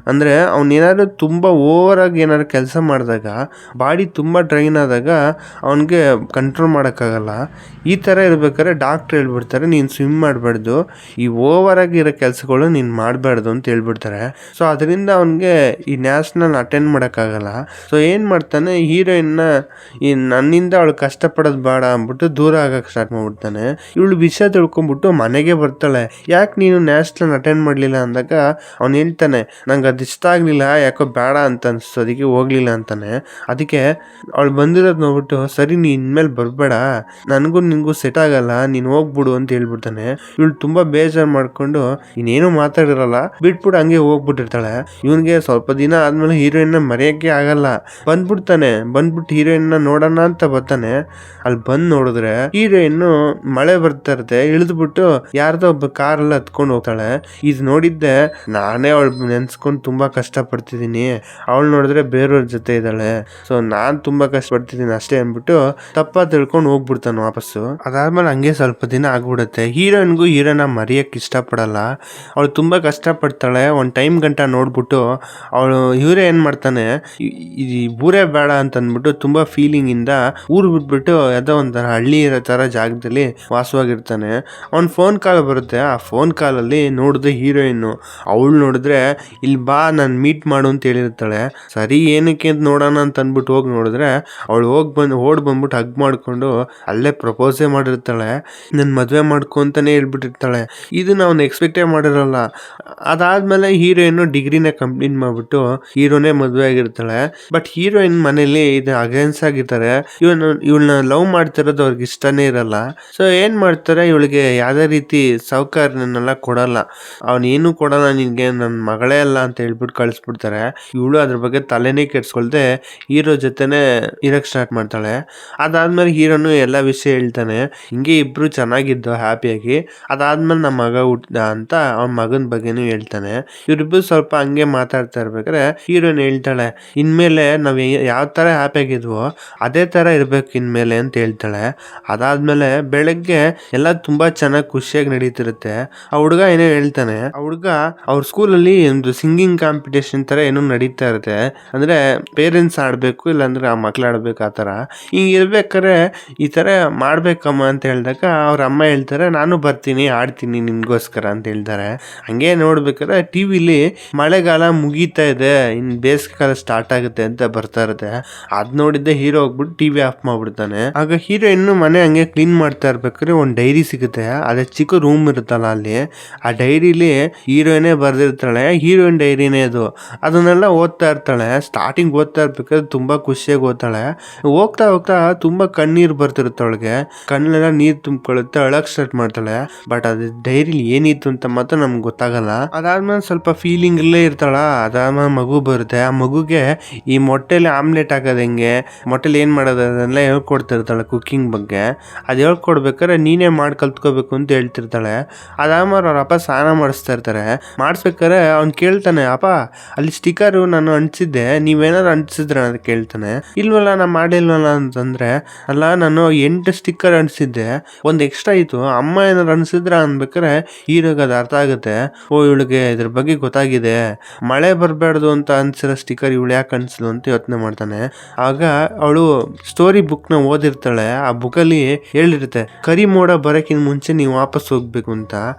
ಅಂದ್ರೆ ಅವನೇನಾದ್ರು ತುಂಬಾ ಓವರ್ ಆಗಿ ಏನಾದ್ರು ಕೆಲಸ ಮಾಡಿದಾಗ, ಬಾಡಿ ತುಂಬಾ ಡ್ರೈನ್ ಆದಾಗ ಅವನಿಗೆ ಕಂಟ್ರೋಲ್ ಮಾಡೋಕ್ಕಾಗಲ್ಲ. ಈ ಥರ ಇರ್ಬೇಕಾದ್ರೆ ಡಾಕ್ಟ್ರ್ ಹೇಳ್ಬಿಡ್ತಾರೆ, ನೀನು ಸ್ವಿಮ್ ಮಾಡಬಾರ್ದು, ಈ ಓವರ್ ಆಗಿರೋ ಕೆಲಸಗಳು ನೀನು ಮಾಡಬಾರ್ದು ಅಂತ ಹೇಳ್ಬಿಡ್ತಾರೆ. ಸೊ ಅದರಿಂದ ಅವನಿಗೆ ಈ ನ್ಯಾಷನಲ್ ಅಟೆಂಡ್ ಮಾಡೋಕ್ಕಾಗಲ್ಲ. ಸೊ ಏನು ಮಾಡ್ತಾನೆ, ಹೀರೋಯಿನ್ನ ಈ ನನ್ನಿಂದ ಅವಳು ಕಷ್ಟಪಡೋದು ಬೇಡ ಅಂದ್ಬಿಟ್ಟು ದೂರ ಆಗಕ್ಕೆ ಸ್ಟಾರ್ಟ್ ಮಾಡ್ಬಿಡ್ತಾನೆ. ಇವಳು ವಿಷಯ ತಿಳ್ಕೊಂಡ್ಬಿಟ್ಟು ಮನೆಗೆ ಬರ್ತಾಳೆ. ಯಾಕೆ ನೀನು ನ್ಯಾಷನಲ್ ಅಟೆಂಡ್ ಮಾಡಲಿಲ್ಲ ಅಂದಾಗ ಅವ್ನು ಹೇಳ್ತಾನೆ, ನಂಗೆ ಅದು ಇಷ್ಟ ಆಗಲಿಲ್ಲ, ಯಾಕೋ ಬೇಡ ಅಂತ ಅನಿಸ್ತು, ಅದಕ್ಕೆ ಹೋಗ್ಲಿಲ್ಲ ಅಂತಾನೆ. ಅದಕ್ಕೆ ಅವಳು ಬಂದಿರೋದು ನೋಡ್ಬಿಟ್ಟು, ಸರಿ ನೀ ಇನ್ಮೇಲೆ ಬರಬೇಡ, ನನಗೂ ನಿನಗೂ ಸೆಟ್ ಆಗಲ್ಲ, ನೀನು ಹೋಗ್ಬಿಡು ಅಂತ ಹೇಳ್ಬಿಡ್ತಾನೆ. ಇವಳು ತುಂಬ ಬೇಜಾರು ಮಾಡ್ಕೊಂಡು ಇನ್ನೇನು ಮಾತಾಡಿರಲ್ಲ, ಬಿಟ್ಬಿಟ್ಟು ಹಂಗೆ ಹೋಗ್ಬಿಟ್ಟಿರ್ತಾಳೆ. ಇವನಿಗೆ ಸ್ವಲ್ಪ ದಿನ ಆದ್ಮೇಲೆ ಹೀರೋಯಿನ್ನ ಮರೆಯೋಕ್ಕೆ ಆಗಲ್ಲ. ಬಂದ್ಬಿಟ್ಟು ಹೀರೋಯಿನ್ನ ನೋಡೋಣ ಅಂತ ಬರ್ತಾನೆ. ಅಲ್ಲಿ ಬಂದು ನೋಡಿದ್ರೆ ಹೀರೋಯಿನ್ನು ಮಳೆ ಬರ್ತಾ ಇರುತ್ತೆ, ಇಳಿದ್ಬಿಟ್ಟು ಯಾರ್ದೋ ಒಬ್ಬ ಕಾರೆಲ್ಲ ಹತ್ಕೊಂಡು ಹೋಗ್ತಾಳೆ. ಇದು ನೋಡಿದ್ದೆ ನಾನೇ ಅವಳು ನೆನ್ಸ್ಕೊಂಡು ತುಂಬಾ ಕಷ್ಟ ಪಡ್ತಿದ್ದೀನಿ, ಅವಳು ನೋಡಿದ್ರೆ ಬೇರೆಯವ್ರ ಜೊತೆ ಇದ್ದಾಳೆ, ಸೊ ನಾನ್ ತುಂಬಾ ಕಷ್ಟ ಪಡ್ತಿದ್ದೀನಿ ಅಷ್ಟೇ ಅಂದ್ಬಿಟ್ಟು ತಪ್ಪ ತಿಳ್ಕೊಂಡು ಹೋಗ್ಬಿಡ್ತಾನೆ ವಾಪಸ್ಸು. ಅದಾದ್ಮೇಲೆ ಹಂಗೆ ಸ್ವಲ್ಪ ದಿನ ಆಗ್ಬಿಡುತ್ತೆ. ಹೀರೋಯಿನ್ಗೂ ಹೀರೋನ ಮರೆಯಕ್ಕೆ ಇಷ್ಟಪಡಲ್ಲ. ಅವಳು ತುಂಬಾ ಕಷ್ಟ ಪಡ್ತಾಳೆ. ಒಂದು ಟೈಮ್ ಗಂಟ ನೋಡ್ಬಿಟ್ಟು ಅವಳು ಹೀರೋ ಏನ್ ಮಾಡ್ತಾನೆ, ಈ ಊರೇ ಬೇಡ ಅಂತ ಅಂದ್ಬಿಟ್ಟು ತುಂಬಾ ಫೀಲಿಂಗ್ ಇಂದ ಊರು ಬಿಟ್ಬಿಟ್ಟು ಯಾವುದೋ ಒಂಥರ ಹಳ್ಳಿ ಇರೋ ತರ ಜಾಗದಲ್ಲಿ ವಾಸವಾಗಿರ್ತಾನೆ. ಅವ್ನ ಫೋನ್ ಕಾಲ್ ಬರುತ್ತೆ. ಆ ಫೋನ್ ಕಾಲಲ್ಲಿ ನೋಡಿದ್ರೆ ಹೀರೋಯಿನ್, ಅವಳು ನೋಡಿದ್ರೆ ಇಲ್ಲಿ ಬಾ ನಾನು ಮೀಟ್ ಮಾಡು ಅಂತ ಹೇಳಿರ್ತಾಳೆ. ಸರಿ ಏನಕ್ಕೆ ಅಂತ ನೋಡೋಣ ಅಂತ ಅಂದ್ಬಿಟ್ಟು ಹೋಗಿ ನೋಡಿದ್ರೆ ಅವಳು ಓಡ್ ಬಂದ್ಬಿಟ್ಟು ಹಗ್ ಮಾಡ್ಕೊಂಡು ಅಲ್ಲೇ ಪ್ರಪೋಸೇ ಮಾಡಿರ್ತಾಳೆ. ನನ್ನ ಮದುವೆ ಮಾಡ್ಕೊ ಅಂತಾನೆ ಹೇಳ್ಬಿಟ್ಟಿರ್ತಾಳೆ. ಇದನ್ನ ಅವ್ನು ಎಕ್ಸ್ಪೆಕ್ಟೇ ಮಾಡಿರಲ್ಲ. ಅದಾದ್ಮೇಲೆ ಹೀರೋಯಿನ್ ಡಿಗ್ರಿನ ಕಂಪ್ಲೀಟ್ ಮಾಡ್ಬಿಟ್ಟು ಹೀರೋನೇ ಮದುವೆ ಆಗಿರ್ತಾಳೆ. ಬಟ್ ಹೀರೋಯಿನ್ ಮನೇಲಿ ಇದು ಅಗೇನ್ಸ್ಟ್ ಆಗಿರ್ತಾರೆ. ಇವಳನ್ನ ಲವ್ ಮಾಡ್ತಿರೋದು ಅವ್ರಿಗೆ ಇಷ್ಟನೇ ಇರಲ್ಲ. ಸೊ ಏನ್ ಮಾಡ್ತಾರೆ, ಇವಳಿಗೆ ಯಾವ್ದೇ ರೀತಿ ಸಹಕಾರನೆಲ್ಲ ಕೊಡಲ್ಲ. ಅವನೇನು ಕೊಡಲ್ಲ, ನಿನ್ಗೆ ನನ್ನ ಮಗಳೇ ಅಲ್ಲ ಅಂತ ಹೇಳ್ಬಿಟ್ಟು ಕಳಿಸ್ಬಿಡ್ತಾರೆ. ಇವಳು ಅದ್ರ ಬಗ್ಗೆ ತಲೆನೇ ಕೆಡ್ಸ್ಕೊಳ್ದೆ ಹೀರೋ ಜೊತೆನೆ ಇರಕ್ ಸ್ಟಾರ್ಟ್ ಮಾಡ್ತಾಳೆ. ಅದಾದ್ಮೇಲೆ ಹೀರೋನು ಎಲ್ಲ ವಿಷಯ ಹೇಳ್ತಾನೆ. ಹಿಂಗೆ ಇಬ್ರು ಚೆನ್ನಾಗಿದ್ದು ಹ್ಯಾಪಿಯಾಗಿ. ಅದಾದ್ಮೇಲೆ ನಮ್ಮ ಮಗ ಹುಟ್ಟಿದ ಅಂತ ಅವನ ಮಗನ ಬಗ್ಗೆನೂ ಹೇಳ್ತಾನೆ. ಇವರಿಬ್ರು ಸ್ವಲ್ಪ ಹಂಗೆ ಮಾತಾಡ್ತಾ ಇರ್ಬೇಕಾದ್ರೆ ಹೀರೋಯಿನ್ ಹೇಳ್ತಾಳೆ, ಇನ್ಮೇಲೆ ನಾವ್ ಯಾವ ತರ ಹ್ಯಾಪಿ ಆಗಿದ್ವೋ ಅದೇ ತರ ಇರ್ಬೇಕು ಇನ್ಮೇಲೆ ಅಂತ ಹೇಳ್ತಾಳೆ. ಅದಾದ್ಮೇಲೆ ಬೆಳಗ್ಗೆ ಎಲ್ಲ ತುಂಬಾ ಚೆನ್ನಾಗಿ ಖುಷಿಯಾಗಿ ನಡೀತಿರುತ್ತೆ. ಆ ಹುಡುಗ ಏನೋ ಹೇಳ್ತಾನೆ. ಆ ಹುಡುಗ ಅವ್ರ ಸ್ಕೂಲಲ್ಲಿ ಒಂದು ಸಿಂಗಿಂಗ್ ಕಾಂಪಿಟೇಷನ್ ತರ ಏನೋ ನಡೀತಾ ಇರುತ್ತೆ. ಅಂದ್ರೆ ಪೇರೆಂಟ್ಸ್ ಆಡ್ಬೇಕು, ಇಲ್ಲಾಂದ್ರೆ ಆ ಮಕ್ಳು ಆಡ್ಬೇಕು, ಆ ತರ. ಹಿಂಗ್ ಇರ್ಬೇಕಾದ್ರೆ ಈ ತರ ಮಾಡ್ಬೇಕಮ್ಮ ಅಂತ ಹೇಳಿದಾಗ ಅವ್ರ ಅಮ್ಮ ಹೇಳ್ತಾರೆ, ನಾನು ಬರ್ತೀನಿ ಆಡ್ತೀನಿ ನಿನ್ಗೋಸ್ಕರ ಅಂತ ಹೇಳ್ತಾರೆ. ಹಂಗೆ ನೋಡ್ಬೇಕಾದ್ರೆ ಟಿವಿಲಿ ಮಳೆಗಾಲ ಮುಗೀತಾ ಇದೆ, ಇನ್ ಬೇಸಿಗೆ ಕಾಲ ಸ್ಟಾರ್ಟ್ ಆಗುತ್ತೆ ಅಂತ ಬರ್ತಾ ಇರುತ್ತೆ. ಅದ್ ನೋಡಿದ್ದೆ ಹೀರೋ ಹೋಗ್ಬಿಟ್ಟು ಟಿವಿ ಆಫ್ ಮಾಡ್ಬಿಡ್ತಾನೆ. ಆಗ ಹೀರೋ ಇನ್ನು ಮನೆ ಹಂಗೆ ಕ್ಲೀನ್ ಮಾಡ್ತಾ ಇರ್ಬೇಕಾದ್ರೆ ಒಂದ್ ಡೈರಿ ಸಿಗುತ್ತೆ. ಅದೇ ಚಿಕ್ಕ ರೂಮ್ ಇರುತ್ತಲ್ಲ ಅಲ್ಲಿ, ಆ ಡೈರಿಲಿ ಹೀರೋಯಿನೇ ಬರ್ದಿರ್ತಾಳೆ. ಹೀರೋಯಿನ್ ಡೈರಿನೇ ಅದು. ಅದನ್ನೆಲ್ಲ ಓದ್ತಾ ಇರ್ತಾಳೆ. ಸ್ಟಾರ್ಟಿಂಗ್ ಓದ್ತಾ ಇರ್ಬೇಕಾದ್ರೆ ತುಂಬಾ ಖುಷಿಯಾಗಿ ಓದ್ತಾಳೆ. ಹೋಗ್ತಾ ಹೋಗ್ತಾ ತುಂಬಾ ಕಣ್ಣೀರ್ ಬರ್ತಿರುತ್ತೆ ಅವಳಿಗೆ. ಕಣ್ಣೆಲ್ಲ ನೀರ್ ತುಂಬಿಕೊಳ್ಳುತ್ತೆ, ಅಳಕ್ ಸ್ಟಾರ್ಟ್ ಮಾಡ್ತಾಳೆ. ಬಟ್ ಅದು ಡೈರಿಲಿ ಏನಿತ್ತು ಅಂತ ಮಾತ್ರ ನಮ್ಗೆ ಗೊತ್ತಾಗಲ್ಲ. ಅದಾದ್ಮೇಲೆ ಸ್ವಲ್ಪ ಫೀಲಿಂಗ್ ಇಲ್ಲೇ ಇರ್ತಾಳ. ಅದಾದ್ಮೇಲೆ ಮಗು ಬರುತ್ತೆ. ಆ ಮಗುಗೆ ಈ ಮೊಟ್ಟೆಲಿ ಆಮ್ಲೆಟ್ ಹಾಕೋದು ಹೆಂಗೆ, ಮೊಟ್ಟೆಲಿ ಏನ್ ಮಾಡೋದು ಅದನ್ನೆಲ್ಲ ಹೇಳ್ಕೊಡ್ತಿರ್ತಾಳೆ ಕುಕ್ಕಿಂಗ್ ಬಗ್ಗೆ. ಅದು ಹೇಳ್ಕೊಡ್ಬೇಕಾದ್ರೆ ನೀನೇ ಮಾಡಿ ಕಲ್ತ್ಕೋಬೇಕು ಅಂತ ಹೇಳ್ತಿರ್ತಾಳೆ. ಅದಾದ್ಮೇಲೆ ಅವ್ರ ಅಪ್ಪ ಸ್ನಾನ ಮಾಡಿಸ್ತಾ ಇರ್ತಾರೆ. ಮಾಡಿಸ್ಬೇಕಾದ್ರೆ ಅವ್ನು ಕೇಳ್ತಾನೆ, ಅಪ್ಪ ಅಲ್ಲಿ ಸ್ಟಿಕರು ನಾನು ಅಂಟಿಸಿದ್ದೆ, ನೀವೇನಾದ್ರು ಅಂಟಿಸಿದ್ರ ಅಂತ ಕೇಳ್ತಾನೆ. ಇಲ್ವಲ್ಲ ನಾ ಮಾಡಿಲ್ವಲ್ಲ ಅಂತಂದ್ರೆ, ಅಲ್ಲ ನಾನು 8 ಸ್ಟಿಕ್ಕರ್ ಅಂಟಿಸಿದ್ದೆ, ಒಂದು ಎಕ್ಸ್ಟ್ರಾ ಇತ್ತು, ಅಮ್ಮ ಏನಾದ್ರು ಅನ್ಸಿದ್ರ ಅನ್ಬೇಕಾರೆ ಹೀರೋಗೆ ಅದು ಅರ್ಥ ಆಗುತ್ತೆ. ಓ ಇವಳಿಗೆ ಇದ್ರ ಬಗ್ಗೆ ಗೊತ್ತಾಗಿದೆ, ಮಳೆ ಬರಬಾರ್ದು ಅಂತ ಅನ್ಸಿರೋ ಸ್ಟಿಕ್ಕರ್ ಇವಳು ಯಾಕೆ ಅನ್ಸಿದ್ಲು ಅಂತ ಯೋಚನೆ ಮಾಡ್ತಾನೆ. ಆಗ ಅವಳು ಸ್ಟೋರಿ ಬುಕ್ ನ ಓದಿರ್ತಾಳೆ. ಆ ಬುಕ್ಕಲ್ಲಿ ಹೇಳಿರುತ್ತೆ, ಕರಿ ಮೋಡ ಬರಕ್ಕಿಂತ ಮುಂಚೆ ನೀವು ವಾಪಸ್ ಹೋಗ್ಬೇಕು ಅಂತ.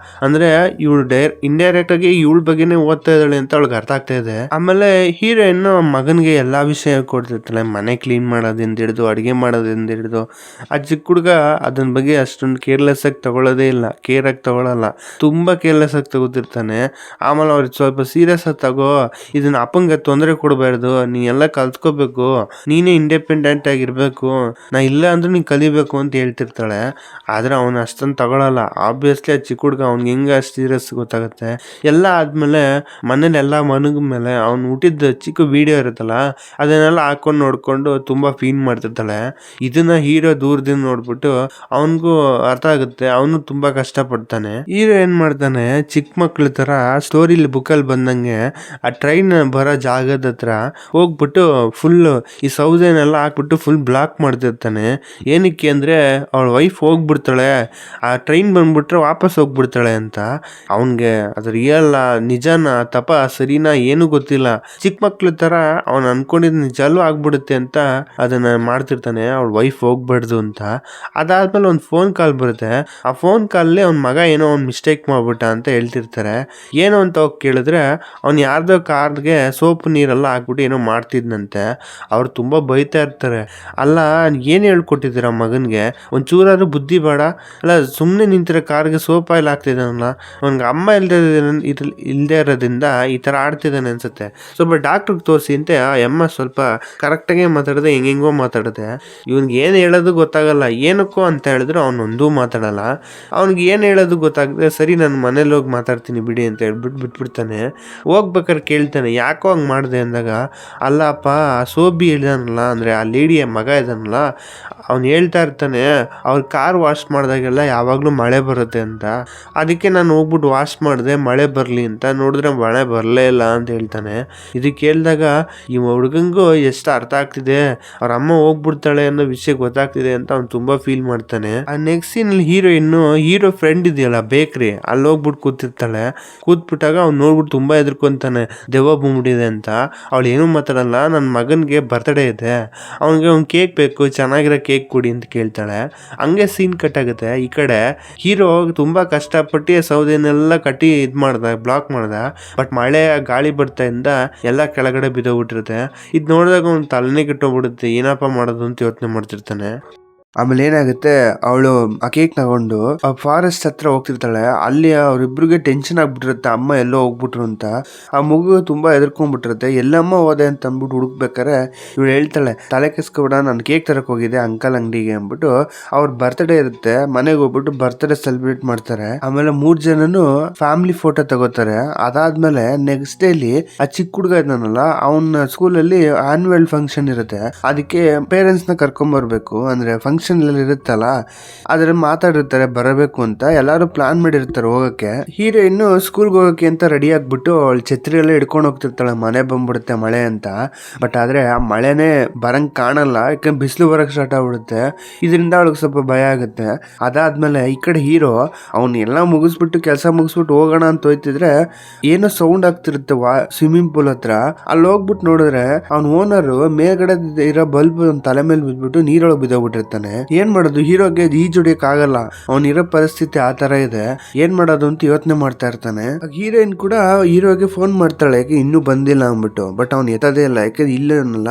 ಅಂದ್ರೆ ಇವಳು ಇಂಡೈರೆಕ್ಟ್ ಆಗಿ ಇವಳ ಬಗ್ಗೆನೇ ಓದ್ತಾ ಇದ್ದಾಳೆ ಅಂತ ಅವಳಿಗೆ ಅರ್ಥ ಆಗ್ತಾ ಇದೆ. ಆಮೇಲೆ ಹೀರೋಯಿನ್ ಮಗನ್ಗೆ ಎಲ್ಲಾ ವಿಷಯ ಕೊಡ್ತಿರ್ತಾಳೆ, ಮನೆ ಕ್ಲೀನ್ ಮಾಡೋದಿಂದ ಹಿಡಿದು ಅಡಿಗೆ ಮಾಡೋದಿಂದ ಹಿಡಿದು. ಆ ಚಿಕ್ಕ ಹುಡುಗ ಅದನ್ ಬಗ್ಗೆ ಅಷ್ಟೊಂದು ಕೇರ್ಲೆಸ್ ಆಗಿ ತಗೊಳ್ಳೋದೇ ಇಲ್ಲ, ಕೇರ್ ಆಗಿ ತಗೊಳಲ್ಲ, ತುಂಬಾ ಕೇರ್ಲೆಸ್ ಆಗಿ ತಗೋತಿರ್ತಾನೆ. ಆಮೇಲೆ ಅವ್ರಿಗೆ ಸ್ವಲ್ಪ ಸೀರಿಯಸ್ ಆಗಿ ತಗೋ, ಇದನ್ನ ಅಪ್ಪಂಗೆ ತೊಂದರೆ ಕೊಡಬಾರ್ದು, ನೀ ಎಲ್ಲ ಕಲ್ತ್ಕೋಬೇಕು, ನೀನೇ ಇಂಡಿಪೆಂಡೆಂಟ್ ಆಗಿರ್ಬೇಕು, ನಾ ಇಲ್ಲ ಅಂದ್ರೆ ನೀನ್ ಕಲಿಬೇಕು ಅಂತ ಹೇಳ್ತಿರ್ತಾಳೆ. ಆದ್ರೆ ಅವನು ಅಷ್ಟೊಂದು ತಗೊಳಲ್ಲ. ಆಬ್ವಿಯಸ್ಲಿ ಆ ಚಿಕ್ಕ ಹುಡುಗ ಅವ್ನಿಗೆ ಹೆಂಗ ಸೀರಿಯಸ್ ಗೊತ್ತಾಗುತ್ತೆ. ಎಲ್ಲ ಆದ್ಮೇಲೆ ಮನೇಲಿ ಎಲ್ಲ ಮನಗ ಮೇಲೆ ಅವ್ನು ಹುಟ್ಟಿದ ಚಿಕ್ಕ ವಿಡಿಯೋ ಇರುತ್ತಲ್ಲ ಅದನ್ನೆಲ್ಲ ಹಾಕೊಂಡು ನೋಡ್ಕೊಂಡು ತುಂಬಾ ಫೀಲ್ ಮಾಡ್ತಿರ್ತಾಳೆ. ಇದನ್ನ ಹೀರೋ ದೂರದಿಂದ ನೋಡ್ಬಿಟ್ಟು ಅವನಿಗೂ ಅರ್ಥ ಆಗುತ್ತೆ, ಅವನು ತುಂಬಾ ಕಷ್ಟ ಪಡ್ತಾನೆ. ಹೀರೋ ಏನ್ ಮಾಡ್ತಾನೆ, ಚಿಕ್ಕ ಮಕ್ಳ ತರ ಸ್ಟೋರಿಲಿ ಬುಕ್ಕಲ್ಲಿ ಬಂದಂಗೆ ಆ ಟ್ರೈನ್ ಬರೋ ಜಾಗದ ಹತ್ರ ಹೋಗ್ಬಿಟ್ಟು ಫುಲ್ ಈ ಸೌದೆನೆಲ್ಲ ಹಾಕ್ಬಿಟ್ಟು ಫುಲ್ ಬ್ಲಾಕ್ ಮಾಡ್ತಿರ್ತಾನೆ. ಏನಕ್ಕೆ ಅಂದ್ರೆ ಅವಳ ವೈಫ್ ಹೋಗ್ಬಿಡ್ತಾಳೆ, ಆ ಟ್ರೈನ್ ಬಂದ್ಬಿಟ್ರೆ ವಾಪಸ್ ಹೋಗ್ಬಿಡ್ತಾಳೆ ಅಂತ. ಅವನ್ಗೆ ಅದು ರಿಯಲ್ ನಿಜಾನ ತಪ ಸರಿನಾ ಏನು ಗೊತ್ತಿಲ್ಲ. ಚಿಕ್ಕ ಮಕ್ಳ ತರ ಅವ್ನು ಅನ್ಕೊಂಡಿದ್ ನಿಜಲ್ಲೂ ಆಗ್ಬಿಡುತ್ತೆ ಅಂತ ಅದನ್ನ ಮಾಡ್ತಿರ್ತಾನೆ, ಅವಳ ವೈಫ್ ಹೋಗ್ಬಾರ್ದು ಅಂತ. ಅದಾದ್ಮೇಲೆ ಒಂದು ಫೋನ್ ಕಾಲ್ ಬರುತ್ತೆ. ಆ ಫೋನ್ ಕಾಲಲ್ಲಿ ಅವ್ನ ಮಗ ಏನೋ ಅವ್ನ್ ಮಿಸ್ಟೇಕ್ ಮಾಡ್ಬಿಟ್ಟ ಅಂತ ಹೇಳ್ತಿರ್ತಾರೆ. ಏನು ಅಂತ ಹೋಗಿ ಕೇಳಿದ್ರೆ ಅವ್ನು ಯಾರ್ದೋ ಕಾರ್ಗೆ ಸೋಪ್ ನೀರೆಲ್ಲ ಹಾಕ್ಬಿಟ್ಟು ಏನೋ ಮಾಡ್ತಿದ್ನಂತೆ. ಅವ್ರು ತುಂಬಾ ಬೈತಾ ಇರ್ತಾರೆ, ಅಲ್ಲ ಏನ್ ಹೇಳ್ಕೊಟ್ಟಿದ್ದೀರ ಮಗನ್ಗೆ, ಒಂಚೂರಾದ್ರೂ ಬುದ್ಧಿ ಬೇಡ, ಅಲ್ಲ ಸುಮ್ಮನೆ ನಿಂತಿರೋ ಕಾರ್ಗೆ ಸೋಪ್ ಆಯಿಲ್ ಹಾಕ್ತಿದ್ದಾನಲ್ಲ, ಅವ್ನಿಗೆ ಅಮ್ಮ ಇಲ್ದೇ ಇರೋದ್ರಿಂದ ಈ ತರ ಆಡ್ತಿದ್ದಾನೆ ಅನ್ಸುತ್ತೆ, ಸ್ವಲ್ಪ ಡಾಕ್ಟರ್ಗೆ ತೋರಿಸಿ ಅಂತ ಆ ಅಮ್ಮ ಸ್ವಲ್ಪ ಕರೆಕ್ಟಾಗೆ ಮಾತಾಡದೆ ಹೆಂಗೆಂಗೋ ಮಾತಾಡುತ್ತೆ. ಇವ್ನಿಗೆ ಏನು ಹೇಳೋದು ಗೊತ್ತಾಗಲ್ಲ, ಏನಕ್ಕೋ ಅಂತ ಹೇಳಿದ್ರು ಅವನೊಂದೂ ಮಾತಾಡಲ್ಲ. ಅವ್ನಿಗೆ ಏನು ಹೇಳೋದು ಗೊತ್ತಾಗದೆ ಸರಿ ನಾನು ಮನೇಲಿ ಹೋಗಿ ಮಾತಾಡ್ತೀನಿ ಬಿಡಿ ಅಂತ ಹೇಳ್ಬಿಟ್ಟು ಬಿಟ್ಬಿಡ್ತಾನೆ. ಹೋಗ್ಬೇಕಾದ್ರೆ ಕೇಳ್ತಾನೆ ಯಾಕೋ ಹಂಗೆ ಮಾಡಿದೆ ಅಂದಾಗ, ಅಲ್ಲಪ್ಪ ಆ ಸೋಬಿ ಇದ್ದಾನಲ್ಲ, ಅಂದರೆ ಆ ಲೇಡಿಯ ಮಗ ಇದ್ದಾನಲ್ಲ, ಅವ್ನು ಹೇಳ್ತಾ ಇರ್ತಾನೆ ಅವ್ರ ಕಾರ್ ವಾಶ್ ಮಾಡಿದಾಗೆಲ್ಲ ಯಾವಾಗಲೂ ಮಳೆ ಬರುತ್ತೆ ಅಂತ, ಅದಕ್ಕೆ ನಾನು ಹೋಗ್ಬಿಟ್ಟು ವಾಶ್ ಮಾಡಿದೆ ಮಳೆ ಬರಲಿ ಅಂತ, ನೋಡಿದ್ರೆ ಮಳೆ ಬರಲೇ ಇಲ್ಲ ಅಂತ ಹೇಳ್ತಾನೆ. ಇದಕ್ಕೆ ಹೇಳಿದಾಗ ಈ ಹುಡುಗಂಗೂ ಎಷ್ಟು ಅರ್ಥ ಆಗ್ತಿದೆ, ಅವ್ರ ಅಮ್ಮ ಹೋಗ್ಬಿಡ್ತಾಳೆ ಅನ್ನೋ ವಿಷಯ ಗೊತ್ತಾಗ್ತಿದೆ ಅಂತ ಅವ್ನು ತುಂಬಾ ಫೀಲ್ ಮಾಡ್ತಾನೆ. ಆ ನೆಕ್ಸ್ಟ್ ಸೀನಲ್ಲಿ ಹೀರೋ ಫ್ರೆಂಡ್ ಇದೆಯಲ್ಲ ಬೇಕ್ರಿ, ಅಲ್ಲಿ ಹೋಗ್ಬಿಟ್ಟು ಕೂತಿರ್ತಾಳೆ. ಕೂತ್ಬಿಟ್ಟಾಗ ಅವ್ನು ನೋಡ್ಬಿಟ್ಟು ತುಂಬಾ ಎದ್ರಕೊಂತಾನೆ, ದೆವ್ವ ಬಂದ್ಬಿಟ್ಟಿದೆ ಅಂತ. ಅವಳು ಏನೂ ಮಾತಾಡಲ್ಲ, ನನ್ನ ಮಗನಿಗೆ ಬರ್ತಡೇ ಇದೆ, ಅವ್ನಿಗೆ ಒಂದು ಕೇಕ್ ಬೇಕು, ಚೆನ್ನಾಗಿರೋ ಕೇಕ್ ಕೊಡಿ ಅಂತ ಕೇಳ್ತಾಳೆ. ಹಂಗೆ ಸೀನ್ ಕಟ್ ಆಗುತ್ತೆ. ಈ ಕಡೆ ಹೀರೋ ತುಂಬಾ ಕಷ್ಟಪಟ್ಟು ಸೌದೆನೆಲ್ಲ ಕಟ್ಟಿ ಬ್ಲಾಕ್ ಮಾಡ್ದ, ಬಟ್ ಮಳೆ ಗಾಳಿ ಬರ್ತಾ ಇಂದ ಎಲ್ಲ ಕೆಳಗಡೆ ಬಿದ್ದೋಗ್ಬಿಟ್ಟಿರುತ್ತೆ. ಇದು ನೋಡಿದಾಗ ಅವ್ನು ತಲೆನೇ ಕೆಟ್ಟೋಗ್ಬಿಡುತ್ತೆ, ಏನಪ್ಪ ಮಾಡೋದು ಅಂತ ಯೋಚನೆ ಮಾಡ್ತಿರ್ತಾನೆ. ಆಮೇಲೆ ಏನಾಗುತ್ತೆ, ಅವಳು ಆ ಕೇಕ್ ತಗೊಂಡು ಆ ಫಾರೆಸ್ಟ್ ಹತ್ರ ಹೋಗ್ತಿರ್ತಾಳೆ. ಅಲ್ಲಿ ಅವ್ರಿಬ್ರಿಗೆ ಟೆನ್ಷನ್ ಆಗ್ಬಿಟ್ಟಿರುತ್ತೆ, ಅಮ್ಮ ಎಲ್ಲೋ ಹೋಗ್ಬಿಟ್ರು ಅಂತ. ಆ ಮಗು ತುಂಬಾ ಎದ್ಕೊಂಡ್ಬಿಟ್ಟಿರುತ್ತೆ, ಎಲ್ಲಮ್ಮ ಹೋದೆ ಅಂತ ಅಂದ್ಬಿಟ್ಟು ಹುಡುಕ್ಬೇಕಾರೆ ಇವಳು ಹೇಳ್ತಾಳೆ, ತಲೆ ಕೆಸ್ಕೊಬೇಡ, ನಾನು ಕೇಕ್ ತರಕ್ ಹೋಗಿದ್ದೆ ಅಂಕಲ್ ಅಂಗಡಿಗೆ ಅಂದ್ಬಿಟ್ಟು. ಅವ್ರ ಬರ್ತ್ಡೇ ಇರುತ್ತೆ, ಮನೆಗೆ ಹೋಗ್ಬಿಟ್ಟು ಬರ್ತ್ಡೇ ಸೆಲೆಬ್ರೇಟ್ ಮಾಡ್ತಾರೆ. ಆಮೇಲೆ 3 ಜನನು ಫ್ಯಾಮಿಲಿ ಫೋಟೋ ತಗೋತಾರೆ. ಅದಾದ್ಮೇಲೆ ನೆಕ್ಸ್ಟ್ ಡೇಲಿ ಆ ಚಿಕ್ಕ ಹುಡುಗ ಇದ್ದಾನಲ್ಲ, ಅವನ ಸ್ಕೂಲಲ್ಲಿ ಆನ್ಯುವಲ್ ಫಂಕ್ಷನ್ ಇರುತ್ತೆ, ಅದಕ್ಕೆ ಪೇರೆಂಟ್ಸ್ ನ ಕರ್ಕೊಂಡ್ ಬರ್ಬೇಕು, ಅಂದ್ರೆ ಫಂಕ್ಷನ್ ಇರುತ್ತಲ್ಲ ಆದ್ರೆ ಮಾತಾಡಿರ್ತಾರೆ ಬರಬೇಕು ಅಂತ, ಎಲ್ಲಾರು ಪ್ಲಾನ್ ಮಾಡಿರ್ತಾರೆ ಹೋಗಕ್ಕೆ. ಹೀರೋಯಿನ್ನು ಸ್ಕೂಲ್ಗೆ ಹೋಗಕ್ಕೆ ಅಂತ ರೆಡಿ ಆಗ್ಬಿಟ್ಟು ಅವಳು ಛತ್ರಿ ಎಲ್ಲ ಹಿಡ್ಕೊಂಡು ಹೋಗ್ತಿರ್ತಾಳೆ, ಮನೆ ಬಂದ್ಬಿಡುತ್ತೆ ಮಳೆ ಅಂತ. ಬಟ್ ಆದ್ರೆ ಆ ಮಳೆನೇ ಬರಂಗ್ ಕಾಣಲ್ಲ, ಯಾಕಂದ್ರೆ ಬಿಸಿಲು ಬರಕ್ ಸ್ಟಾರ್ಟ್ ಆಗ್ಬಿಡುತ್ತೆ. ಇದರಿಂದ ಅವಳಿಗೆ ಸ್ವಲ್ಪ ಭಯ ಆಗುತ್ತೆ. ಅದಾದ್ಮೇಲೆ ಈ ಕಡೆ ಹೀರೋ ಅವ್ನ ಎಲ್ಲ ಮುಗಿಸ್ಬಿಟ್ಟು ಕೆಲಸ ಮುಗಿಸ್ಬಿಟ್ಟು ಹೋಗೋಣ ಅಂತ ಹೋಯ್ತಿದ್ರೆ ಏನೋ ಸೌಂಡ್ ಆಗ್ತಿರುತ್ತೆ ಸ್ವಿಮ್ಮಿಂಗ್ ಪೂಲ್ ಹತ್ರ. ಅಲ್ಲಿ ಹೋಗ್ಬಿಟ್ಟು ನೋಡಿದ್ರೆ ಅವ್ನ ಓನರ್ ಮೇಲ್ಗಡೆ ಇರೋ ಬಲ್ಬ್ ತಲೆ ಮೇಲೆ ಬಿದ್ಬಿಟ್ಟು ನೀರೊಳಗೆ ಬಿದ್ದೋಗ್ಬಿಟ್ಟಿರ್ತಾನೆ. ಏನ್ ಮಾಡೋದು, ಹೀರೋಗೆ ಈಜೊಡಿಯಕ್ ಆಗಲ್ಲ, ಅವನಿರೋ ಪರಿಸ್ಥಿತಿ ಆ ತರ ಇದೆ, ಏನ್ ಮಾಡೋದು ಅಂತ ಯೋಚನೆ ಮಾಡ್ತಾ ಇರ್ತಾನೆ. ಹೀರೋಯಿನ್ ಕೂಡ ಹೀರೋಗೆ ಫೋನ್ ಮಾಡ್ತಾಳೆ, ಯಾಕೆ ಇನ್ನೂ ಬಂದಿಲ್ಲ ಅಂದ್ಬಿಟ್ಟು. ಬಟ್ ಅವ್ನು ಎತ್ತದೇ ಇಲ್ಲ, ಯಾಕೆ ಇಲ್ಲನಲ್ಲ,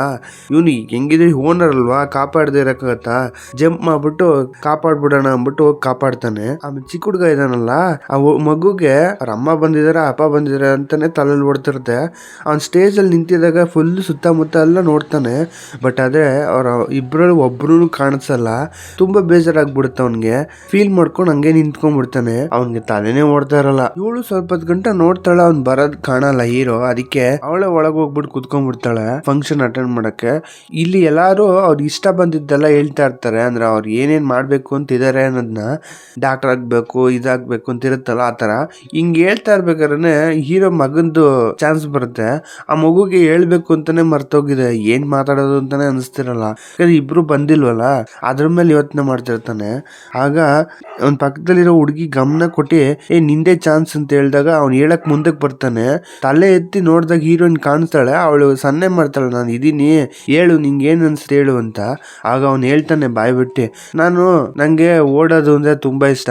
ಇವನು ಹೆಂಗಿದ್ರೆ ಓನರ್ ಅಲ್ವಾ, ಕಾಪಾಡದೆ ಇರಕ್ಕಾಗತ್ತಾ, ಜಂಪ್ ಮಾಡ್ಬಿಟ್ಟು ಕಾಪಾಡ್ಬಿಡೋಣ ಅಂದ್ಬಿಟ್ಟು ಹೋಗಿ ಕಾಪಾಡ್ತಾನೆ. ಆಮೇಲೆ ಚಿಕ್ಕ ಹುಡುಗ ಇದಾನಲ್ಲ, ಆ ಮಗುಗೆ ಅವ್ರ ಅಮ್ಮ ಬಂದಿದಾರ ಅಪ್ಪ ಬಂದಿದಾರ ಅಂತಾನೆ ತಲೆಯಲ್ಲಿ ಓಡ್ತಿರುತ್ತೆ. ಅವ್ನ್ ಸ್ಟೇಜ್ ಅಲ್ಲಿ ನಿಂತಿದಾಗ ಫುಲ್ ಸುತ್ತಮುತ್ತ ಎಲ್ಲ ನೋಡ್ತಾನೆ, ಬಟ್ ಆದ್ರೆ ಅವ್ರ ಇಬ್ರಲ್ಲಿ ಒಬ್ರು ಕಾಣಿಸಲ್ಲ. ತುಂಬಾ ಬೇಜಾರಾಗ್ಬಿಡುತ್ತೆ ಅವನ್ಗೆ, ಫೀಲ್ ಮಾಡ್ಕೊಂಡು ಹಂಗೆ ನಿಂತ್ಕೊಂಡ್ಬಿಡ್ತಾನೆ. ಅವ್ನ್ಗೆ ತಲೆನೇ ಓಡ್ತಾ ಇರಲ್ಲ. ಇವಳು ಸ್ವಲ್ಪ ಗಂಟೆ ನೋಡ್ತಾಳೆ, ಅವ್ನ್ ಬರೋದ್ ಕಾಣಲ್ಲ ಹೀರೋ, ಅದಕ್ಕೆ ಅವಳೆ ಒಳಗ್ ಹೋಗ್ಬಿಟ್ಟು ಕುತ್ಕೊಂಡ್ಬಿಡ್ತಾಳೆ ಫಂಕ್ಷನ್ ಅಟೆಂಡ್ ಮಾಡಕ್ಕೆ. ಇಲ್ಲಿ ಎಲ್ಲಾರು ಅವ್ರಿಗೆ ಇಷ್ಟ ಬಂದಿದ್ದೆಲ್ಲ ಹೇಳ್ತಾ ಇರ್ತಾರೆ, ಅಂದ್ರೆ ಅವ್ರು ಏನೇನ್ ಮಾಡ್ಬೇಕು ಅಂತ ಇದಾರೆ ಅನ್ನೋದನ್ನ, ಡಾಕ್ಟರ್ ಆಗ್ಬೇಕು ಇದಾಗ್ಬೇಕು ಅಂತ ಇರುತ್ತಲ್ಲ ಆತರ. ಹಿಂಗ್ ಹೇಳ್ತಾ ಇರ್ಬೇಕಾದ್ರೆ ಹೀರೋ ಮಗಂದು ಚಾನ್ಸ್ ಬರುತ್ತೆ. ಆ ಮಗುಗೆ ಹೇಳ್ಬೇಕು ಅಂತಾನೆ ಮರ್ತೋಗಿದೆ, ಏನ್ ಮಾತಾಡೋದು ಅಂತಾನೆ ಅನಿಸ್ತಿರಲ್ಲ, ಇಬ್ರು ಬಂದಿಲ್ವಲ್ಲ. ಅದ್ರ ಮೇಲೆ ಯೋಚನೆ ಮಾಡ್ತಿರ್ತಾನೆ. ಆಗ ಅವ್ನ ಪಕ್ಕದಲ್ಲಿರೋ ಹುಡುಗಿ ಗಮನ ಕೊಟ್ಟು ನಿಂದೆ ಚಾನ್ಸ್ ಅಂತ ಹೇಳಿದಾಗ ಅವ್ನು ಹೇಳಕ್ ಮುಂದಕ್ಕೆ ಬರ್ತಾನೆ. ತಲೆ ಎತ್ತಿ ನೋಡಿದಾಗ ಹೀರೋಯಿನ್ ಕಾಣಿಸ್ತಾಳೆ. ಅವಳು ಸನ್ನೆ ಮಾಡ್ತಾಳೆ, ನಾನು ಇದೀನಿ, ಹೇಳು ನಿಂಗೆ ಏನ್ ಅನ್ಸುತ್ತೆ ಹೇಳು ಅಂತ. ಆಗ ಅವ್ನು ಹೇಳ್ತಾನೆ ಬಾಯ್ ಬಿಟ್ಟು, ನಂಗೆ ಓಡೋದು ಅಂದ್ರೆ ತುಂಬಾ ಇಷ್ಟ,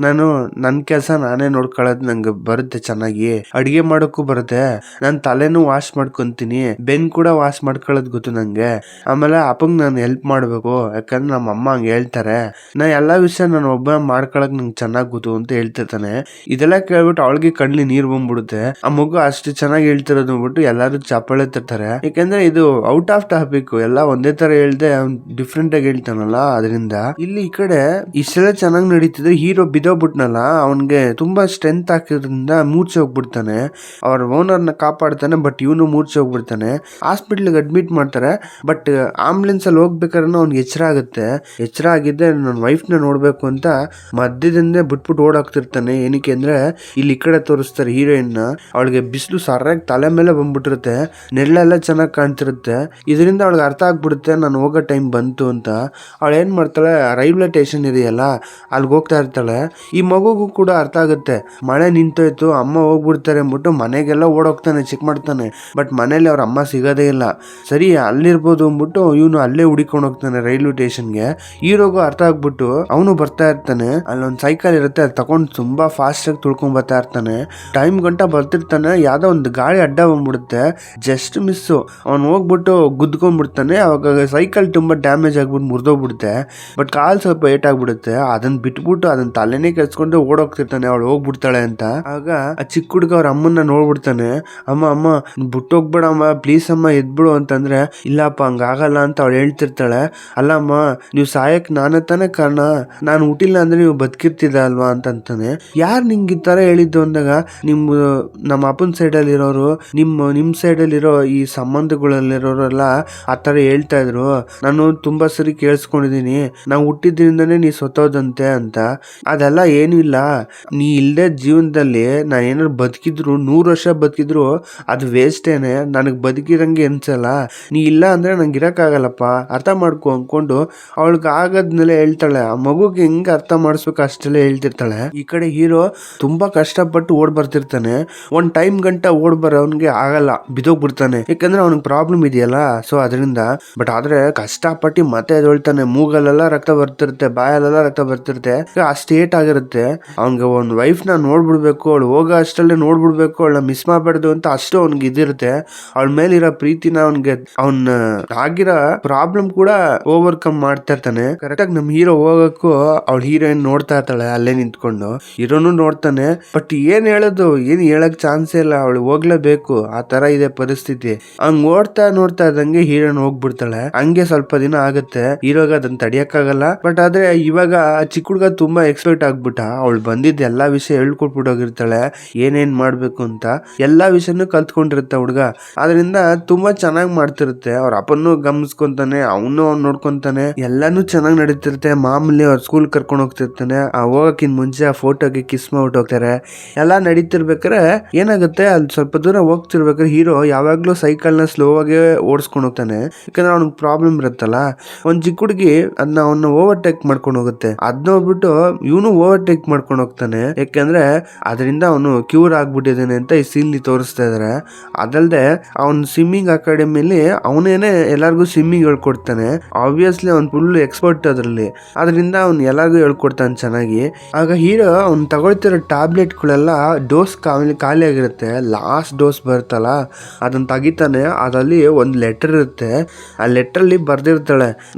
ನಾನು ನನ್ ಕೆಲ್ಸ ನಾನೇ ನೋಡ್ಕೊಳ್ಳೋದು ನಂಗೆ ಬರುತ್ತೆ, ಚೆನ್ನಾಗಿ ಅಡಿಗೆ ಮಾಡೋಕ್ಕೂ ಬರುತ್ತೆ, ನಾನು ತಲೆನೂ ವಾಶ್ ಮಾಡ್ಕೊಂತೀನಿ, ಬೆನ್ ಕೂಡ ವಾಶ್ ಮಾಡ್ಕೊಳ್ಳೋದು ಗೊತ್ತು ನಂಗೆ, ಆಮೇಲೆ ಅಪ್ಪಂಗ್ ನಾನು ಹೆಲ್ಪ್ ಮಾಡ್ಬೇಕು ಯಾಕಂದ್ರೆ ನಮ್ಮ ಅಮ್ಮ ಹಂಗೆ ಹೇಳ್ತಾರೆ, ನಾ ಎಲ್ಲಾ ವಿಷಯ ನಾನು ಒಬ್ಬ ಮಾಡ್ಕೊಳಕ್ ನಂಗೆ ಚೆನ್ನಾಗ್ ಗೊತ್ತು ಅಂತ ಹೇಳ್ತಿರ್ತಾನೆ. ಇದೆಲ್ಲ ಕೇಳ್ಬಿಟ್ಟು ಅವಳಿಗೆ ಕಣ್ಲಿ ನೀರ್ ಬಂದ್ಬಿಡುತ್ತೆ. ಆ ಮಗು ಅಷ್ಟು ಚೆನ್ನಾಗಿ ಹೇಳ್ತಿರೋದು ನೋಡ್ಬಿಟ್ಟು ಎಲ್ಲಾರು ಚಪ್ಪಾಳೆ ತರ್ತಾರೆ. ಯಾಕಂದ್ರೆ ಇದು ಔಟ್ ಆಫ್ ಟಾಪಿಕ್, ಎಲ್ಲ ಒಂದೇ ತರ ಹೇಳ್ದೆ ಅವ್ನು ಡಿಫ್ರೆಂಟ್ ಆಗಿ ಹೇಳ್ತಾನಲ್ಲ ಅದರಿಂದ. ಇಲ್ಲಿ ಈ ಕಡೆ ಇಷ್ಟೆಲ್ಲ ಚೆನ್ನಾಗಿ ನಡೀತಿದ್ರೆ ಹೀರೋ ಬಿದ್ದೋಗ್ಬಿಟ್ನಲ್ಲ, ಅವನ್ಗೆ ತುಂಬಾ ಸ್ಟ್ರೆಂತ್ ಹಾಕಿದ್ರಿಂದ ಮೂರ್ಛೆ ಹೋಗ್ಬಿಡ್ತಾನೆ. ಅವ್ರ ಓನರ್ನ ಕಾಪಾಡ್ತಾನೆ, ಬಟ್ ಇವನು ಮೂರ್ಛೆ ಹೋಗ್ಬಿಡ್ತಾನೆ. ಹಾಸ್ಪಿಟ್ಲಿಗೆ ಅಡ್ಮಿಟ್ ಮಾಡ್ತಾರೆ. ಬಟ್ ಆಂಬುಲೆನ್ಸ್ ಅಲ್ಲಿ ಹೋಗ್ಬೇಕಾದ್ರೆ ಅವ್ನಿಗೆ ಎಚ್ಚರ ಆಗುತ್ತೆ. ಎಚ್ಚರ ಆಗಿದ್ದೆ ನನ್ನ ವೈಫ್ ನ ನೋಡ್ಬೇಕು ಅಂತ ಮಧ್ಯದಿಂದ ಬಿಟ್ಬಿಟ್ಟು ಓಡಾಕ್ತಿರ್ತಾನೆ. ಏನಕ್ಕೆ ಅಂದ್ರೆ ಇಲ್ಲಿ ಈ ಕಡೆ ತೋರಿಸ್ತಾರೆ ಹೀರೋಯಿನ್ ನ, ಅವಳಿಗೆ ಬಿಸಿಲು ಸರಿಯಾಗಿ ತಲೆ ಮೇಲೆ ಬಂದ್ಬಿಟ್ಟಿರುತ್ತೆ, ನೆರಳೆಲ್ಲ ಚೆನ್ನಾಗಿ ಕಾಣ್ತಿರುತ್ತೆ. ಇದರಿಂದ ಅವಳಿಗೆ ಅರ್ಥ ಆಗ್ಬಿಡುತ್ತೆ ನಾನು ಹೋಗೋ ಟೈಮ್ ಬಂತು ಅಂತ. ಅವಳು ಏನ್ ಮಾಡ್ತಾಳೆ, ರೈಲ್ವೆ ಸ್ಟೇಷನ್ ಇದೆಯಲ್ಲ ಅಲ್ಲಿಗೆ ಹೋಗ್ತಾ ಇರ್ತಾಳೆ. ಈ ಮಗುಗೂ ಕೂಡ ಅರ್ಥ ಆಗುತ್ತೆ ಮಳೆ ನಿಂತೋಯ್ತು, ಅಮ್ಮ ಹೋಗ್ಬಿಡ್ತಾರೆ ಅಂದ್ಬಿಟ್ಟು ಮನೆಗೆಲ್ಲ ಓಡೋಗ್ತಾನೆ, ಚೆಕ್ ಮಾಡ್ತಾನೆ. ಬಟ್ ಮನೇಲಿ ಅವ್ರ ಅಮ್ಮ ಸಿಗೋದೇ ಇಲ್ಲ. ಸರಿ ಅಲ್ಲಿರ್ಬೋದು ಅಂದ್ಬಿಟ್ಟು ಇವನು ಅಲ್ಲೇ ಹುಡಿಕೊಂಡು ಹೋಗ್ತಾನೆ ರೈಲ್ವೆ ಸ್ಟೇಷನ್ಗೆ. ಹೀರೋಗೂ ಅರ್ಥ ಆಗ್ಬಿಟ್ಟು ಅವನು ಬರ್ತಾ ಇರ್ತಾನೆ. ಅಲ್ಲೊಂದು ಸೈಕಲ್ ಇರುತ್ತೆ, ಅದು ತಗೊಂಡು ತುಂಬಾ ಫಾಸ್ಟ್ ಆಗಿ ತುಳ್ಕೊಂಡ್ ಬರ್ತಾ ಇರ್ತಾನೆ. ಟೈಮ್ ಗಂಟ ಬರ್ತಿರ್ತಾನೆ, ಯಾವ್ದೋ ಒಂದು ಗಾಳಿ ಅಡ್ಡ ಬಂದ್ಬಿಡುತ್ತೆ, ಜಸ್ಟ್ ಮಿಸ್ಸು, ಅವ್ನು ಹೋಗ್ಬಿಟ್ಟು ಗುದ್ಕೊಂಡ್ಬಿಡ್ತಾನೆ. ಅವಾಗ ಸೈಕಲ್ ತುಂಬಾ ಡ್ಯಾಮೇಜ್ ಆಗ್ಬಿಟ್ಟು ಮುರಿದೋಗ್ಬಿಡುತ್ತೆ. ಬಟ್ ಕಾಲ್ ಸ್ವಲ್ಪ ಏಟ್ ಆಗ್ಬಿಡುತ್ತೆ. ಅದನ್ನ ಬಿಟ್ಬಿಟ್ಟು ಅದನ್ನ ತಲೆನೇ ಕೆಲ್ಸ್ಕೊಂಡು ಓಡೋಗ್ತಿರ್ತಾನೆ ಅವಳು ಹೋಗ್ಬಿಡ್ತಾಳೆ ಅಂತ. ಆಗ ಆ ಚಿಕ್ಕ ಹುಡುಗ ಅವ್ರ ಅಮ್ಮನ್ನ ನೋಡ್ಬಿಡ್ತಾನೆ. ಅಮ್ಮ ಬಿಟ್ಟೋಗ್ಬೇಡಮ್ಮ ಪ್ಲೀಸ್ ಅಮ್ಮ ಎದ್ಬಿಡು ಅಂತಂದ್ರೆ, ಇಲ್ಲಪ್ಪ ಹಂಗಾಗಲ್ಲ ಅಂತ ಅವಳು ಹೇಳ್ತಿರ್ತಾಳೆ. ಅಲ್ಲಮ್ಮ ನೀವು ಸಾಯಕ್ ನಾನೇ ತಾನೇ ಕಾರಣ, ನಾನು ಹುಟ್ಟಿಲ್ಲ ಅಂದ್ರೆ ನೀವು ಬದುಕಿರ್ತಿದ ಅಲ್ವಾ ಅಂತಂತಾನೆ. ಯಾರು ನಿಂಗೆ ಈ ತರ ಹೇಳಿದ್ದು ಅಂದಾಗ, ನಮ್ಮ ಅಪ್ಪನ ಸೈಡಲ್ಲಿ ಇರೋರು, ನಿಮ್ ಸೈಡಲ್ಲಿರೋ ಈ ಸಂಬಂಧಗಳಲ್ಲಿರೋರೆಲ್ಲ ಆ ತರ ಹೇಳ್ತಾ ಇದ್ರು, ನಾನು ತುಂಬಾ ಸರಿ ಕೇಳಿಸ್ಕೊಂಡಿದೀನಿ, ನಾವು ಹುಟ್ಟಿದ್ರಿಂದನೇ ನೀ ಸತ್ತೋದಂತೆ ಅಂತ. ಅದೆಲ್ಲ ಏನು ಇಲ್ಲ, ನೀ ಇಲ್ದೇ ಜೀವನದಲ್ಲಿ ನಾ ಏನಾದ್ರು ಬದುಕಿದ್ರು 100 ವರ್ಷ ಬದುಕಿದ್ರು ಅದು ವೇಸ್ಟೇನೆ, ನನಗ್ ಬದುಕಿರಂಗೆ ಅನ್ಸಲ್ಲ, ನೀ ಇಲ್ಲ ಅಂದ್ರೆ ನಂಗೆ ಇರಕ್ಕಾಗಲ್ಲಪ್ಪ, ಅರ್ಥ ಮಾಡ್ಕೊ ಅನ್ಕೊಂಡು ಅವಳಿಗೆ ಆಗದ್ಮೇಲೆ ಹೇಳ್ತಾಳೆ. ಆ ಮಗುಗೆ ಹೆಂಗ್ ಅರ್ಥ ಮಾಡಿಸ್ಬೇಕು ಅಷ್ಟೆಲ್ಲ ಹೇಳ್ತಿರ್ತಾಳೆ. ಈ ಕಡೆ ಹೀರೋ ತುಂಬಾ ಕಷ್ಟಪಟ್ಟು ಓಡ್ ಬರ್ತಿರ್ತಾನೆ. ಒಂದ್ ಟೈಮ್ ಗಂಟ ಓಡ್ ಬರೋನ್ಗೆ ಆಗಲ್ಲ, ಬಿದೋಗ್ಬಿಡ್ತಾನೆ. ಯಾಕಂದ್ರೆ ಅವ್ನಿಗೆ ಪ್ರಾಬ್ಲಮ್ ಇದೆಯಲ್ಲ, ಸೊ ಅದರಿಂದ. ಬಟ್ ಆದ್ರೆ ಕಷ್ಟಪಟ್ಟು ಮತ್ತೆ ಎದೊಳ್ತಾನೆ. ಮೂಗಲ್ಲೆಲ್ಲ ರಕ್ತ ಬರ್ತಿರುತ್ತೆ, ಬಾಯಲ್ಲೆಲ್ಲ ರಕ್ತ ಬರ್ತಿರುತ್ತೆ. ಆ ಸ್ಟೇಟ್ ಆಗಿರುತ್ತೆ. ಅವ್ನಿಗೆ ಒಂದ್ ವೈಫ್ ನ ನೋಡ್ಬಿಡ್ಬೇಕು, ಅವಳು ಹೋಗೋ ಅಷ್ಟಲ್ಲೇ ನೋಡ್ಬಿಡ್ಬೇಕು, ಅವಳನ್ನ ಮಿಸ್ ಮಾಡ್ಬಾರ್ದು ಅಂತ ಅಷ್ಟು ಅವ್ನಿಗೆ ಇದಿರುತ್ತೆ. ಅವಳ ಮೇಲಿರೋ ಪ್ರೀತಿನ ಅವ್ನ ಆಗಿರೋ ಪ್ರಾಬ್ಲಮ್ ಕೂಡ ಓವರ್ಕಮ್ ಮಾಡ್ತಾ ಇರ್ತಾನೆ. ಕರೆಕ್ಟ್ ಆಗಿ ನಮ್ ಹೀರೋ ಹೋಗಕ್ಕೂ ಅವಳ ಹೀರೋಯಿನ್ ನೋಡ್ತಾ ಇರ್ತಾಳೆ ಅಲ್ಲೇ ನಿಂತ್ಕೊಂಡು. ಹೀರೋನು ನೋಡ್ತಾನೆ, ಬಟ್ ಏನ್ ಹೇಳೋದು, ಏನ್ ಹೇಳಕ್ ಚಾನ್ಸೇ ಇಲ್ಲ, ಅವಳು ಹೋಗ್ಲೇಬೇಕು, ಆ ತರ ಇದೆ ಪರಿಸ್ಥಿತಿ. ಹಂಗ್ ನೋಡ್ತಾ ಇದ್ದಂಗೆ ಹೀರೋಯಿನ್ ಹೋಗ್ಬಿಡ್ತಾಳೆ. ಹಂಗೆ ಸ್ವಲ್ಪ ದಿನ ಆಗುತ್ತೆ. ಹೀರೋಗ ಅದನ್ನ ತಡಿಯಕ್ಕಾಗಲ್ಲ. ಬಟ್ ಆದ್ರೆ ಇವಾಗ ಚಿಕ್ಕ ಹುಡ್ಗ ತುಂಬಾ ಎಕ್ಸ್ಪೆಕ್ಟ್ ಆಗ್ಬಿಟ್ಟ. ಅವಳು ಬಂದಿದ್ದ ಎಲ್ಲಾ ವಿಷಯ ಹೇಳ್ಕೊಟ್ಬಿಟ್ಟು ಹೋಗಿರ್ತಾಳೆ, ಏನೇನ್ ಮಾಡ್ಬೇಕು ಅಂತ ಎಲ್ಲಾ ವಿಷಯನೂ ಕಲ್ತ್ಕೊಂಡಿರುತ್ತೆ ಹುಡ್ಗ. ಅದರಿಂದ ತುಂಬಾ ಚೆನ್ನಾಗ್ ಮಾಡ್ತಿರುತ್ತೆ. ಅವ್ರ ಅಪ್ಪನ್ನು ಗಮನಿಸ್ಕೊಂತಾನೆ, ಅವ್ನು ನೋಡ್ಕೊಂತಾನೆ, ಎಲ್ಲಾನು ಚೆನ್ನಾಗ್ ನಡೀತಿರುತ್ತೆ. ಮಾಮೂಲಿ ಅವ್ರ ಸ್ಕೂಲ್ ಕರ್ಕೊಂಡು ಹೋಗ್ತಿರ್ತಾನೆ. ಹೋಗಕ್ಕಿನ್ ಮುಂಚೆ ಆ ಫೋಟೋಗೆ ಕಿಸ್ ಮಾಡ್ಬಿಟ್ಟು ಹೋಗ್ತಾರೆ. ಎಲ್ಲಾ ನಡೀತಿರ್ಬೇಕಾರೆ ಏನಾಗುತ್ತೆ, ಅಲ್ಲಿ ಸ್ವಲ್ಪ ದೂರ ಹೋಗ್ತಿರ್ಬೇಕಾದ್ರೆ ಹೀರೋ ಯಾವಾಗ್ಲೂ ಸೈಕಲ್ ನ ಸ್ಲೋ ಆಗಿ ಓಡಿಸ್ಕೊಂಡು ಹೋಗ್ತಾನೆ. ಯಾಕಂದ್ರೆ ಅವ್ನಿಗೆ ಪ್ರಾಬ್ಲಮ್ ಇರುತ್ತಲ್ಲ. ಒಂದ್ ಚಿಕ್ಕ ಹುಡುಗಿ ಅದನ್ನ ಅವನ್ನ ಓವರ್ಟೇಕ್ ಮಾಡ್ಕೊಂಡು ಹೋಗುತ್ತೆ. ಅದ್ ನೋಡ್ಬಿಟ್ಟು ಇವನು ಓವರ್ಟೇಕ್ ಮಾಡ್ಕೊಂಡು ಹೋಗ್ತಾನೆ. ಯಾಕಂದ್ರೆ ಅದರಿಂದ ಅವನು ಕ್ಯೂರ್ ಆಗ್ಬಿಟ್ಟಿದ್ದಾನೆ ಅಂತ ಈ ಸೀನ್ ತೋರಿಸ್ತಾ ಇದಾರೆ. ಅದಲ್ದೆ ಅವ್ನ್ ಸ್ವಿಮ್ಮಿಂಗ್ ಅಕಾಡೆಮಿಲಿ ಅವನೇನೆ ಎಲ್ಲಾರ್ಗು ಸ್ವಿಮ್ಮಿಂಗ್ ಹೇಳ್ಕೊಡ್ತಾನೆ. ಆಬ್ವಿಯಸ್ಲಿ ಅವ್ನ್ ಫುಲ್ ಎಕ್ಸ್ಪರ್ಟ್ ಅದ್ರಲ್ಲಿ. ಅದರಿಂದ ಅವ್ನು ಎಲ್ಲಾರ್ಗು ಹೇಳ್ಕೊಡ್ತಾನೆ ಚೆನ್ನಾಗಿ. ಆಗ ಹೀರೋ ಅವ್ನ್ ತಗೊಳ್ತಿರೋ ಟ್ಯಾಬ್ಲೆಟ್ ಗಳೆಲ್ಲ ಡೋಸ್ ಖಾಲಿ ಆಗಿರುತ್ತೆ. ಲಾಸ್ಟ್ ಡೋಸ್ ಬರುತ್ತಲ್ಲ ಅದನ್ನ ತೆಗಿತಾನೆ. ಅದ್ರಲ್ಲಿ ಒಂದು ಲೆಟರ್ ಇರುತ್ತೆ. ಆ ಲೆಟರ್ ಅಲ್ಲಿ ಬರ್ದಿರ್ತಾಳೆ,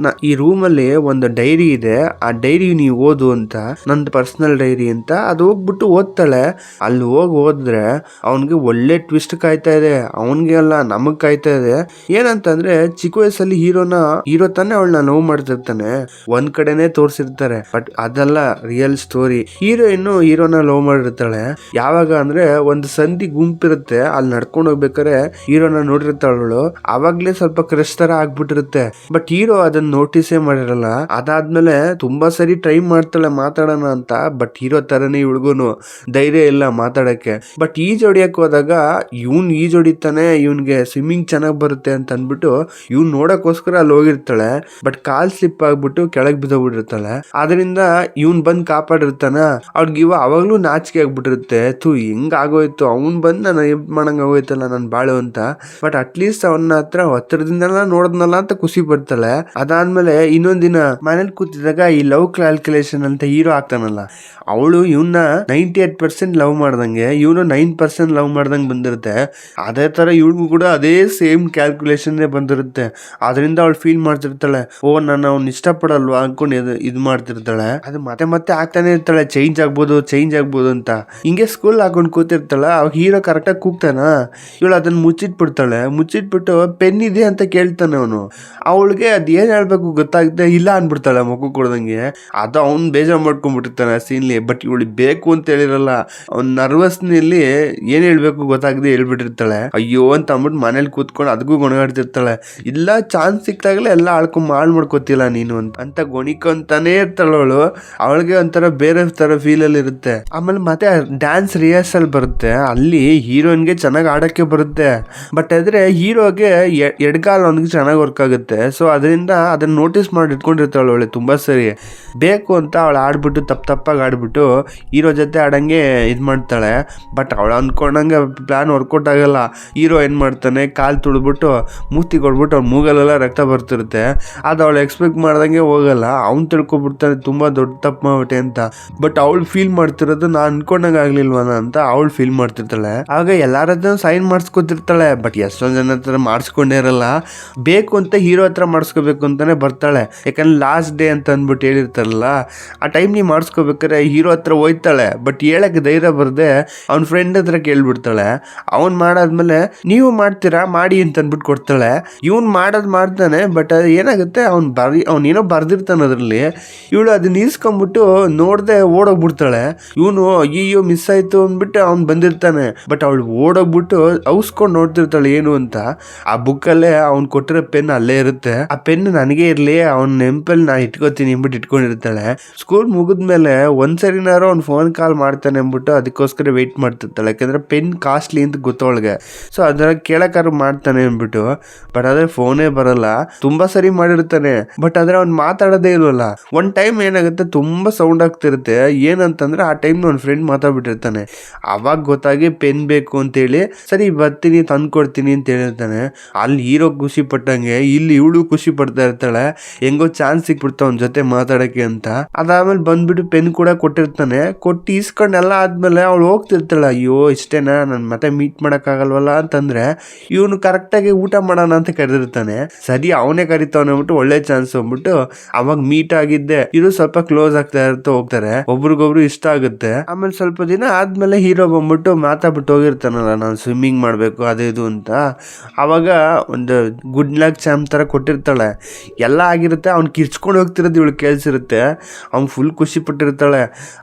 ಈ ರೂಮ್ ಅಲ್ಲಿ ಒಂದು ಡೈರಿ ಇದೆ, ಆ ಡೈರಿ ನೀವು ಓದು ಅಂತ, ನಂದು ಪರ್ಸನಲ್ ಡೈರಿ ಅಂತ. ಅದು ಹೋಗ್ಬಿಟ್ಟು ಓದ್ತಾಳೆ. ಅಲ್ಲಿ ಓದಿದ್ರೆ ಅವನ್ಗೆ ಒಳ್ಳೆ ಟ್ವಿಸ್ಟ್ ಕಾಯ್ತಾ ಇದೆ. ಅವನ್ಗೆ ಅಲ್ಲ, ನಮಗ್ ಕಾಯ್ತಾ ಇದೆ. ಏನಂತಂದ್ರೆ ಚಿಕ್ಕ ವಯಸ್ಸಲ್ಲಿ ಹೀರೋ ತಾನೇ ಅವಳನ್ನ ಲವ್ ಮಾಡ್ತಿರ್ತಾನೆ. ಒಂದ್ ಕಡೆನೆ ತೋರ್ಸಿರ್ತಾರೆ, ಬಟ್ ಅದೆಲ್ಲ ರಿಯಲ್ ಸ್ಟೋರಿ. ಹೀರೋನ ಲವ್ ಮಾಡಿರ್ತಾಳೆ. ಯಾವಾಗ ಅಂದ್ರೆ ಒಂದು ಸಂಧಿ ಗುಂಪಿರುತ್ತೆ, ಅಲ್ಲಿ ನಡ್ಕೊಂಡು ಹೋಗ್ಬೇಕಾರೆ ಹೀರೋನ ನೋಡಿರ್ತಾಳು. ಅವಾಗ್ಲೇ ಸ್ವಲ್ಪ ಕ್ರಶ್ ತರ ಆಗ್ಬಿಟ್ಟಿರುತ್ತೆ. ಬಟ್ ಹೀರೋ ಅದನ್ನ ನೋಟಿಸೇ ಮಾಡಿರಲ್ಲ. ಅದಾದ್ಮೇಲೆ ತುಂಬಾ ಸರಿ ಟ್ರೈ ಮಾಡ್ತಾಳೆ ಮಾತಾಡೋಣ ಅಂತ. ಬಟ್ ಹೀರೋ ತರನೇ ಇವಳಿಗೂನು ಧೈರ್ಯ ಇಲ್ಲ ಮಾತಾಡಕ್ಕೆ. ಬಟ್ ಈಜೊಡಿಯಕ್ ಹೋದಾಗ ಇವನ್ ಈಜೊಡಿತಾನೆ, ಇವನ್ಗೆ ಸ್ವಿಮ್ಮಿಂಗ್ ಚೆನ್ನಾಗ್ ಬರುತ್ತೆ ಅಂತ ಅಂದ್ಬಿಟ್ಟು ಇವ್ನ್ ನೋಡಕ್ಕೋಸ್ಕರ ಅಲ್ಲಿ ಹೋಗಿರ್ತಾಳೆ. ಬಟ್ ಕಾಲ್ ಸ್ಲಿಪ್ ಸ್ಲಿಪ್ ಆಗ್ಬಿಟ್ಟು ಕೆಳಗ್ ಬಿದ್ದೋಗ್ಬಿಟ್ಟಿರ್ತಾಳೆ. ಅದರಿಂದ ಇವ್ನ್ ಬಂದ್ ಕಾಪಾಡಿರ್ತಾನ. ಅವ್ಳಿಗೆ ಅವಾಗ್ಲೂ ನಾಚಿಕೆ ಆಗ್ಬಿಟ್ಟಿರುತ್ತೆ, ಹಿಂಗ್ ಆಗೋಯ್ತು, ಅವ್ನ್ ಬಂದ್ ನಾನು ಮಾಡಂಗ್ ಆಗೋಯ್ತಲ್ಲ ನನ್ ಬಾಳು ಅಂತ. ಬಟ್ ಅಟ್ಲೀಸ್ಟ್ ಅವನ ಹತ್ರ ಹತ್ರದಿಂದಲ್ಲ ನೋಡದ್ನಲ್ಲ ಅಂತ ಖುಷಿ ಪಡ್ತಾಳೆ. ಅದಾದ್ಮೇಲೆ ಇನ್ನೊಂದಿನ ಮನೇಲಿ ಕೂತಿದಾಗ ಈ ಲವ್ ಕ್ಯಾಲ್ಕುಲೇಷನ್ ಅಂತ ಹೀರೋ ಆಗ್ತಾನಲ್ಲ, ಅವಳು ಇವನ್ನ 98% ಲವ್ ಮಾಡ್ದಂಗೆ ಇವನು 9% ಲವ್ ಮಾಡ್ದಂಗೆ ಬಂದಿರುತ್ತೆ. ಅದೇ ತರ ಇವಳಿಗೂ ಕೂಡ ಅದೇ ಸೇಮ್ ಕ್ಯಾಲ್ಕುಲೇಷನ್ ಬಂದಿರುತ್ತೆ. ಅದರಿಂದ ಅವಳು ಫೀಲ್ ಮಾಡ್ತಿರ್ತಾಳೆ, ಓ ನಾನು ಅವ್ನ ಇಷ್ಟಪಡಲ್ವಾ ಅನ್ಕೊಂಡು ಇದು ಮಾಡ್ತಿರ್ತಾಳೆ. ಅದು ಮತ್ತೆ ಮತ್ತೆ ಆಗ್ತಾನೆ ಇರ್ತಾಳೆ, ಚೇಂಜ್ ಆಗ್ಬೋದು ಅಂತ. ಹಿಂಗೆ ಸ್ಕೂಲ್ ಹಾಕೊಂಡು ಕೂತಿರ್ತಾಳ. ಅವಾಗ ಹೀರೋ ಕರೆಕ್ಟಾಗಿ ಕೂಗ್ತಾನ, ಇವಳು ಅದನ್ನ ಮುಚ್ಚಿಟ್ಬಿಟ್ಟು ಪೆನ್ ಇದೆ ಅಂತ ಕೇಳ್ತಾನೆ ಅವನು. ಅವಳಿಗೆ ಅದ್ ಏನ್ ಹೇಳ್ಬೇಕು ಗೊತ್ತಾಗುತ್ತೆ, ಇಲ್ಲ ಅನ್ಬಿಡ್ತಾಳೆ ಮಗು ಕೊಡ್ದಂಗೆ. ಅದು ಅವ್ನ್ ಬೇಜಾರ್ ಮಾಡ್ಕೊಂಡ್ಬಿಟ್ಟಿರ್ತಾನೆ ಆ ಸೀನ್ಲಿ. ಬಟ್ ಇವಳಿಗೆ ಬೇಕು ಅಂತ ಹೇಳಿರಲ್ಲ, ಅವ್ನ್ ನರ್ವಸ್ನಲ್ಲಿ ಏನ್ ಹೇಳ್ಬೇಕು ಗೊತ್ತಾಗದೆ ಹೇಳ್ಬಿಟ್ಟಿರ್ತಾಳೆ. ಅಯ್ಯೋ ಅಂತ ಅಂದ್ಬಿಟ್ಟು ಮನೇಲಿ ಕೂತ್ಕೊಂಡು ಅದಕ್ಕೂ ಗೊಣಗಾಡ್ತಿರ್ತಾಳೆ. ಇಲ್ಲ ಚಾನ್ಸ್ ಸಿಕ್ತಾಗಲೇ ಎಲ್ಲ ಹಾಳ್ ಮಾಡ್ಕೋತಿಲ್ಲ ನೀನು ಅಂತ ಗೊಣಿಕೊಂತಾನೆ ಇರ್ತಾಳೆ ಅವಳು. ಅವಳಿಗೆ ಒಂಥರ ಬೇರೆ ತರ ಫೀಲ್ ಅಲ್ಲಿ ಇರುತ್ತೆ. ಆಮೇಲೆ ಮತ್ತೆ ಡ್ಯಾನ್ಸ್ ರಿಹರ್ಸಲ್ ಬರುತ್ತೆ. ಅಲ್ಲಿ ಹೀರೋಯಿನ್ಗೆ ಚೆನ್ನಾಗಿ ಆಡಕ್ಕೆ ಬರುತ್ತೆ. ಬಟ್ ಆದ್ರೆ ಹೀರೋಗೆ ಎಡ್ಗಾಲ್ ಅವನಿಗೆ ಚೆನ್ನಾಗಿ ವರ್ಕ್ ಆಗುತ್ತೆ. ಸೊ ಅದರಿಂದ ಅದನ್ನ ನೋಟಿಸ್ ಮಾಡಿ ಇಟ್ಕೊಂಡಿರ್ತಾಳೆ ಅವಳು ತುಂಬಾ ಸರಿ. ಬೇಕು ಅಂತ ಅವಳು ಆಡ್ಬಿಟ್ಟು ತಪ್ಪಾಗಿ ಆಡ್ಬಿಟ್ಟು ಹೀರೋ ಜೊತೆ ಆಡಂಗೆ ಇದ್ ಮಾಡ್ತಾಳೆ. ಬಟ್ ಅವಳು ಅನ್ಕೊಂಡಂಗೆ ಪ್ಲಾನ್ ವರ್ಕೌಟ್ ಆಗಲ್ಲ. ಹೀರೋ ಏನ್ ಮಾಡ್ತಾನೆ, ಕಾಲ್ ತುಳಿದ್ಬಿಟ್ಟು ಮೂತಿ ಕೊಡ್ಬಿಟ್ಟು ಅವ್ನ ಮೂಗಲೆಲ್ಲ ರಕ್ತ ಬರ್ತಿರುತ್ತೆ. ಅದು ಅವಳು ಎಕ್ಸ್ಪೆಕ್ಟ್ ಮಾಡ್ದಂಗೆ ಹೋಗಲ್ಲ. ಅವ್ನು ತಿಳ್ಕೊಬಿಡ್ತಾನೆ ತುಂಬಾ ದೊಡ್ಡ ತಪ್ಪು ಮಾಡ್ಬಿಟ್ಟೆ ಅಂತ. ಬಟ್ ಅವಳು ಫೀಲ್ ಮಾಡ್ತಿರೋದು ನಾನ್ ಅನ್ಕೊಂಡಂಗ ಆಗ್ಲಿಲ್ವನ ಅಂತ ಅವಳು ಫೀಲ್ ಮಾಡ್ತಿರ್ತಾಳೆ. ಆಗ ಎಲ್ಲಾರ ಸೈನ್ ಮಾಡಿಸ್ಕೊತಿರ್ತಾಳೆ. ಬಟ್ ಎಷ್ಟೊಂದ್ ಜನ ಹತ್ರ ಮಾಡಿಸ್ಕೊಂಡೇ ಇರಲ್ಲ. ಬೇಕು ಅಂತ ಹೀರೋ ಹತ್ರ ಮಾಡಿಸ್ಕೋಬೇಕು ಅಂತಾನೆ ಬರ್ತಾಳೆ. ಯಾಕಂದ್ರೆ ಲಾಸ್ಟ್ ಡೇ ಅಂತ ಅಂದ್ಬಿಟ್ಟು ಹೇಳಿರ್ತಾರಲ್ಲ, ಆ ಟೈಮ್ ನೀ ಮಾಡಿಸ್ಕೋಬೇಕಾದ್ರೆ ಹೀರೋ ಹತ್ರ ಹೋಯ್ತಾಳೆ. ಬಟ್ ಹೇಳಕ್ಕೆ ಧೈರ್ಯ ಬರ್ದೆ ಅವ್ನ ಫ್ರೆಂಡ್ ಹತ್ರ ಕೇಳ್ಬಿಡ್ತಾಳೆ. ಅವ್ನ್ ಮಾಡಾದ್ಮೇಲೆ ನೀವು ಮಾಡ್ತೀರಾ ಮಾಡಿ ಅಂತ ಅಂದ್ಬಿಟ್ಟು ಕೊಡ್ತಾಳೆ. ಇವ್ನ್ ಮಾಡ್ತಾನೆ. ಬಟ್ ಅದು ಏನಾಗುತ್ತೆ, ಅವ್ನ್ ಏನೋ ಬರ್ದಿರ್ತಾನೆ ಅದ್ರಲ್ಲಿ. ಇವಳು ಅದನ್ನ ಈಸ್ಕೊಂಡ್ಬಿಟ್ಟು ನೋಡ್ದೆ ಓಡೋಗ್ಬಿಡ್ತಾಳೆ. ಇವನು ಅಯ್ಯೋ ಮಿಸ್ ಆಯ್ತು ಅಂದ್ಬಿಟ್ಟು ಅವ್ನ್ ಬಂದಿರ್ತಾನೆ. ಬಟ್ ಅವಳು ಓಡೋಗ್ಬಿಟ್ಟು ಔಸ್ಕೊಂಡ್ ನೋಡ್ತಿರ್ತಾಳೆ ಏನು ಅಂತ. ಆ ಬುಕ್ಕಲ್ಲೇ ಅವ್ನ್ ಕೊಟ್ಟಿರೋ ಪೆನ್ ಅಲ್ಲೇ ಇರುತ್ತೆ. ಆ ಪೆನ್ ನನಗೆ ಇರ್ಲಿ, ಅವ್ನ ನೆಂಪಲ್ಲಿ ನಾ ಇಟ್ಕೋತೀನಿ ಅಂದ್ಬಿಟ್ಟು ಇಟ್ಕೊಂಡಿರ್ತಾಳೆ. ಸ್ಕೂಲ್ ಮುಗಿದ್ಮೇಲೆ ಒಂದ್ಸರಿನಾರು ಅವ್ನ್ ಫೋನ್ ಕಾಲ್ ಮಾಡ್ತಾನೆ ಅಂದ್ಬಿಟ್ಟು ಅದಕ್ಕೋಸ್ಕರ ವೆಯ್ಟ್ ಮಾಡ್ತಿರ್ತಾಳೆ. ಯಾಕಂದ್ರೆ ಪೆನ್ ಕಾಸ್ಟ್ಲಿ ಅಂತ ಗೊತ್ತವಳಿಗೆ. ಸೊ ಅದನ್ನ ಕೇಳಕ್ಕಾರು ಮಾಡ್ತಾನೆ ಅಂದ್ಬಿಟ್ಟು. ಬಟ್ ಆದ್ರೆ ಫೋನೇ ಬರಲ್ಲ. ತುಂಬಾ ಸರಿ ಮಾಡಿರ್ತಾನೆ. ಬಟ್ ಆದ್ರೆ ಅವ್ನ್ ಮಾತಾಡೋದೇ ಇಲ್ವಲ್ಲ. ಒಂದ್ ಟೈಮ್ ಏನಾಗುತ್ತೆ, ತುಂಬಾ ಸೌಂಡ್ ಆಗ್ತಿರುತ್ತೆ. ಏನಂತಂದ್ರೆ ಆ ಟೈಮ್ ಅವ್ನ ಫ್ರೆಂಡ್ ಮಾತಾಡ್ಬಿಟ್ಟಿರ್ತಾನೆ. ಅವಾಗ ಗೊತ್ತಾಗಿ ಪೆನ್ ಬೇಕು ಅಂತೇಳಿ ಸರಿ ಬರ್ತೀನಿ ತಂದ್ಕೊಡ್ತೀನಿ ಅಂತ ಹೇಳಿರ್ತಾನೆ. ಅಲ್ಲಿ ಹೀರೋ ಖುಷಿ ಪಟ್ಟಂಗೆ ಇಲ್ಲಿ ಇವಳು ಖುಷಿ ಪಡ್ತಾ ಇರ್ತಾಳೆ. ಹೆಂಗೋ ಚಾನ್ಸ್ ಸಿಕ್ಬಿಡ್ತಾ ಅವ್ನ ಜೊತೆ ಮಾತಾಡಕ್ಕೆ ಅಂತ. ಅದಾದ್ಮೇಲೆ ಬಂದ್ಬಿಟ್ಟು ಪೆನ್ ಕೂಡ ಕೊಟ್ಟಿರ್ತಾನೆ. ಕೊಟ್ಟು ಇಸ್ಕೊಂಡೆಲ್ಲ ಆದ್ಮೇಲೆ ಅವಳು ಹೋಗ್ತಿರ್ತಾಳೆ. ಅಯ್ಯೋ ಇಷ್ಟೇನಾ, ನನ್ ಮತ್ತೆ ಮೀಟ್ ಮಾಡಕ್ ಆಗಲ್ವಲ್ಲ ಅಂತಂದ್ರೆ ಇವನು ಕರೆಕ್ಟಾಗಿ ಊಟ ಮಾಡೋಣ ಅಂತ ಕರೆದಿರ್ತಾನೆ. ಸರಿ ಅವನೇ ಕರಿತಾವನೆ ಅಂದ್ಬಿಟ್ಟು ಒಳ್ಳೆ ಚಾನ್ಸ್ ಅಂದ್ಬಿಟ್ಟು ಅವಾಗ ಮೀಟ್ ಆಗಿದ್ದೆ ಇವರು ಸ್ವಲ್ಪ ಕ್ಲೋಸ್ ಆಗ್ತಾ ಹೋಗ್ತಾರೆ. ಒಬ್ರಿಗೊಬ್ರು ಇಷ್ಟ ಆಗುತ್ತೆ. ಆಮೇಲೆ ಸ್ವಲ್ಪ ದಿನ ಆದ್ಮೇಲೆ ಹೀರೋ ಬಂದ್ಬಿಟ್ಟು ಮಾತಾಡ್ಬಿಟ್ಟು ಹೋಗಿರ್ತಾನಲ್ಲ, ನಾನು ಸ್ವಿಮ್ಮಿಂಗ್ ಮಾಡ್ಬೇಕು ಅದು ಇದು ಅಂತ. ಅವಾಗ ಒಂದು ಗುಡ್ ಲಕ್ ಚಾಮ್ ತರ ಕೊಟ್ಟಿರ್ತಾಳೆ. ಎಲ್ಲ ಆಗಿರುತ್ತೆ. ಅವ್ನು ಕಿರ್ಚ್ಕೊಂಡು ಹೋಗ್ತಿರೋದು ಇವಳು ಕೇಳಿಸಿರುತ್ತೆ. ಅವ್ನು ಫುಲ್ ಖುಷಿ ಪಟ್ಟಿರ್ತಾಳೆ.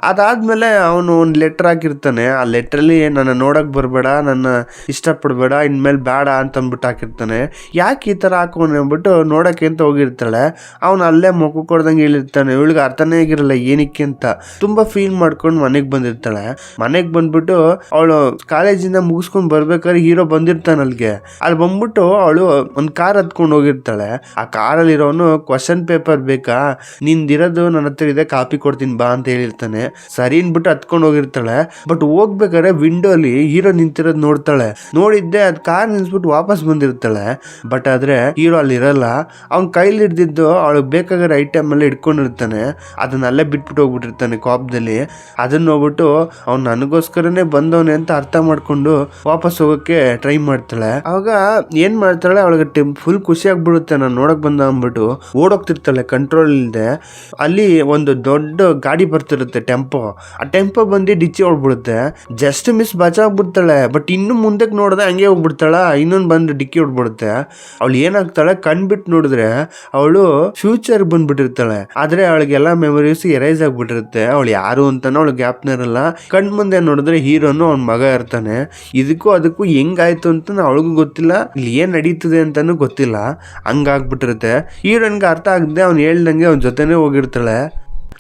ಅದಾದ್ಮೇಲೆ ಅವನು ಒಂದು ಲೆಟರ್ ಹಾಕಿರ್ತಾನೆ. ಆ ಲೆಟ್ರಲ್ಲಿ ನನ್ನ ನೋಡಕ್ ಬರ್ಬೇಡ, ನನ್ನ ಇಷ್ಟಪಡ್ಬೇಡ, ಇನ್ಮೇಲೆ ಬೇಡ ಅಂತ ಅಂದ್ಬಿಟ್ಟು ಹಾಕಿರ್ತಾನೆ. ಯಾಕೆ ಈ ತರ ಹಾಕೋಣ ಅಂದ್ಬಿಟ್ಟು ನೋಡಕ್ಕೆ ಅಂತ ಹೋಗಿರ್ತಾಳೆ. ಅವ್ನು ಅಲ್ಲೇ ಮೊಕ್ಕ ಕೊಡ್ದಂಗೆ ಹೇಳಿರ್ತಾನೆ. ಇವಳಿಗೆ ಅರ್ಥನೇ ಆಗಿರಲ್ಲ ಏನಕ್ಕೆ ಅಂತ. ತುಂಬಾ ಫೀಲ್ ಮಾಡ್ಕೊಂಡು ಮನೆಗ್ ಬಂದಿರ್ತಾಳೆ. ಮನೆಗ್ ಬಂದ್ಬಿಟ್ಟು ಅವಳು ಕಾಲೇಜಿಂದ ಮುಗಿಸ್ಕೊಂಡ್ ಬರ್ಬೇಕಾದ್ರೆ ಹೀರೋ ಬಂದಿರ್ತಾನೆ ಅಲ್ಲಿಗೆ. ಅಲ್ಲಿ ಬಂದ್ಬಿಟ್ಟು ಅವಳು ಒಂದ್ ಕಾರ್ ಹತ್ಕೊಂಡು ಹೋಗಿರ್ತಾಳೆ. ಆ ಕಾರಲ್ಲಿ ಇರೋನು ಕ್ವಶನ್ ಪೇಪರ್ ಬೇಕಾ, ನಿಂದಿರೋದು ನನ್ನ ಹತ್ರ ಇದೆ, ಕಾಪಿ ಕೊಡ್ತೀನಿ ಬಾ ಅಂತ ಹೇಳಿರ್ತಾನೆ. ಸರಿ ಅನ್ಬಿಟ್ಟು ಹತ್ಕೊಂಡು ಹೋಗಿರ್ತಾಳೆ. ಬಟ್ ಹೋಗ್ಬೇಕಾದ್ರೆ ವಿಂಡೋ ಅಲ್ಲಿ ಹೀರೋ ನಿಂತಿರೋದು ನೋಡ್ತಾಳೆ. ನೋಡಿದ್ದೆ ಅದ್ ಕಾರ್ ನಿಲ್ಸ್ಬಿಟ್ಟು ವಾಪಸ್ ಬಂದಿರ್ತಾಳೆ. ಬಟ್ ಆದ್ರೆ ಹೀರೋ ಅಲ್ಲಿ ಇರಲ್ಲ. ಅವ್ನ್ ಕೈಲಿ ಹಿಡ್ದಿದ್ದು ಅವಳಿಗೆ ಬೇಕಾಗಿರೋ ಐಟಮ್ ಎಲ್ಲ ಇಟ್ಕೊಂಡಿರ್ತಾನೆ. ಅದನ್ನಲ್ಲೇ ಬಿಟ್ಬಿಟ್ಟು ಹೋಗ್ಬಿಟ್ಟಿರ್ತಾನೆ ಕೋಪದಲ್ಲಿ. ಅದನ್ನ ಹೋಗ್ಬಿಟ್ಟು ಅವ್ನು ನನಗೋಸ್ಕರನೇ ಬಂದವನೆ ಅಂತ ಅರ್ಥ ಮಾಡ್ಕೊಂಡು ವಾಪಸ್ ಹೋಗಕ್ಕೆ ಟ್ರೈ ಮಾಡ್ತಾಳೆ. ಅವಾಗ ಏನ್ ಮಾಡ್ತಾಳೆ, ಅವಳಿಗೆ ಫುಲ್ ಖುಷಿ ಆಗ್ಬಿಡುತ್ತೆ ನಾನು ನೋಡಕ್ ಬಂದ ಅಂದ್ಬಿಟ್ಟು ಓಡೋಗ್ತಿರ್ತಾಳೆ ಕಂಟ್ರೋಲ್ ಇಲ್ದೆ. ಅಲ್ಲಿ ಒಂದು ದೊಡ್ಡ ಗಾಡಿ ಬರ್ತಿರುತ್ತೆ, ಟೆಂಪೋ. ಆ ಟೆಂಪೋ ಬಂದು ಡಿಚ್ಚಿ ಹೊಡ್ಬಿಡುತ್ತೆ. ಜಸ್ಟ್ ಮಿಸ್ ಬಚಾಗ್ಬಿಡ್ತಾಳೆ. ಬಟ್ ಇನ್ನು ಮುಂದಕ್ಕೆ ನೋಡಿದ್ರೆ ಹಂಗೆ ಹೋಗ್ಬಿಡ್ತಾಳ. ಇನ್ನೊಂದು ಬಂದು ಡಿಕ್ಕಿ ಹೊಡ್ಬಿಡುತ್ತೆ. ಅವಳು ಏನಾಗ್ತಾಳೆ, ಕಣ್ಬಿಟ್ಟು ನೋಡಿದ್ರೆ ಅವಳು ಫ್ಯೂಚರ್ ಬಂದ್ಬಿಟ್ಟಿರ್ತಾಳೆ. ಆದ್ರೆ ಅವಳಿಗೆಲ್ಲ ಮೆಮೊರೀಸ್ ಎರೈಸ್ ಆಗ್ಬಿಟ್ಟಿರುತ್ತೆ. ಅವಳು ಯಾರು ಅಂತಾನೋ ಅವಳು ಗ್ಯಾಪ್ನ ಇರಲ್ಲ. ಕಣ್ ಮುಂದೆ ನೋಡಿದ್ರೆ ಹೀರೋನು ಅವ್ನ ಮಗ ಇರ್ತಾನೆ. ಇದಕ್ಕೂ ಅದಕ್ಕೂ ಹೆಂಗಾಯ್ತು ಅಂತ ಅವಳಿಗೂ ಗೊತ್ತಿಲ್ಲ, ಇಲ್ಲಿ ಏನ್ ನಡೀತದೆ ಅಂತಾನು ಗೊತ್ತಿಲ್ಲ. ಹಂಗಾಗ್ಬಿಟ್ಟಿರುತ್ತೆ. ಹೀರೋನ್ಗೆ ಅರ್ಥ ಆಗದೆ ಅವ್ನು ಹೇಳ್ದಂಗೆ ಅವ್ನ ಜೊತೆನೆ ಹೋಗಿರ್ತಾಳೆ.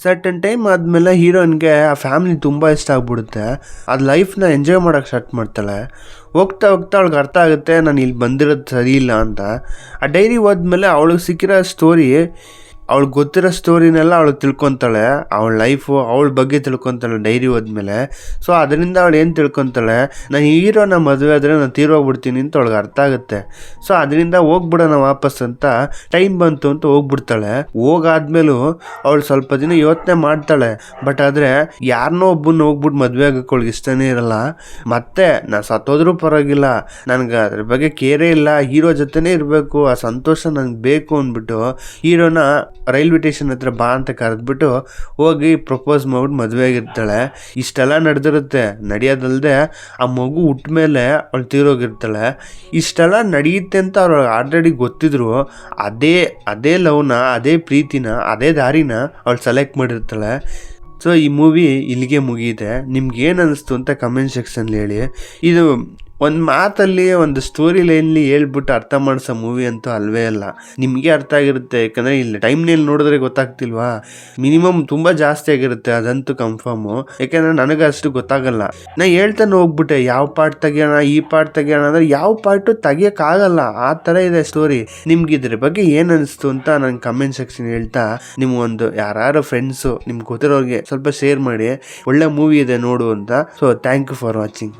ಸರ್ಟನ್ ಟೈಮ್ ಆದ್ಮೇಲೆ ಹೀರೋಯಿನ್ಗೆ ಆ ಫ್ಯಾಮಿಲಿ ತುಂಬಾ ಇಷ್ಟ ಆಗ್ಬಿಡುತ್ತೆ. ಅದು ಲೈಫ್ನ ಎಂಜಾಯ್ ಮಾಡಕ್ ಸ್ಟಾರ್ಟ್ ಮಾಡ್ತಾಳೆ. ಹೋಗ್ತಾ ಅವಳಿಗೆ ಅರ್ಥ ಆಗುತ್ತೆ ನಾನು ಇಲ್ಲಿ ಬಂದಿರೋದು ಸರಿ ಇಲ್ಲ ಅಂತ. ಆ ಡೈರಿ ಓದ್ಮೇಲೆ ಅವಳಿಗೆ ಸಿಕ್ಕಿರೋ ಸ್ಟೋರಿ ಅವಳು ಗೊತ್ತಿರೋ ಸ್ಟೋರಿನೆಲ್ಲ ಅವಳು ತಿಳ್ಕೊತಾಳೆ, ಅವಳ ಲೈಫು ಅವಳ ಬಗ್ಗೆ ತಿಳ್ಕೊತಾಳೆ ಡೈರಿ ಹೋದ್ಮೇಲೆ. ಸೊ ಅದರಿಂದ ಅವಳು ಏನು ತಿಳ್ಕೊತಾಳೆ, ನಾನು ಹೀರೋನ ಮದುವೆ ಆದರೆ ನಾನು ತೀರೋಗ್ಬಿಡ್ತೀನಿ ಅಂತ ಅವಳಿಗೆ ಅರ್ಥ ಆಗುತ್ತೆ. ಸೊ ಅದರಿಂದ ಹೋಗ್ಬಿಡೋಣ ವಾಪಸ್ ಅಂತ ಟೈಮ್ ಬಂತು ಅಂತ ಹೋಗ್ಬಿಡ್ತಾಳೆ. ಹೋಗಾದ್ಮೇಲೂ ಅವಳು ಸ್ವಲ್ಪ ದಿನ ಯೋಚನೆ ಮಾಡ್ತಾಳೆ, ಬಟ್ ಆದರೆ ಯಾರನ್ನೋ ಒಬ್ಬನ ಹೋಗ್ಬಿಟ್ಟು ಮದುವೆ ಆಗಕ್ಕೆ ಅವಳಿಗೆ ಇಷ್ಟನೇ ಇರಲ್ಲ. ಮತ್ತೆ ನಾನು ಸತ್ತೋದ್ರೂ ಪರವಾಗಿಲ್ಲ, ನನಗೆ ಅದ್ರ ಬಗ್ಗೆ ಕೇರೇ ಇಲ್ಲ, ಹೀರೋ ಜೊತೆನೇ ಇರಬೇಕು, ಆ ಸಂತೋಷ ನಂಗೆ ಬೇಕು ಅಂದ್ಬಿಟ್ಟು ಹೀರೋನ ರೈಲ್ವೆ ಸ್ಟೇಷನ್ ಹತ್ರ ಬಾ ಅಂತ ಕರೆದ್ಬಿಟ್ಟು ಹೋಗಿ ಪ್ರಪೋಸ್ ಮಾಡ್ಬಿಟ್ಟು ಮದುವೆ ಆಗಿರ್ತಾಳೆ. ಇಷ್ಟೆಲ್ಲ ನಡೆದಿರುತ್ತೆ. ನಡೆಯೋದಲ್ಲದೆ ಆ ಮಗು ಹುಟ್ಟ ಮೇಲೆ ಅವಳು ತೀರೋಗಿರ್ತಾಳೆ. ಇಷ್ಟೆಲ್ಲ ನಡೆಯುತ್ತೆ ಅಂತ ಅವ್ರು ಆಲ್ರೆಡಿ ಗೊತ್ತಿದ್ರು ಅದೇ ಲವ್ನ, ಅದೇ ಪ್ರೀತಿನ, ಅದೇ ದಾರಿನ ಅವಳು ಸೆಲೆಕ್ಟ್ ಮಾಡಿರ್ತಾಳೆ. ಸೊ ಈ ಮೂವಿ ಇಲ್ಲಿಗೆ ಮುಗಿಯುತ್ತೆ. ನಿಮ್ಗೆ ಏನು ಅನ್ನಿಸ್ತು ಅಂತ ಕಮೆಂಟ್ ಸೆಕ್ಷನ್ಲಿ ಹೇಳಿ. ಇದು ಒಂದು ಮಾತಲ್ಲಿ ಒಂದು ಸ್ಟೋರಿ ಲೈನ್ಲಿ ಹೇಳ್ಬಿಟ್ಟು ಅರ್ಥ ಮಾಡಿಸೋ ಮೂವಿ ಅಂತೂ ಅಲ್ವೇ ಅಲ್ಲ. ನಿಮಗೆ ಅರ್ಥ ಆಗಿರುತ್ತೆ, ಯಾಕಂದರೆ ಇಲ್ಲಿ ಟೈಮ್ನಲ್ಲಿ ನೋಡಿದ್ರೆ ಗೊತ್ತಾಗ್ತಿಲ್ವಾ, ಮಿನಿಮಮ್ ತುಂಬ ಜಾಸ್ತಿ ಆಗಿರುತ್ತೆ, ಅದಂತೂ ಕನ್ಫರ್ಮು. ಯಾಕೆಂದರೆ ನನಗೆ ಅಷ್ಟು ಗೊತ್ತಾಗಲ್ಲ. ನಾ ಹೇಳ್ತಾನೆ ಹೋಗ್ಬಿಟ್ಟೆ ಯಾವ ಪಾರ್ಟ್ ತೆಗಿಯೋಣ, ಈ ಪಾರ್ಟ್ ತೆಗಿಯೋಣ ಅಂದರೆ ಯಾವ ಪಾರ್ಟು ತೆಗಿಯೋಕ್ಕಾಗಲ್ಲ, ಆ ಥರ ಇದೆ ಸ್ಟೋರಿ. ನಿಮ್ಗೆ ಇದ್ರ ಬಗ್ಗೆ ಏನು ಅನಿಸ್ತು ಅಂತ ನನ್ನ ಕಮೆಂಟ್ ಸೆಕ್ಷನ್ ಹೇಳ್ತಾ, ನಿಮ್ಗೊಂದು ಯಾರು ಫ್ರೆಂಡ್ಸು ನಿಮ್ಗೆ ಗೊತ್ತಿರೋರಿಗೆ ಸ್ವಲ್ಪ ಶೇರ್ ಮಾಡಿ, ಒಳ್ಳೆ ಮೂವಿ ಇದೆ ನೋಡು ಅಂತ. So thank you for watching.